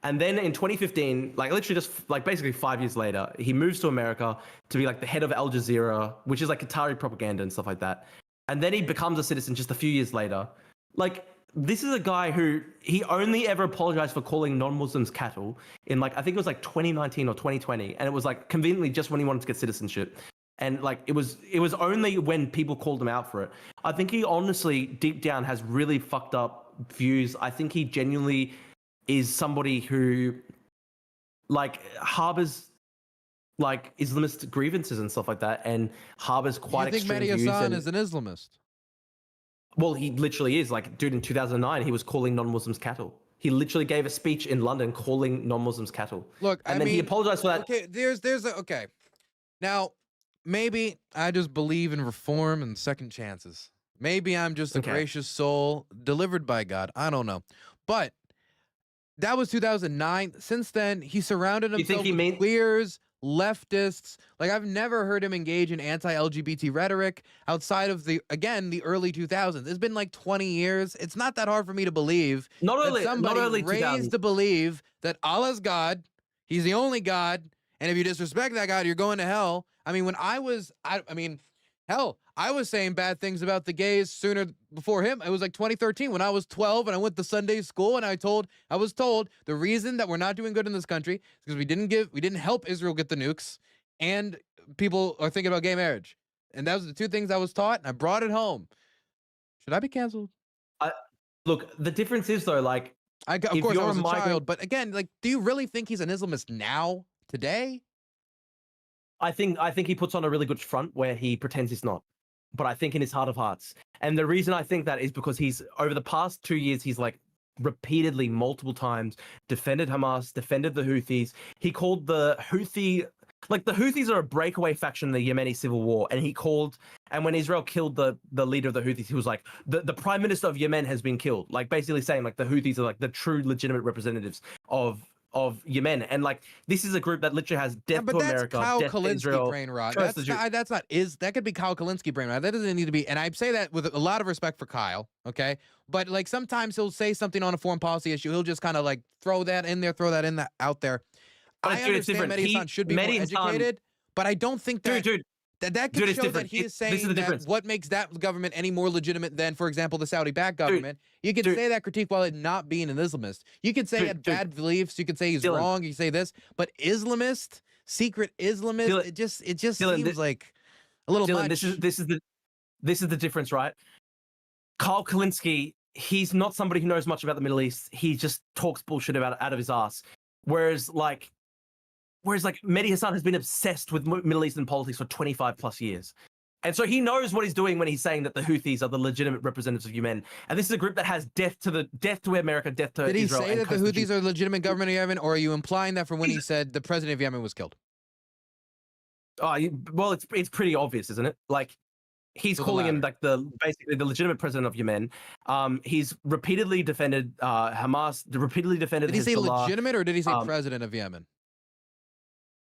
Speaker 1: And then in 2015, literally just basically 5 years later, he moves to America to be the head of Al Jazeera, which is Qatari propaganda and stuff like that. And then he becomes a citizen just a few years later. This is a guy who he only ever apologized for calling non-Muslims cattle in I think it was 2019 or 2020. And it was conveniently just when he wanted to get citizenship. And it was only when people called him out for it. I think he honestly, deep down, has really fucked up views. I think he genuinely is somebody who harbors Islamist grievances and stuff like that, and harbors quite extreme views.
Speaker 2: You think Mehdi Hassan is an Islamist?
Speaker 1: Well, he literally is. Dude, in 2009, he was calling non-Muslims cattle. He literally gave a speech in London calling non-Muslims cattle.
Speaker 2: Look,
Speaker 1: and then he apologized for that.
Speaker 2: Okay, okay. Now, maybe I just believe in reform and second chances. Maybe I'm just a gracious soul delivered by God. I don't know. But that was 2009. Since then, he surrounded himself with queers, leftists. I've never heard him engage in anti-LGBT rhetoric outside of the early 2000s. It's been 20 years. It's not that hard for me to believe somebody raised to believe that Allah's God, he's the only God, and if you disrespect that God, you're going to hell. I mean, hell, I was saying bad things about the gays sooner before him. It was 2013 when I was 12 and I went to Sunday school, and I was told the reason that we're not doing good in this country is because we didn't help Israel get the nukes, and people are thinking about gay marriage. And that was the two things I was taught, and I brought it home. Should I be canceled?
Speaker 1: Look, the difference is though,
Speaker 2: of course I was a child, but again, do you really think he's an Islamist now, today?
Speaker 1: I think he puts on a really good front where he pretends he's not. but I think in his heart of hearts. And the reason I think that is because he's over the past 2 years, he's like repeatedly, multiple times, defended Hamas, defended the Houthis. He called the Houthi, like the Houthis are a breakaway faction in the Yemeni civil war. And he called, and when Israel killed the leader of the Houthis, he was like, the prime minister of Yemen has been killed. Like basically saying like the Houthis are like the true legitimate representatives of Yemen. And like this is a group that literally has death to America,
Speaker 2: Kyle
Speaker 1: death to
Speaker 2: Kalinske
Speaker 1: Israel.
Speaker 2: brain rot. That's not that could be Kyle Kalinske brain rot. That doesn't need to be. And I say that with a lot of respect for Kyle, okay? But like sometimes he'll say something on a foreign policy issue. He'll just kind of like throw that out there. I understand Mehdi Hasan should be more educated, but I don't think that that could show that he is saying that what makes that government any more legitimate than, for example, the Saudi-backed government. You could say that critique while it not being an Islamist. You could say he had bad beliefs. You could say he's wrong. You could say this, but Islamist, secret Islamist, it just seems like a little much.
Speaker 1: This is the difference, right? Kyle Kalinske, he's not somebody who knows much about the Middle East. He just talks bullshit about it out of his ass. Whereas Mehdi Hasan has been obsessed with Middle Eastern politics for 25 plus years. And so he knows what he's doing when he's saying that the Houthis are the legitimate representatives of Yemen. And this is a group that has death to America, death to Israel.
Speaker 2: Did he say that the Houthis are the legitimate government of Yemen, or are you implying that from when he said the president of Yemen was killed?
Speaker 1: Well, it's pretty obvious, isn't it? Like he's calling him like basically the legitimate president of Yemen. He's repeatedly defended Hamas, repeatedly defended
Speaker 2: Did he say
Speaker 1: Hezbollah.
Speaker 2: Legitimate, or did he say president of Yemen?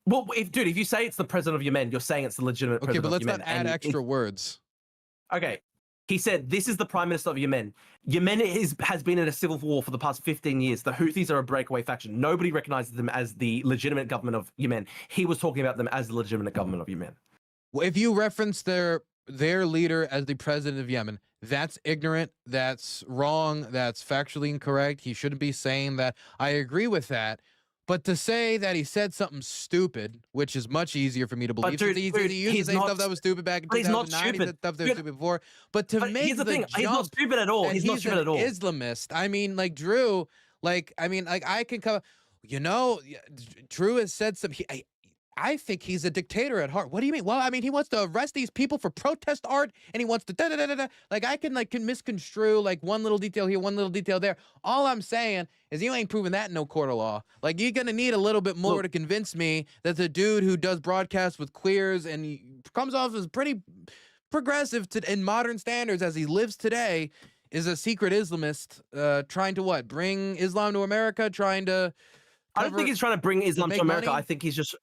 Speaker 1: Well, if you say it's the president of Yemen, you're saying it's the legitimate president of Yemen.
Speaker 2: Okay, but let's not add extra words.
Speaker 1: Okay. He said, this is the prime minister of Yemen. Yemen has been in a civil war for the past 15 years. The Houthis are a breakaway faction. Nobody recognizes them as the legitimate government of Yemen. He was talking about them as the legitimate government of Yemen.
Speaker 2: Well, if you reference their leader as the president of Yemen, that's ignorant, that's wrong, that's factually incorrect. He shouldn't be saying that. I agree with that. But to say that he said something stupid, which is much easier for me to believe, it's easier to use to say stuff that was stupid back in 2009. He said stuff that was stupid before. But to make
Speaker 1: here's the thing, he's not stupid at all. He's not stupid at all.
Speaker 2: Islamist. I mean, like Drew, I can come. You know, Drew has said some. I think he's a dictator at heart. What do you mean? Well, I mean, he wants to arrest these people for protest art, and he wants to da-da-da-da-da. Like, I can misconstrue, like, one little detail here, one little detail there. All I'm saying is you ain't proving that in no court of law. Like, you're going to need a little bit more to convince me that the dude who does broadcasts with queers and he comes off as pretty progressive in modern standards as he lives today is a secret Islamist trying to what? Bring Islam to America? Trying to...
Speaker 1: I don't think he's trying to bring Islam to America. Money? I think he's just...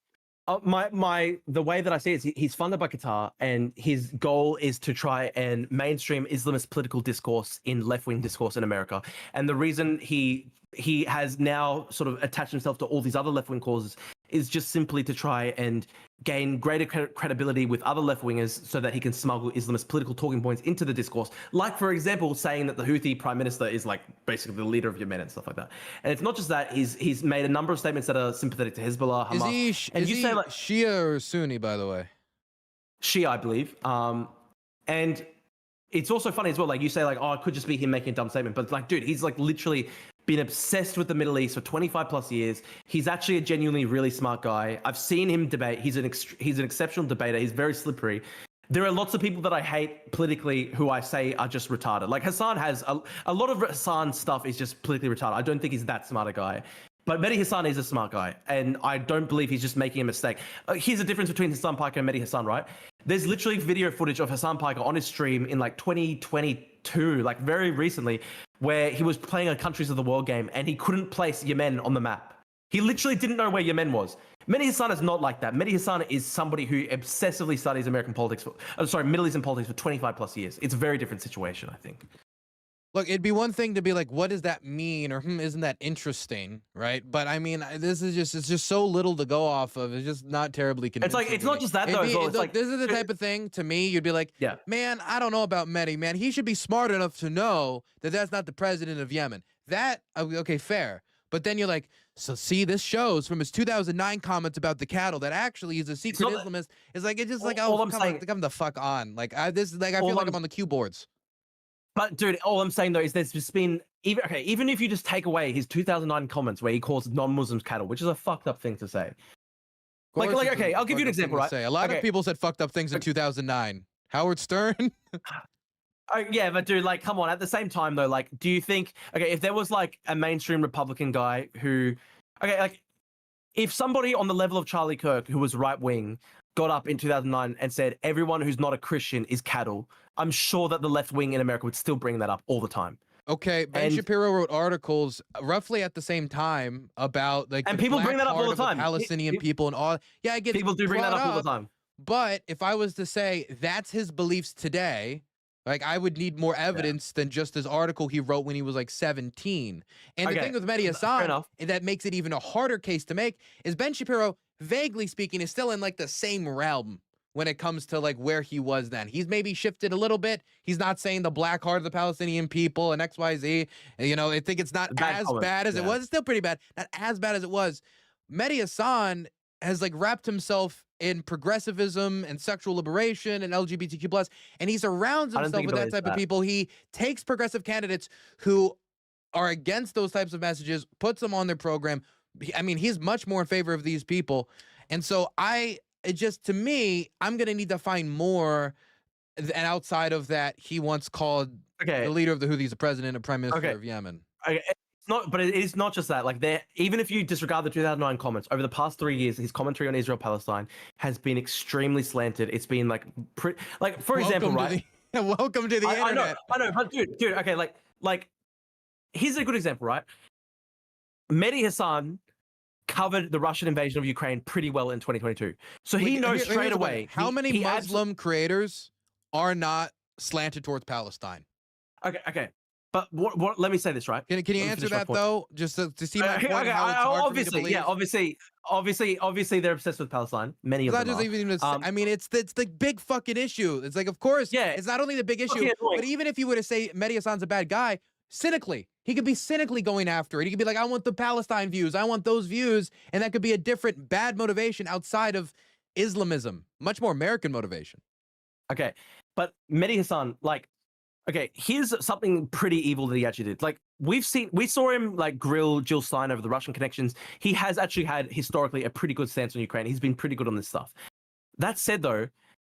Speaker 1: the way that I see it is he's funded by Qatar, and his goal is to try and mainstream Islamist political discourse in left-wing discourse in America. And the reason he has now sort of attached himself to all these other left-wing causes is just simply to try and gain greater credibility with other left-wingers so that he can smuggle Islamist political talking points into the discourse. Like, for example, saying that the Houthi prime minister is like basically the leader of Yemen and stuff like that. And it's not just that, he's made a number of statements that are sympathetic to Hezbollah, Hamas.
Speaker 2: Is he like Shia or Sunni, by the way?
Speaker 1: Shia, I believe. And it's also funny as well, like you say, like, oh, it could just be him making a dumb statement. But like, dude, he's like literally been obsessed with the Middle East for 25 plus years. He's actually a genuinely really smart guy. I've seen him debate. He's an exceptional debater. He's very slippery. There are lots of people that I hate politically who I say are just retarded. Like Hasan has a lot of Hasan's stuff is just politically retarded. I don't think he's that smart a guy. But Mehdi Hasan is a smart guy, and I don't believe he's just making a mistake. Here's the difference between Hasan Piker and Mehdi Hasan, right? There's literally video footage of Hasan Piker on his stream in like 2022, like very recently, where he was playing a Countries of the World game and he couldn't place Yemen on the map. He literally didn't know where Yemen was. Mehdi Hasan is not like that. Mehdi Hasan is somebody who obsessively studies Middle Eastern politics for 25 plus years. It's a very different situation, I think.
Speaker 2: Look, it'd be one thing to be like, what does that mean? Or, isn't that interesting? Right. But I mean, it's just so little to go off of. It's just not terribly convincing.
Speaker 1: It's like, it's not just that though.
Speaker 2: This is the type of thing to me, you'd be like, yeah, man, I don't know about Mehdi, man. He should be smart enough to know that that's not the president of Yemen. Okay, fair. But then you're like, so see, this shows from his 2009 comments about the cattle that actually he's a secret Islamist. It's like, it's just like, oh, come the fuck on. Like, I feel like I'm on the cue boards.
Speaker 1: But dude, all I'm saying though is there's just been even if you just take away his 2009 comments where he calls non-Muslims cattle, which is a fucked up thing to say. Like okay, I'll give you an example, right?
Speaker 2: A lot of people said fucked up things in 2009. Howard Stern?
Speaker 1: Yeah, but dude, like, come on. At the same time, though, like, do you think, okay, if there was like a mainstream Republican guy who, okay, like, if somebody on the level of Charlie Kirk, who was right wing, got up in 2009 and said everyone who's not a Christian is cattle, I'm sure that the left wing in America would still bring that up all the time.
Speaker 2: Okay, Ben Shapiro wrote articles roughly at the same time about like
Speaker 1: and
Speaker 2: the
Speaker 1: people bring that up all the time.
Speaker 2: Palestinian people and all. Yeah, I get
Speaker 1: people do bring that up all the time.
Speaker 2: But if I was to say that's his beliefs today, like I would need more evidence than just this article he wrote when he was like 17. And the thing with Mehdi Hasan that makes it even a harder case to make is Ben Shapiro, vaguely speaking, is still in like the same realm when it comes to like where he was then. He's maybe shifted a little bit. He's not saying the black heart of the Palestinian people and XYZ. And, you know, I think it's not as bad as it was. It's still pretty bad. Not as bad as it was. Mehdi Hasan has like wrapped himself in progressivism and sexual liberation and LGBTQ+, and he surrounds himself with that type of people. He takes progressive candidates who are against those types of messages, puts them on their program. I mean, he's much more in favor of these people. And so it just, to me, I'm going to need to find more. And outside of that, he once called the leader of the Houthis the president and prime minister of Yemen.
Speaker 1: It's not, but it is not just that. Like, even if you disregard the 2009 comments, over the past 3 years, his commentary on Israel-Palestine has been extremely slanted. It's been like, for example, right?
Speaker 2: Welcome to the internet.
Speaker 1: I know, but dude, okay, like, here's a good example, right? Mehdi Hasan covered the Russian invasion of Ukraine pretty well in 2022. So he knows straight away.
Speaker 2: How many Muslim creators are not slanted towards Palestine?
Speaker 1: Okay. But what? Let me say this, right?
Speaker 2: Can you answer that though, just to see my point? How it's hard
Speaker 1: obviously,
Speaker 2: for me to believe?
Speaker 1: Obviously, they're obsessed with Palestine. Many of them are.
Speaker 2: I mean, it's the big fucking issue. It's like, of course, it's not only the big issue, but even if you were to say Mehdi Hasan's a bad guy, cynically, he could be cynically going after it. He could be like, I want the Palestine views, I want those views, and that could be a different bad motivation outside of Islamism, much more American motivation.
Speaker 1: Okay, but Mehdi Hasan, like, okay, here's something pretty evil that he actually did. Like, we saw him like grill Jill Stein over the Russian connections. He has actually had historically a pretty good stance on Ukraine. He's been pretty good on this stuff. That said, though,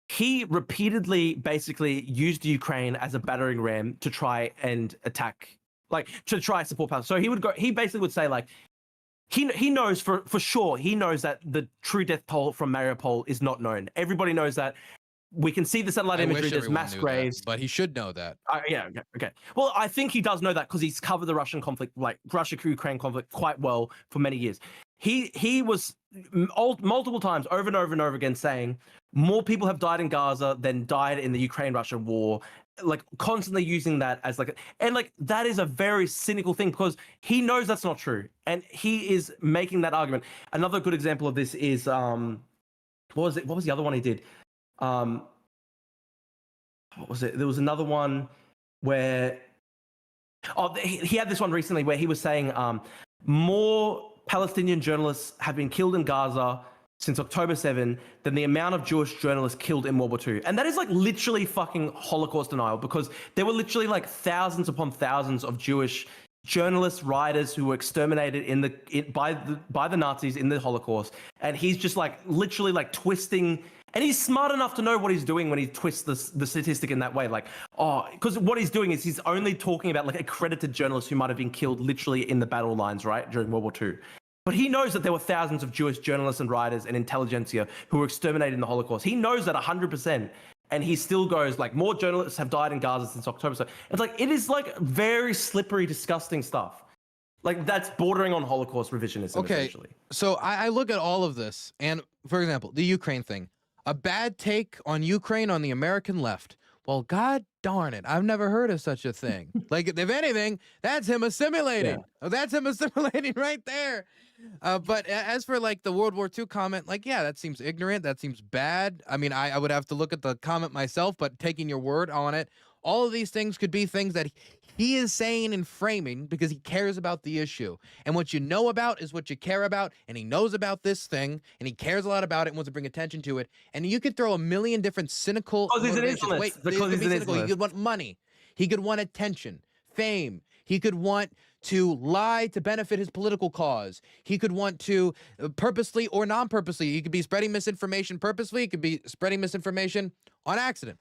Speaker 1: he repeatedly basically used Ukraine as a battering ram to try and attack, like, to try and support Palestine. So he basically would say, like, he knows for sure, he knows that the true death toll from Mariupol is not known. Everybody knows that. We can see the satellite imagery. There's mass graves,
Speaker 2: but he should know that.
Speaker 1: Yeah. Okay. Well, I think he does know that because he's covered the Russian conflict, like Russia-Ukraine conflict, quite well for many years. He was multiple times, over and over and over again, saying more people have died in Gaza than died in the Ukraine-Russia war. Like, constantly using that as like, and like, that is a very cynical thing because he knows that's not true, and he is making that argument. Another good example of this is what was the other one he did? What was it? There was another one where he had this one recently where he was saying more Palestinian journalists have been killed in Gaza since October 7 than the amount of Jewish journalists killed in World War II. And that is like literally fucking Holocaust denial, because there were literally like thousands upon thousands of Jewish journalists, writers who were exterminated by the Nazis in the Holocaust. And he's just like literally like twisting. And he's smart enough to know what he's doing when he twists the statistic in that way. Like, because what he's doing is he's only talking about like accredited journalists who might have been killed literally in the battle lines, right, during World War II. But he knows that there were thousands of Jewish journalists and writers and intelligentsia who were exterminated in the Holocaust. He knows that 100%. And he still goes, like, more journalists have died in Gaza since October. So it's like, it is like very slippery, disgusting stuff. Like, that's bordering on Holocaust revisionism, essentially.
Speaker 2: So I look at all of this. And, for example, the Ukraine thing. A bad take on Ukraine on the American left. Well, God darn it. I've never heard of such a thing. Like, if anything, that's him assimilating. Yeah. Oh, that's him assimilating right there. But as for, like, the World War II comment, like, yeah, that seems ignorant. That seems bad. I mean, I would have to look at the comment myself, but taking your word on it, all of these things could be things that he is saying and framing because he cares about the issue. And what you know about is what you care about, and he knows about this thing, and he cares a lot about it and wants to bring attention to it. And you could throw a million different cynical motivations. Wait, because he's cynical. He could want money. He could want attention, fame. He could want to lie to benefit his political cause. He could want to purposely or non-purposely. He could be spreading misinformation purposely. He could be spreading misinformation on accident.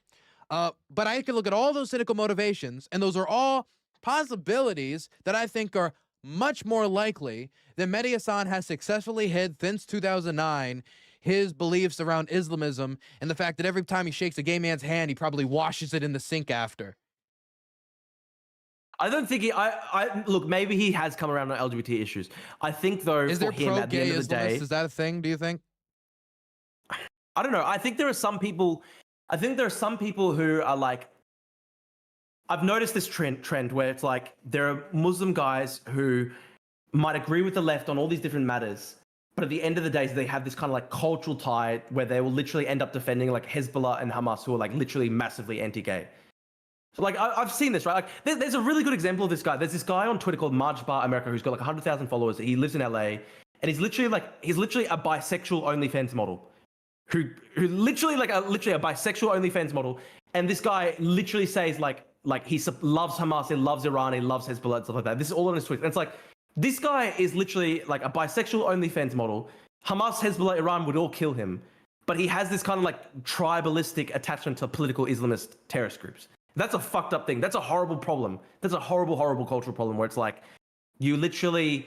Speaker 2: But I can look at all those cynical motivations, and those are all possibilities that I think are much more likely that Mehdi Hassan has successfully hid since 2009 his beliefs around Islamism and the fact that every time he shakes a gay man's hand, he probably washes it in the sink after.
Speaker 1: I don't think look, maybe he has come around on LGBT issues. I think though,
Speaker 2: is there
Speaker 1: him at the end of the day,
Speaker 2: is that a thing? Do you think?
Speaker 1: I don't know. I think there are some people. I think there are some people who are like. I've noticed this trend where it's like there are Muslim guys who might agree with the left on all these different matters, but at the end of the day, they have this kind of like cultural tie where they will literally end up defending like Hezbollah and Hamas, who are like literally massively anti-gay. So like I've seen this, right? Like there's a really good example of this guy. There's this guy on Twitter called Marjbar America who's got like 100,000 followers. He lives in LA, and he's literally a bisexual OnlyFans model, who literally a bisexual OnlyFans model. And this guy literally says like he loves Hamas, he loves Iran, he loves Hezbollah and stuff like that. This is all on his Twitter. And it's like this guy is literally like a bisexual OnlyFans model. Hamas, Hezbollah, Iran would all kill him, but he has this kind of like tribalistic attachment to political Islamist terrorist groups. That's a fucked up thing. That's a horrible problem. That's a horrible, horrible cultural problem where it's like you literally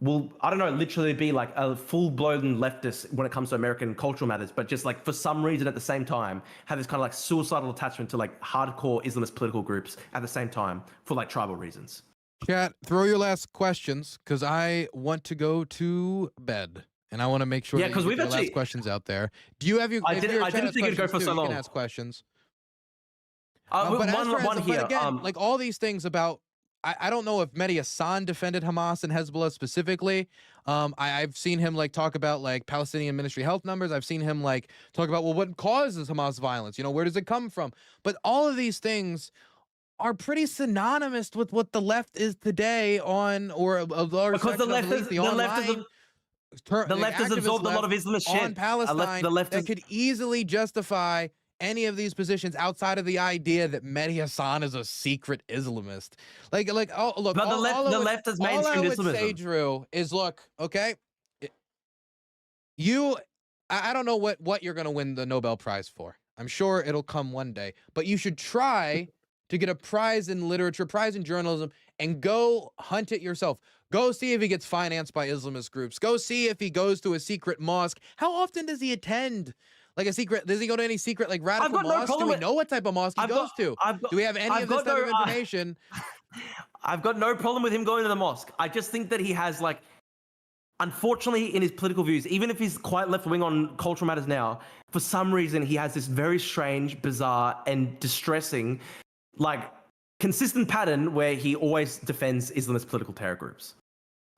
Speaker 1: will, I don't know, literally be like a full-blown leftist when it comes to American cultural matters, but just like for some reason at the same time have this kind of like suicidal attachment to like hardcore Islamist political groups at the same time for like tribal reasons.
Speaker 2: Chat, throw your last questions because I want to go to bed. And I want to make sure that you get the last questions out there. Do you have your?
Speaker 1: I didn't think it'd go for so long.
Speaker 2: You can ask questions.
Speaker 1: But one here.
Speaker 2: Again, like all these things about, I don't know if Mehdi Hassan defended Hamas and Hezbollah specifically. I've seen him like talk about like Palestinian Ministry health numbers. I've seen him like talk about, well, what causes Hamas violence? You know, where does it come from? But all of these things are pretty synonymous with what the left is today on, or a large
Speaker 1: because the left has absorbed a lot of Islamist shit
Speaker 2: on Palestine that could easily justify any of these positions outside of the idea that Mehdi Hassan is a secret Islamist. Like, oh, look,
Speaker 1: but the left has mainstream Islamism.
Speaker 2: All I would say, Drew, is look, okay, I don't know what you're going to win the Nobel Prize for. I'm sure it'll come one day, but you should try to get a prize in literature, prize in journalism, and go hunt it yourself. Go see if he gets financed by Islamist groups. Go see if he goes to a secret mosque. How often does he attend? Like a secret, does he go to any secret like radical mosque? Do we know what type of mosque he goes to? Do we have any of this type of information?
Speaker 1: I've got no problem with him going to the mosque. I just think that he has like, unfortunately in his political views, even if he's quite left-wing on cultural matters now, for some reason he has this very strange, bizarre and distressing, like consistent pattern where he always defends Islamist political terror groups.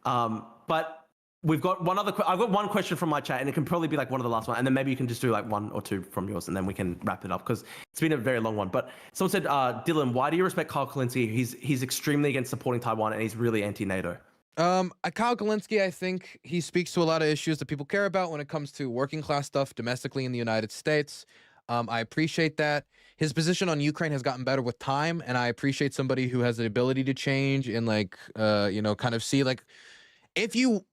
Speaker 1: But we've got I've got one question from my chat, and it can probably be like one of the last one, and then maybe you can just do like one or two from yours, and then we can wrap it up because it's been a very long one. But someone said, Dylan, why do you respect Kyle Kalinske? He's extremely against supporting Taiwan, and he's really anti-NATO.
Speaker 2: Kyle Kalinske, I think he speaks to a lot of issues that people care about when it comes to working class stuff domestically in the United States. I appreciate that. His position on Ukraine has gotten better with time, and I appreciate somebody who has the ability to change and like, kind of see like, if you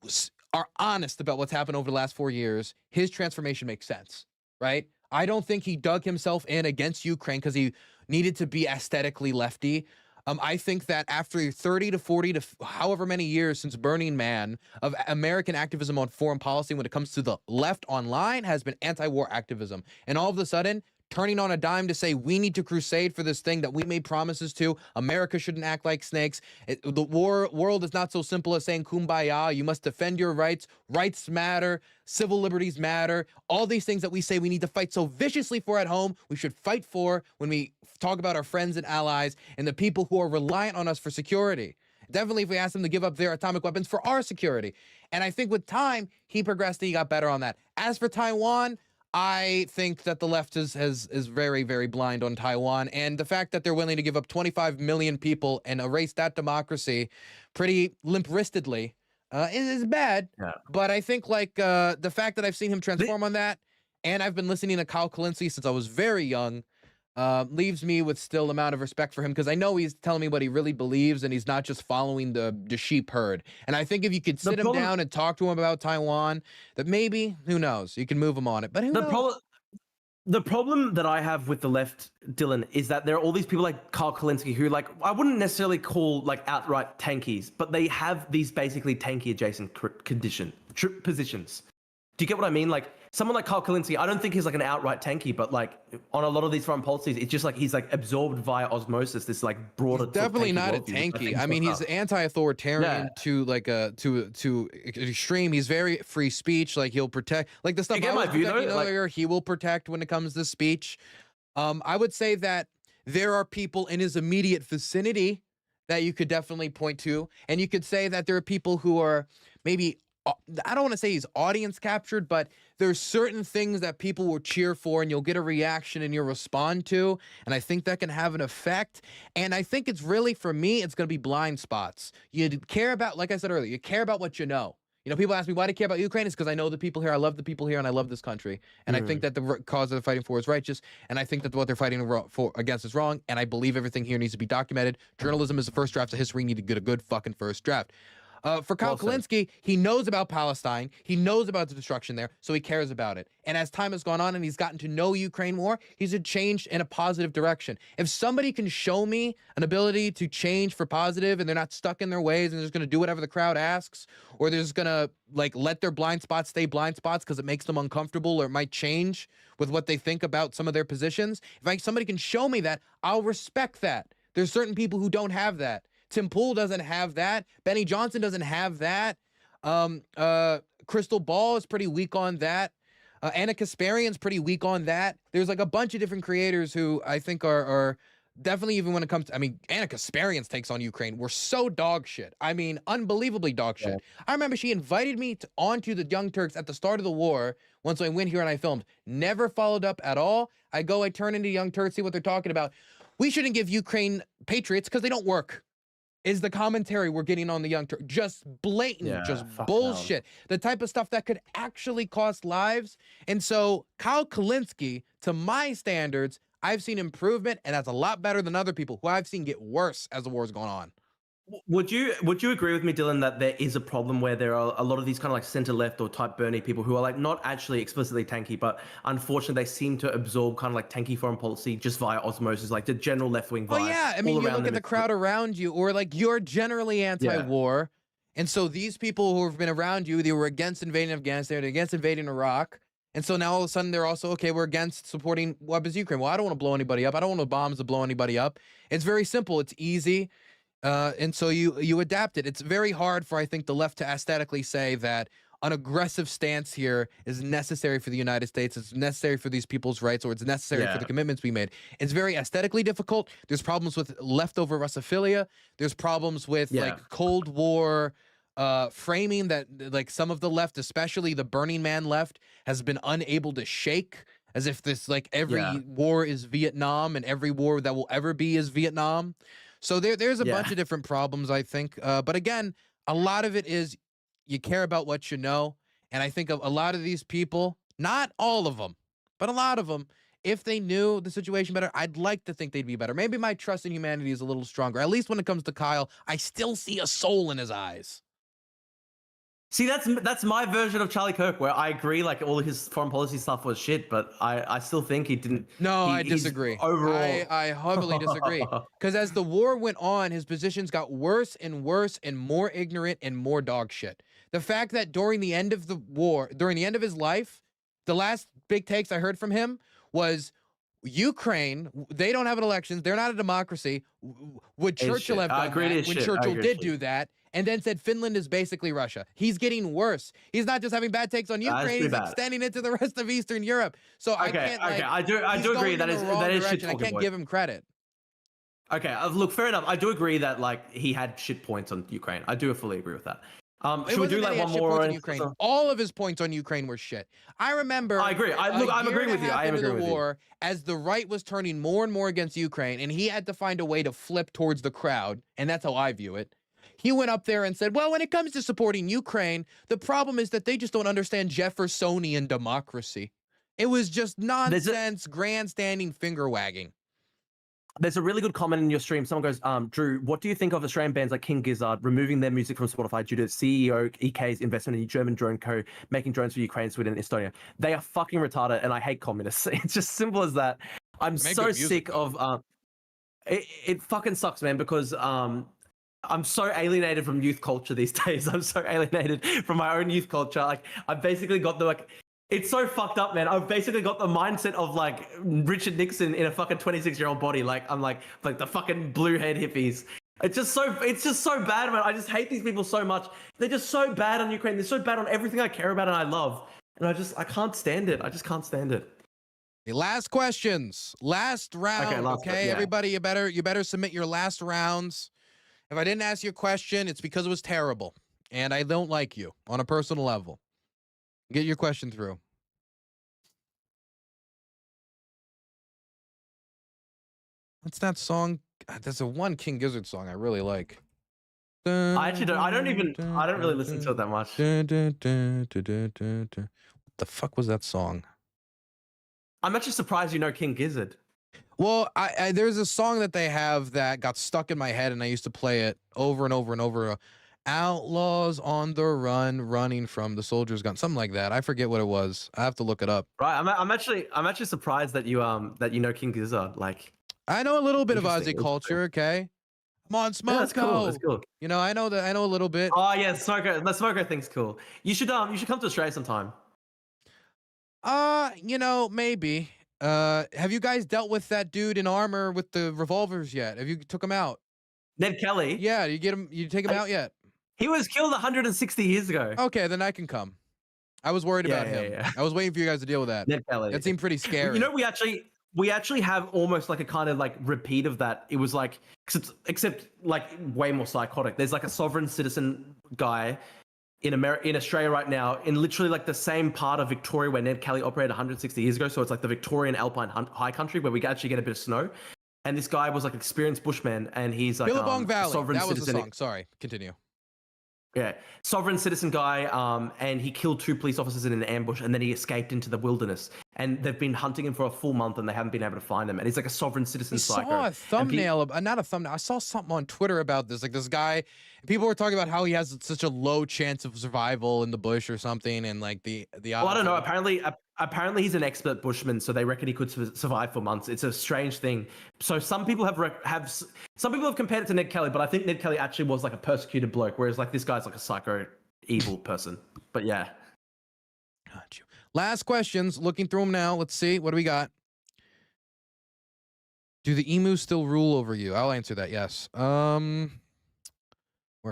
Speaker 2: are honest about what's happened over the last 4 years, his transformation makes sense, right? I don't think he dug himself in against Ukraine because he needed to be aesthetically lefty. I think that after 30 to 40 to however many years since Burning Man, of American activism on foreign policy when it comes to the left online has been anti-war activism. And all of a sudden, turning on a dime to say we need to crusade for this thing that we made promises to. America shouldn't act like snakes. The world is not so simple as saying kumbaya. You must defend your rights. Rights matter. Civil liberties matter. All these things that we say we need to fight so viciously for at home, we should fight for when we talk about our friends and allies and the people who are reliant on us for security. Definitely if we ask them to give up their atomic weapons for our security. And I think with time, he progressed and he got better on that. As for Taiwan, I think that the left is very, very blind on Taiwan, and the fact that they're willing to give up 25 million people and erase that democracy pretty limp-wristedly is bad. Yeah. But I think like the fact that I've seen him transform on that, and I've been listening to Kyle Kalinske since I was very young, leaves me with still amount of respect for him because I know he's telling me what he really believes and he's not just following the sheep herd. And I think if you could sit him down and talk to him about Taiwan, that maybe, who knows, you can move him on it. But who knows?
Speaker 1: The problem that I have with the left, Dylan, is that there are all these people like Kyle Kalinske who, like, I wouldn't necessarily call like outright tankies, but they have these basically tanky adjacent positions. Do you get what I mean? Like someone like Kyle Kalinske, I don't think he's like an outright tanky, but like on a lot of these foreign policies, it's just like he's like absorbed via osmosis. This like broader.
Speaker 2: He's definitely not a tanky. I mean, he's anti-authoritarian to like to extreme. He's very free speech. Like he'll protect like the stuff I was protecting earlier. He will protect when it comes to speech. I would say that there are people in his immediate vicinity that you could definitely point to, and you could say that there are people who are maybe. I don't want to say he's audience captured, but there's certain things that people will cheer for and you'll get a reaction and you'll respond to. And I think that can have an effect. And I think it's really, for me, it's going to be blind spots. You care about, like I said earlier, you care about what you know. You know, people ask me, why do you care about Ukraine? It's because I know the people here. I love the people here and I love this country. And I think that the cause they're fighting for is righteous. And I think that what they're fighting for against is wrong. And I believe everything here needs to be documented. Journalism is the first draft of history. You need to get a good fucking first draft. For Kyle Kalinske, he knows about Palestine. He knows about the destruction there, so he cares about it. And as time has gone on and he's gotten to know Ukraine more, he's changed in a positive direction. If somebody can show me an ability to change for positive and they're not stuck in their ways and they're just going to do whatever the crowd asks, or they're just going to like let their blind spots stay blind spots because it makes them uncomfortable or it might change with what they think about some of their positions, if somebody can show me that, I'll respect that. There's certain people who don't have that. Tim Pool doesn't have that. Benny Johnson doesn't have that. Crystal Ball is pretty weak on that. Anna Kasparian's pretty weak on that. There's like a bunch of different creators who I think are definitely, even when it comes to, I mean, Anna Kasparian's takes on Ukraine were so dog shit. I mean, unbelievably dog shit. Yeah. I remember she invited me onto the Young Turks at the start of the war once I went here and I filmed. Never followed up at all. I turn into Young Turks, see what they're talking about. We shouldn't give Ukraine Patriots because they don't work. Is the commentary we're getting on the Young Turks. Just blatant, just bullshit. No. The type of stuff that could actually cost lives. And so Kyle Kalinske, to my standards, I've seen improvement, and that's a lot better than other people who I've seen get worse as the war's going on.
Speaker 1: Would you agree with me, Dylan, that there is a problem where there are a lot of these kind of like center-left or type Bernie people who are like not actually explicitly tanky, but unfortunately they seem to absorb kind of like tanky foreign policy just via osmosis, like the general left-wing vibe.
Speaker 2: Oh yeah, I mean, you look at the crowd around you, or like you're generally anti-war, and so these people who have been around you, they were against invading Afghanistan, they're against invading Iraq, and so now all of a sudden they're also, okay, we're against supporting weapons Ukraine. Well, I don't want to blow anybody up. I don't want the bombs to blow anybody up. It's very simple. It's easy. And so you adapt it. It's very hard for, I think, the left to aesthetically say that an aggressive stance here is necessary for the United States. It's necessary for these people's rights, or it's necessary for the commitments we made. It's very aesthetically difficult. There's problems with leftover Russophilia. There's problems with like Cold War framing that like some of the left, especially the Burning Man left, has been unable to shake, as if this like every war is Vietnam and every war that will ever be is Vietnam. So there's a bunch of different problems, I think. But again, a lot of it is you care about what you know. And I think a lot of these people, not all of them, but a lot of them, if they knew the situation better, I'd like to think they'd be better. Maybe my trust in humanity is a little stronger. At least when it comes to Kyle, I still see a soul in his eyes.
Speaker 1: See, that's my version of Charlie Kirk, where I agree, like all his foreign policy stuff was shit, but I still think he didn't.
Speaker 2: No, I disagree.
Speaker 1: Overall,
Speaker 2: I heavily disagree. Because as the war went on, his positions got worse and worse and more ignorant and more dog shit. The fact that during the end of the war, during the end of his life, the last big takes I heard from him was, Ukraine, they don't have an elections. They're not a democracy. Would Churchill have done that when Churchill did do that? And then said Finland is basically Russia. He's getting worse. He's not just having bad takes on Ukraine. He's extending it to the rest of Eastern Europe. So I can't. Like,
Speaker 1: I do agree that is shit.
Speaker 2: I can't give him credit.
Speaker 1: Okay, look, fair enough. I do agree that like he had shit points on Ukraine. I do fully agree with that. Should we do like one more on
Speaker 2: Ukraine? All of his points on Ukraine were shit. I remember.
Speaker 1: I agree. I'm agreeing with you. I am agreeing with you.
Speaker 2: As the right was turning more and more against Ukraine, and he had to find a way to flip towards the crowd, and that's how I view it. He went up there and said, well, when it comes to supporting Ukraine, the problem is that they just don't understand Jeffersonian democracy. It was just nonsense, grandstanding, finger wagging.
Speaker 1: There's a really good comment in your stream. Someone goes, Drew, what do you think of Australian bands like King Gizzard removing their music from Spotify due to CEO EK's investment in German drone co making drones for Ukraine, Sweden, and Estonia? They are fucking retarded, and I hate communists. It's just simple as that. I'm so sick of it fucking sucks, man, because I'm so alienated from youth culture these days. I'm so alienated from my own youth culture. Like, I've basically got the it's so fucked up, man. I've basically got the mindset of like Richard Nixon in a fucking 26-year-old body. Like, I'm like the fucking blue head hippies. It's just so bad, man. I just hate these people so much. They're just so bad on Ukraine. They're so bad on everything I care about and I love. And I can't stand it. I just can't stand it.
Speaker 2: The last questions. Last round. Okay, everybody, you better submit your last rounds. If I didn't ask you a question, it's because it was terrible. And I don't like you on a personal level. Get your question through. What's that song? There's a one King Gizzard song I really like.
Speaker 1: I don't really listen to it that much.
Speaker 2: What the fuck was that song?
Speaker 1: I'm actually surprised you know King Gizzard.
Speaker 2: Well, there's a song that they have that got stuck in my head, and I used to play it over and over and over. Outlaws on the run, running from the soldier's gun, something like that. I forget what it was. I have to look it up.
Speaker 1: Right, I'm actually surprised that you know King Gizzard. Like,
Speaker 2: I know a little bit of Aussie culture. Okay, come on, Smoko. Yeah,
Speaker 1: that's cool. That's cool.
Speaker 2: You know, I know a little bit.
Speaker 1: Oh yeah, Smoko. The Smoko thing's cool. You should come to Australia sometime.
Speaker 2: You know, maybe. Have you guys dealt with that dude in armor with the revolvers yet? Have you took him out?
Speaker 1: Ned Kelly.
Speaker 2: Yeah, you take him out yet?
Speaker 1: He was killed 160 years ago.
Speaker 2: Okay, then I can come. I was worried about him. Yeah. I was waiting for you guys to deal with that.
Speaker 1: Ned Kelly.
Speaker 2: That seemed pretty scary.
Speaker 1: You know, we actually have almost like a kind of like repeat of that. It was like, except like way more psychotic. There's like a sovereign citizen guy in Australia right now, in literally like the same part of Victoria where Ned Kelly operated 160 years ago. So it's like the Victorian Alpine high country where we actually get a bit of snow. And this guy was like an experienced bushman, and he's like
Speaker 2: Billabong Valley.
Speaker 1: Sovereign
Speaker 2: that was
Speaker 1: citizen.
Speaker 2: the song. Sorry, continue.
Speaker 1: Yeah, sovereign citizen guy, and he killed 2 police officers in an ambush, and then he escaped into the wilderness. And they've been hunting him for a full month, and they haven't been able to find him. And he's like a sovereign citizen psycho.
Speaker 2: I saw a thumbnail, not a thumbnail. I saw something on Twitter about this. Like this guy, people were talking about how he has such a low chance of survival in the bush or something, and like the.
Speaker 1: Well, I don't know. Apparently he's an expert bushman, so they reckon he could survive for months. It's a strange thing. So some people have compared it to Ned Kelly, but I think Ned Kelly actually was like a persecuted bloke, whereas like this guy's like a psycho evil person. But yeah.
Speaker 2: Got you. Last questions. Looking through them now. Let's see. What do we got? Do the emus still rule over you? I'll answer that. Yes. Where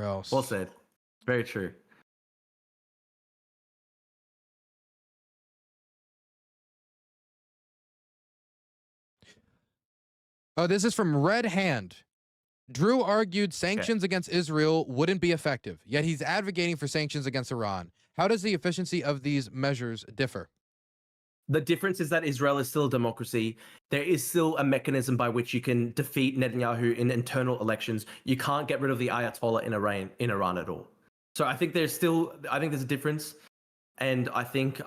Speaker 2: else?
Speaker 1: Well said. Very true.
Speaker 2: Oh, this is from Red Hand. Drew argued sanctions against Israel wouldn't be effective, yet he's advocating for sanctions against Iran. How does the efficiency of these measures differ?
Speaker 1: The difference is that Israel is still a democracy. There is still a mechanism by which you can defeat Netanyahu in internal elections. You can't get rid of the Ayatollah in Iran at all. So I think there's a difference, and I think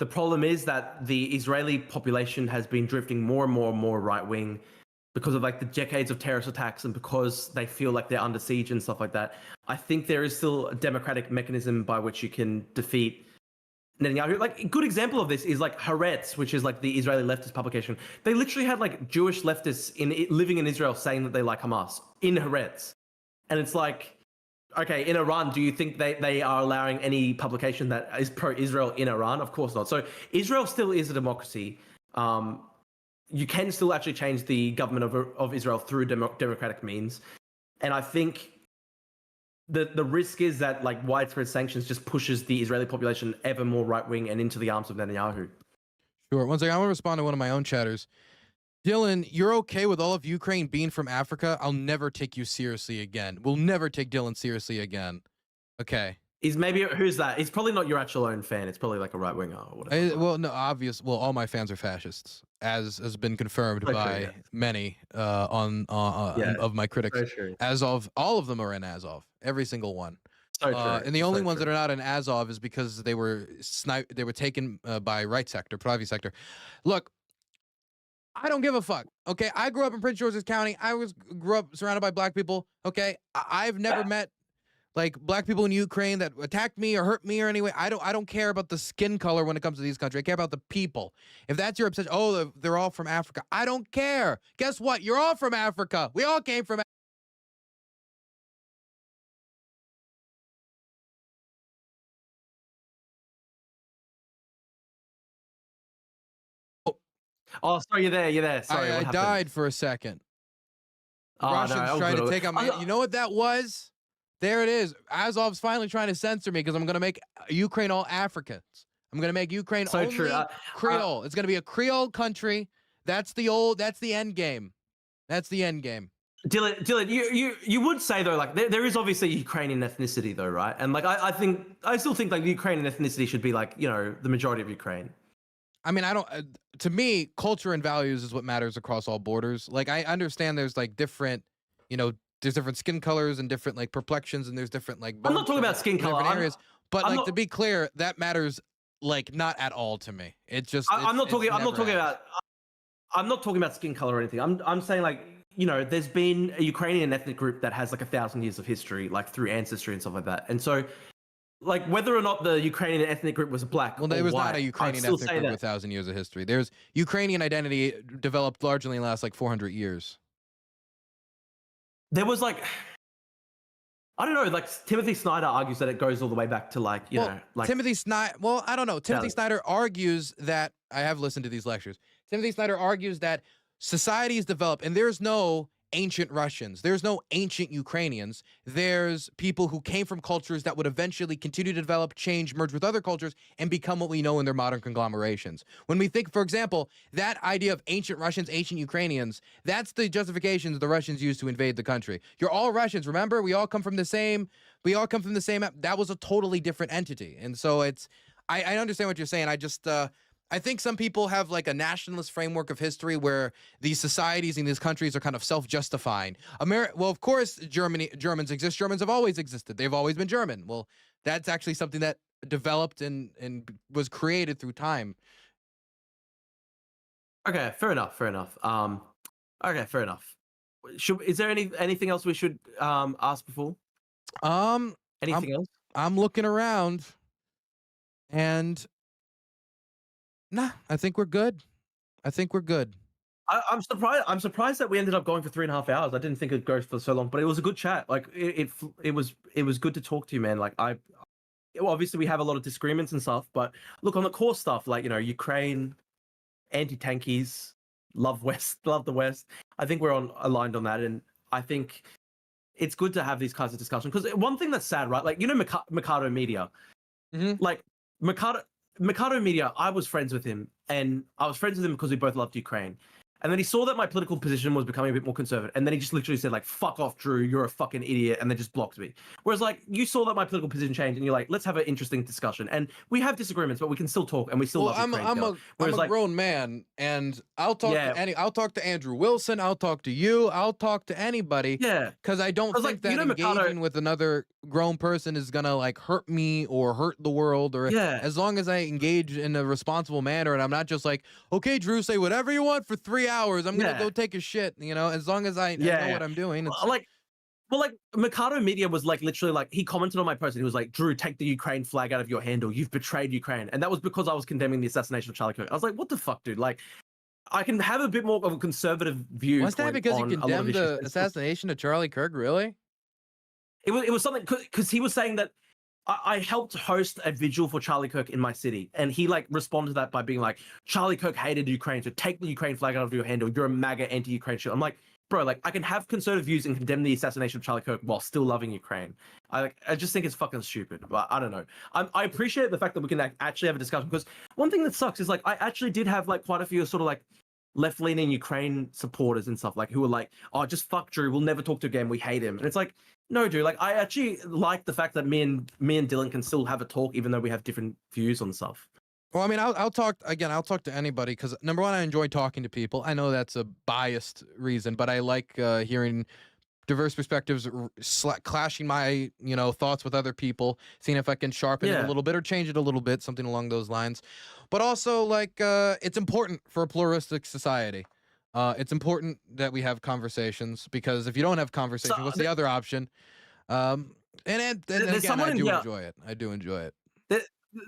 Speaker 1: the problem is that the Israeli population has been drifting more and more right wing because of like the decades of terrorist attacks and because they feel like they're under siege and stuff like that. I think there is still a democratic mechanism by which you can defeat Netanyahu. Like a good example of this is like Haaretz, which is like the Israeli leftist publication. They literally had like Jewish leftists living in Israel saying that they like Hamas in Haaretz. And it's like, okay, in Iran, do you think they are allowing any publication that is pro-Israel in Iran? Of course not. So Israel still is a democracy. You can still actually change the government of Israel through democratic means. And I think the risk is that like widespread sanctions just pushes the Israeli population ever more right-wing and into the arms of Netanyahu.
Speaker 2: Sure. One second, I want to respond to one of my own chatters. Dylan, you're okay with all of Ukraine being from Africa? I'll never take you seriously again. We'll never take Dylan seriously again. Okay.
Speaker 1: Who's that? He's probably not your actual own fan. It's probably like a right winger or whatever.
Speaker 2: Well, no, obvious. Well, all my fans are fascists, as has been confirmed by many of my critics. Azov, all of them are in Azov. Every single one. And the only ones that are not in Azov is because they were taken by right sector, private sector. Look, I don't give a fuck. Okay, I grew up in Prince George's County. Grew up surrounded by black people. Okay, I've never met like black people in Ukraine that attacked me or hurt me or anyway. I don't care about the skin color when it comes to these countries. I care about the people. If that's your obsession, oh, they're all from Africa. I don't care. Guess what? You're all from Africa. We all came from.
Speaker 1: Oh, sorry, you're there. You're there. Sorry,
Speaker 2: I died for a second. The Russians tried to take out my. You know what that was? There it is. Azov's finally trying to censor me because I'm going to make Ukraine all Africans. I'm going to make Ukraine so only Creole. It's going to be a Creole country. That's the end game. That's the end game.
Speaker 1: Dylan, you would say though, like there is obviously Ukrainian ethnicity though, right? And like I still think like Ukrainian ethnicity should be like, you know, the majority of Ukraine.
Speaker 2: I mean, I don't. To me, culture and values is what matters across all borders. Like I understand there's like different, you know, there's different skin colors and different like complexions and there's different like.
Speaker 1: I'm not talking about skin color
Speaker 2: areas, but like to be clear, that matters like not at all to me. It's just.
Speaker 1: I'm not talking about skin color or anything. I'm saying like, you know, there's been a Ukrainian ethnic group that has like 1,000 years of history, like through ancestry and stuff like that. And so, like, whether or not the Ukrainian ethnic group was black,
Speaker 2: well, there was not a Ukrainian ethnic group with 1,000 years of history. There's Ukrainian identity developed largely in the last like 400 years.
Speaker 1: There was like, I don't know, like Timothy Snyder argues that it goes all the way back to like, you know, like
Speaker 2: Timothy Snyder. Well, I don't know. Timothy Snyder argues that I have listened to these lectures. Timothy Snyder argues that society is developed and there's no ancient Russians. There's no ancient Ukrainians. There's people who came from cultures that would eventually continue to develop, change, merge with other cultures, and become what we know in their modern conglomerations. When we think, for example, that idea of ancient Russians, ancient Ukrainians, that's the justifications the Russians used to invade the country. You're all Russians, remember? We all come from the same, that was a totally different entity. And so it's, I understand what you're saying. I think some people have like a nationalist framework of history where these societies in these countries are kind of self-justifying. Well, of course, Germans exist. Germans have always existed. They've always been German. Well, that's actually something that developed and was created through time.
Speaker 1: Okay, fair enough. Okay, fair enough. Is there anything else we should ask before? Anything else?
Speaker 2: I'm looking around, and. Nah, I think we're good.
Speaker 1: I'm surprised that we ended up going for 3.5 hours. I didn't think it'd go for so long, but it was a good chat. Like it was good to talk to you, man. Like obviously we have a lot of disagreements and stuff, but look, on the core stuff, like, you know, Ukraine, anti-tankies, love the West. I think we're aligned on that, and I think it's good to have these kinds of discussions, because one thing that's sad, right? Like, you know, Mikado Media, like Mikado Media, I was friends with him, and I was friends with him because we both loved Ukraine. And then he saw that my political position was becoming a bit more conservative, and then he just literally said, like, fuck off, Drew, you're a fucking idiot, and then just blocked me. Whereas, like, you saw that my political position changed, and you're like, let's have an interesting discussion. And we have disagreements, but we can still talk, and we still love Ukraine.
Speaker 2: I'm a grown man, and I'll talk I'll talk to Andrew Wilson, I'll talk to you, I'll talk to anybody.
Speaker 1: Yeah.
Speaker 2: Because I don't think that engaging with another grown person is gonna like hurt me or hurt the world, or as long as I engage in a responsible manner and I'm not just like, okay, Drew, say whatever you want for 3 hours, I'm gonna go take a shit, you know, as long as I know what I'm doing.
Speaker 1: Well, Mikado Media was like literally like, he commented on my post and he was like, Drew, take the Ukraine flag out of your handle, you've betrayed Ukraine. And that was because I was condemning the assassination of Charlie Kirk. I was like, what the fuck, dude? Like, I can have a bit more of a conservative view.
Speaker 2: Was that because you condemned the assassination of Charlie Kirk? Really?
Speaker 1: It was something, because he was saying that I helped host a vigil for Charlie Kirk in my city, and he like responded to that by being like, Charlie Kirk hated Ukraine, so take the Ukraine flag out of your handle, you're a MAGA anti-Ukraine shit. I'm like, bro, like, I can have conservative views and condemn the assassination of Charlie Kirk while still loving Ukraine. I just think it's fucking stupid, but I don't know. I appreciate the fact that we can actually have a discussion, because one thing that sucks is like, I actually did have like quite a few sort of like left-leaning Ukraine supporters and stuff, like, who were like, oh, just fuck Drew, we'll never talk to again, we hate him. And it's like, no, dude, like, I actually like the fact that me and Dylan can still have a talk, even though we have different views on stuff.
Speaker 2: Well, I mean, I'll talk to anybody, because number one, I enjoy talking to people. I know that's a biased reason, but I like hearing diverse perspectives, clashing my, you know, thoughts with other people, seeing if I can sharpen it a little bit or change it a little bit, something along those lines. But also, like, it's important for a pluralistic society. It's important that we have conversations, because if you don't have conversations, what's the other option? And again, I do enjoy it. I do enjoy it.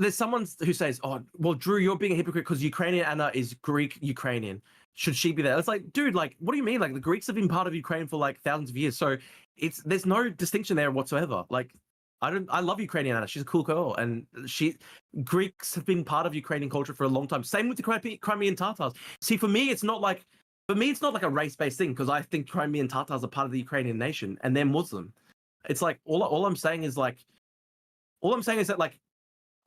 Speaker 1: There's someone who says, "Oh, well, Drew, you're being a hypocrite because Ukrainian Anna is Greek Ukrainian. Should she be there?" It's like, dude, like, what do you mean? Like, the Greeks have been part of Ukraine for like thousands of years, so there's no distinction there whatsoever. Like, I love Ukrainian Anna. She's a cool girl, and Greeks have been part of Ukrainian culture for a long time. Same with the Crimean Tatars. See, for me, it's not like a race-based thing, because I think Crimean Tatars are part of the Ukrainian nation and they're Muslim. It's like all I'm saying is that like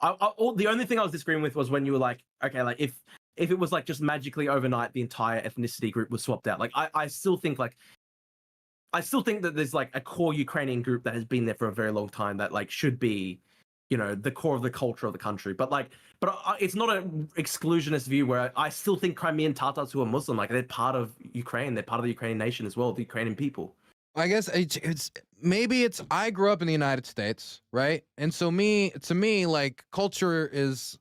Speaker 1: the only thing I was disagreeing with was when you were like, okay, like if it was like just magically overnight the entire ethnicity group was swapped out. Like I still think that there's like a core Ukrainian group that has been there for a very long time that like should be, the core of the culture of the country. But it's not an exclusionist view where I still think Crimean Tatars who are Muslim, like, they're part of Ukraine. They're part of the Ukrainian nation as well, the Ukrainian people.
Speaker 2: I guess I grew up in the United States, right? And so to me, like, culture is,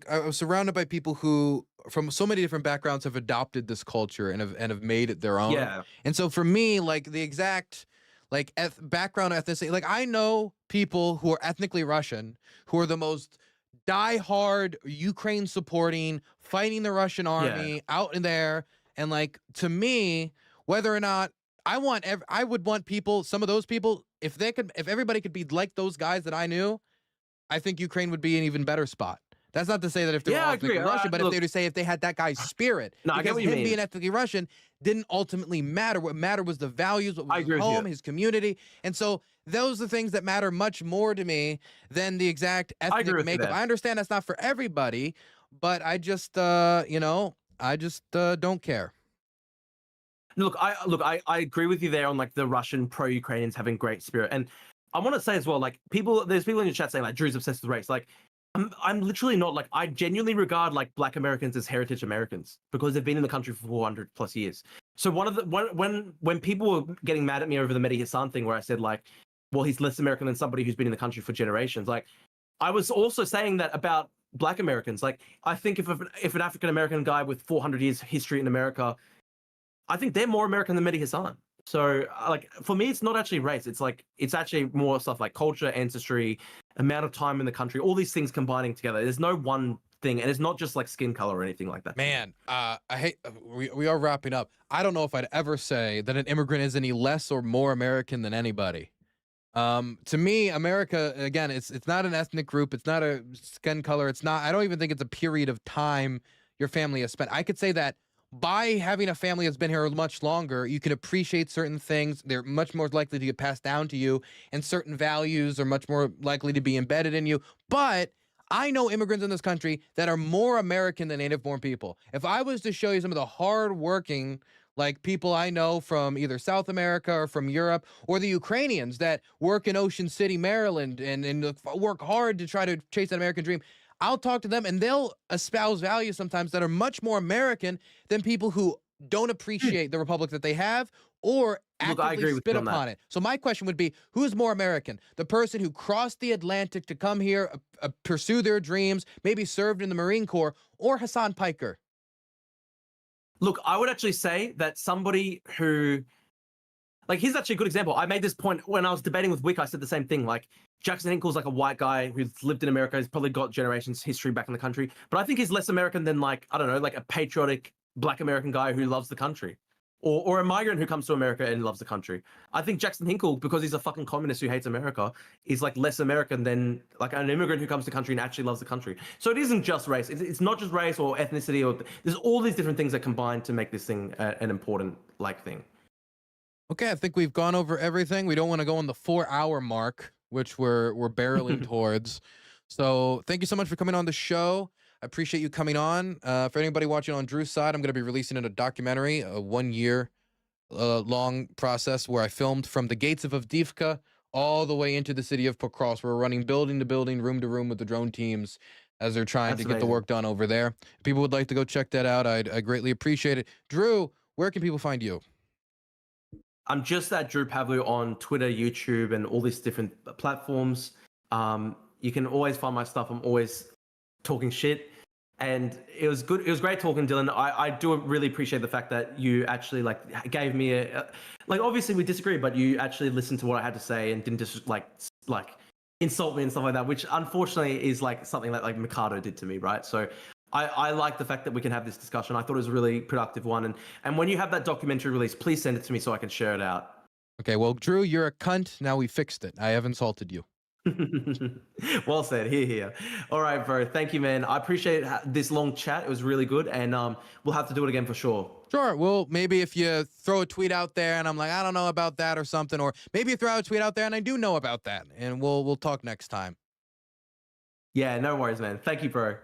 Speaker 2: I was surrounded by people who from so many different backgrounds have adopted this culture and have made it their own.
Speaker 1: Yeah.
Speaker 2: And so for me, like, the exact like background ethnicity, like, I know people who are ethnically Russian who are the most diehard Ukraine supporting, fighting the Russian army out in there. And like, to me, whether or not I would want people, some of those people, if everybody could be like those guys that I knew, I think Ukraine would be an even better spot. That's not to say that if they were ethnically Russian, but if they had that guy's spirit.
Speaker 1: No, I get what you mean.
Speaker 2: Being ethnically Russian didn't ultimately matter. What mattered was the values, what was his home, his community. And so those are the things that matter much more to me than the exact ethnic makeup. I understand that's not for everybody, but I just, don't care.
Speaker 1: Look, I agree with you there on like the Russian pro-Ukrainians having great spirit, and I want to say as well, like, there's people in your chat saying like Drew's obsessed with race. Like, I'm literally not. Like, I genuinely regard like Black Americans as heritage Americans because they've been in the country for 400 plus years. So when people were getting mad at me over the Mehdi Hassan thing, where I said like, well, he's less American than somebody who's been in the country for generations. Like, I was also saying that about Black Americans. Like, I think if an African American guy with 400 years history in America, I think they're more American than Mehdi Hassan. So, like, for me, it's not actually race. It's actually more stuff like culture, ancestry, amount of time in the country, all these things combining together. There's no one thing, and it's not just like skin color or anything like that.
Speaker 2: Man, I hate we are wrapping up. I don't know if I'd ever say that an immigrant is any less or more American than anybody. To me, America, again, it's not an ethnic group. It's not a skin color. I don't even think it's a period of time your family has spent. I could say that by having a family that's been here much longer, you can appreciate certain things. They're much more likely to get passed down to you, and certain values are much more likely to be embedded in you. But I know immigrants in this country that are more American than native-born people. If I was to show you some of the hard-working, like, people I know from either South America or from Europe, or the Ukrainians that work in Ocean City, Maryland, and work hard to try to chase that American dream, I'll talk to them and they'll espouse values sometimes that are much more American than people who don't appreciate the republic that they have or actively spit upon it. So my question would be, who's more American? The person who crossed the Atlantic to come here, pursue their dreams, maybe served in the Marine Corps, or Hassan Piker?
Speaker 1: Look, I would actually say that somebody who, like, here's actually a good example. I made this point when I was debating with Wick. I said the same thing. Like, Jackson Hinkle's like a white guy who's lived in America. He's probably got generations history back in the country. But I think he's less American than, like, I don't know, like a patriotic Black American guy who loves the country. Or a migrant who comes to America and loves the country. I think Jackson Hinkle, because he's a fucking communist who hates America, is like less American than like an immigrant who comes to the country and actually loves the country. So it isn't just race. It's not just race or ethnicity. Or there's all these different things that combine to make this thing an important like thing.
Speaker 2: Okay, I think we've gone over everything. We don't want to go on the 4-hour mark, which we're barreling towards. So thank you so much for coming on the show. I appreciate you coming on. For anybody watching on Drew's side, I'm going to be releasing a documentary, a 1-year long process where I filmed from the gates of Avdiivka all the way into the city of Pokrovsk. We're running building to building, room to room with the drone teams as they're trying to get the work done over there. If people would like to go check that out, I'd greatly appreciate it. Drew, where can people find you?
Speaker 1: I'm just at Drew Pavlu on Twitter, YouTube, and all these different platforms. You can always find my stuff. I'm always talking shit. And it was good. It was great talking, Dylan. I do really appreciate the fact that you actually like gave me like, obviously we disagree, but you actually listened to what I had to say and didn't just like insult me and stuff like that, which unfortunately is like something that like Mikado did to me, right? So I like the fact that we can have this discussion. I thought it was a really productive one. And when you have that documentary release, please send it to me so I can share it out.
Speaker 2: Okay, well, Drew, you're a cunt. Now we fixed it. I have insulted you.
Speaker 1: Well said. Here. All right, bro. Thank you, man. I appreciate this long chat. It was really good, and we'll have to do it again for sure.
Speaker 2: Sure. Well, maybe if you throw a tweet out there and I'm like, I don't know about that or something, or maybe you throw out a tweet out there and I do know about that, and we'll talk next time.
Speaker 1: Yeah, no worries, man. Thank you, bro.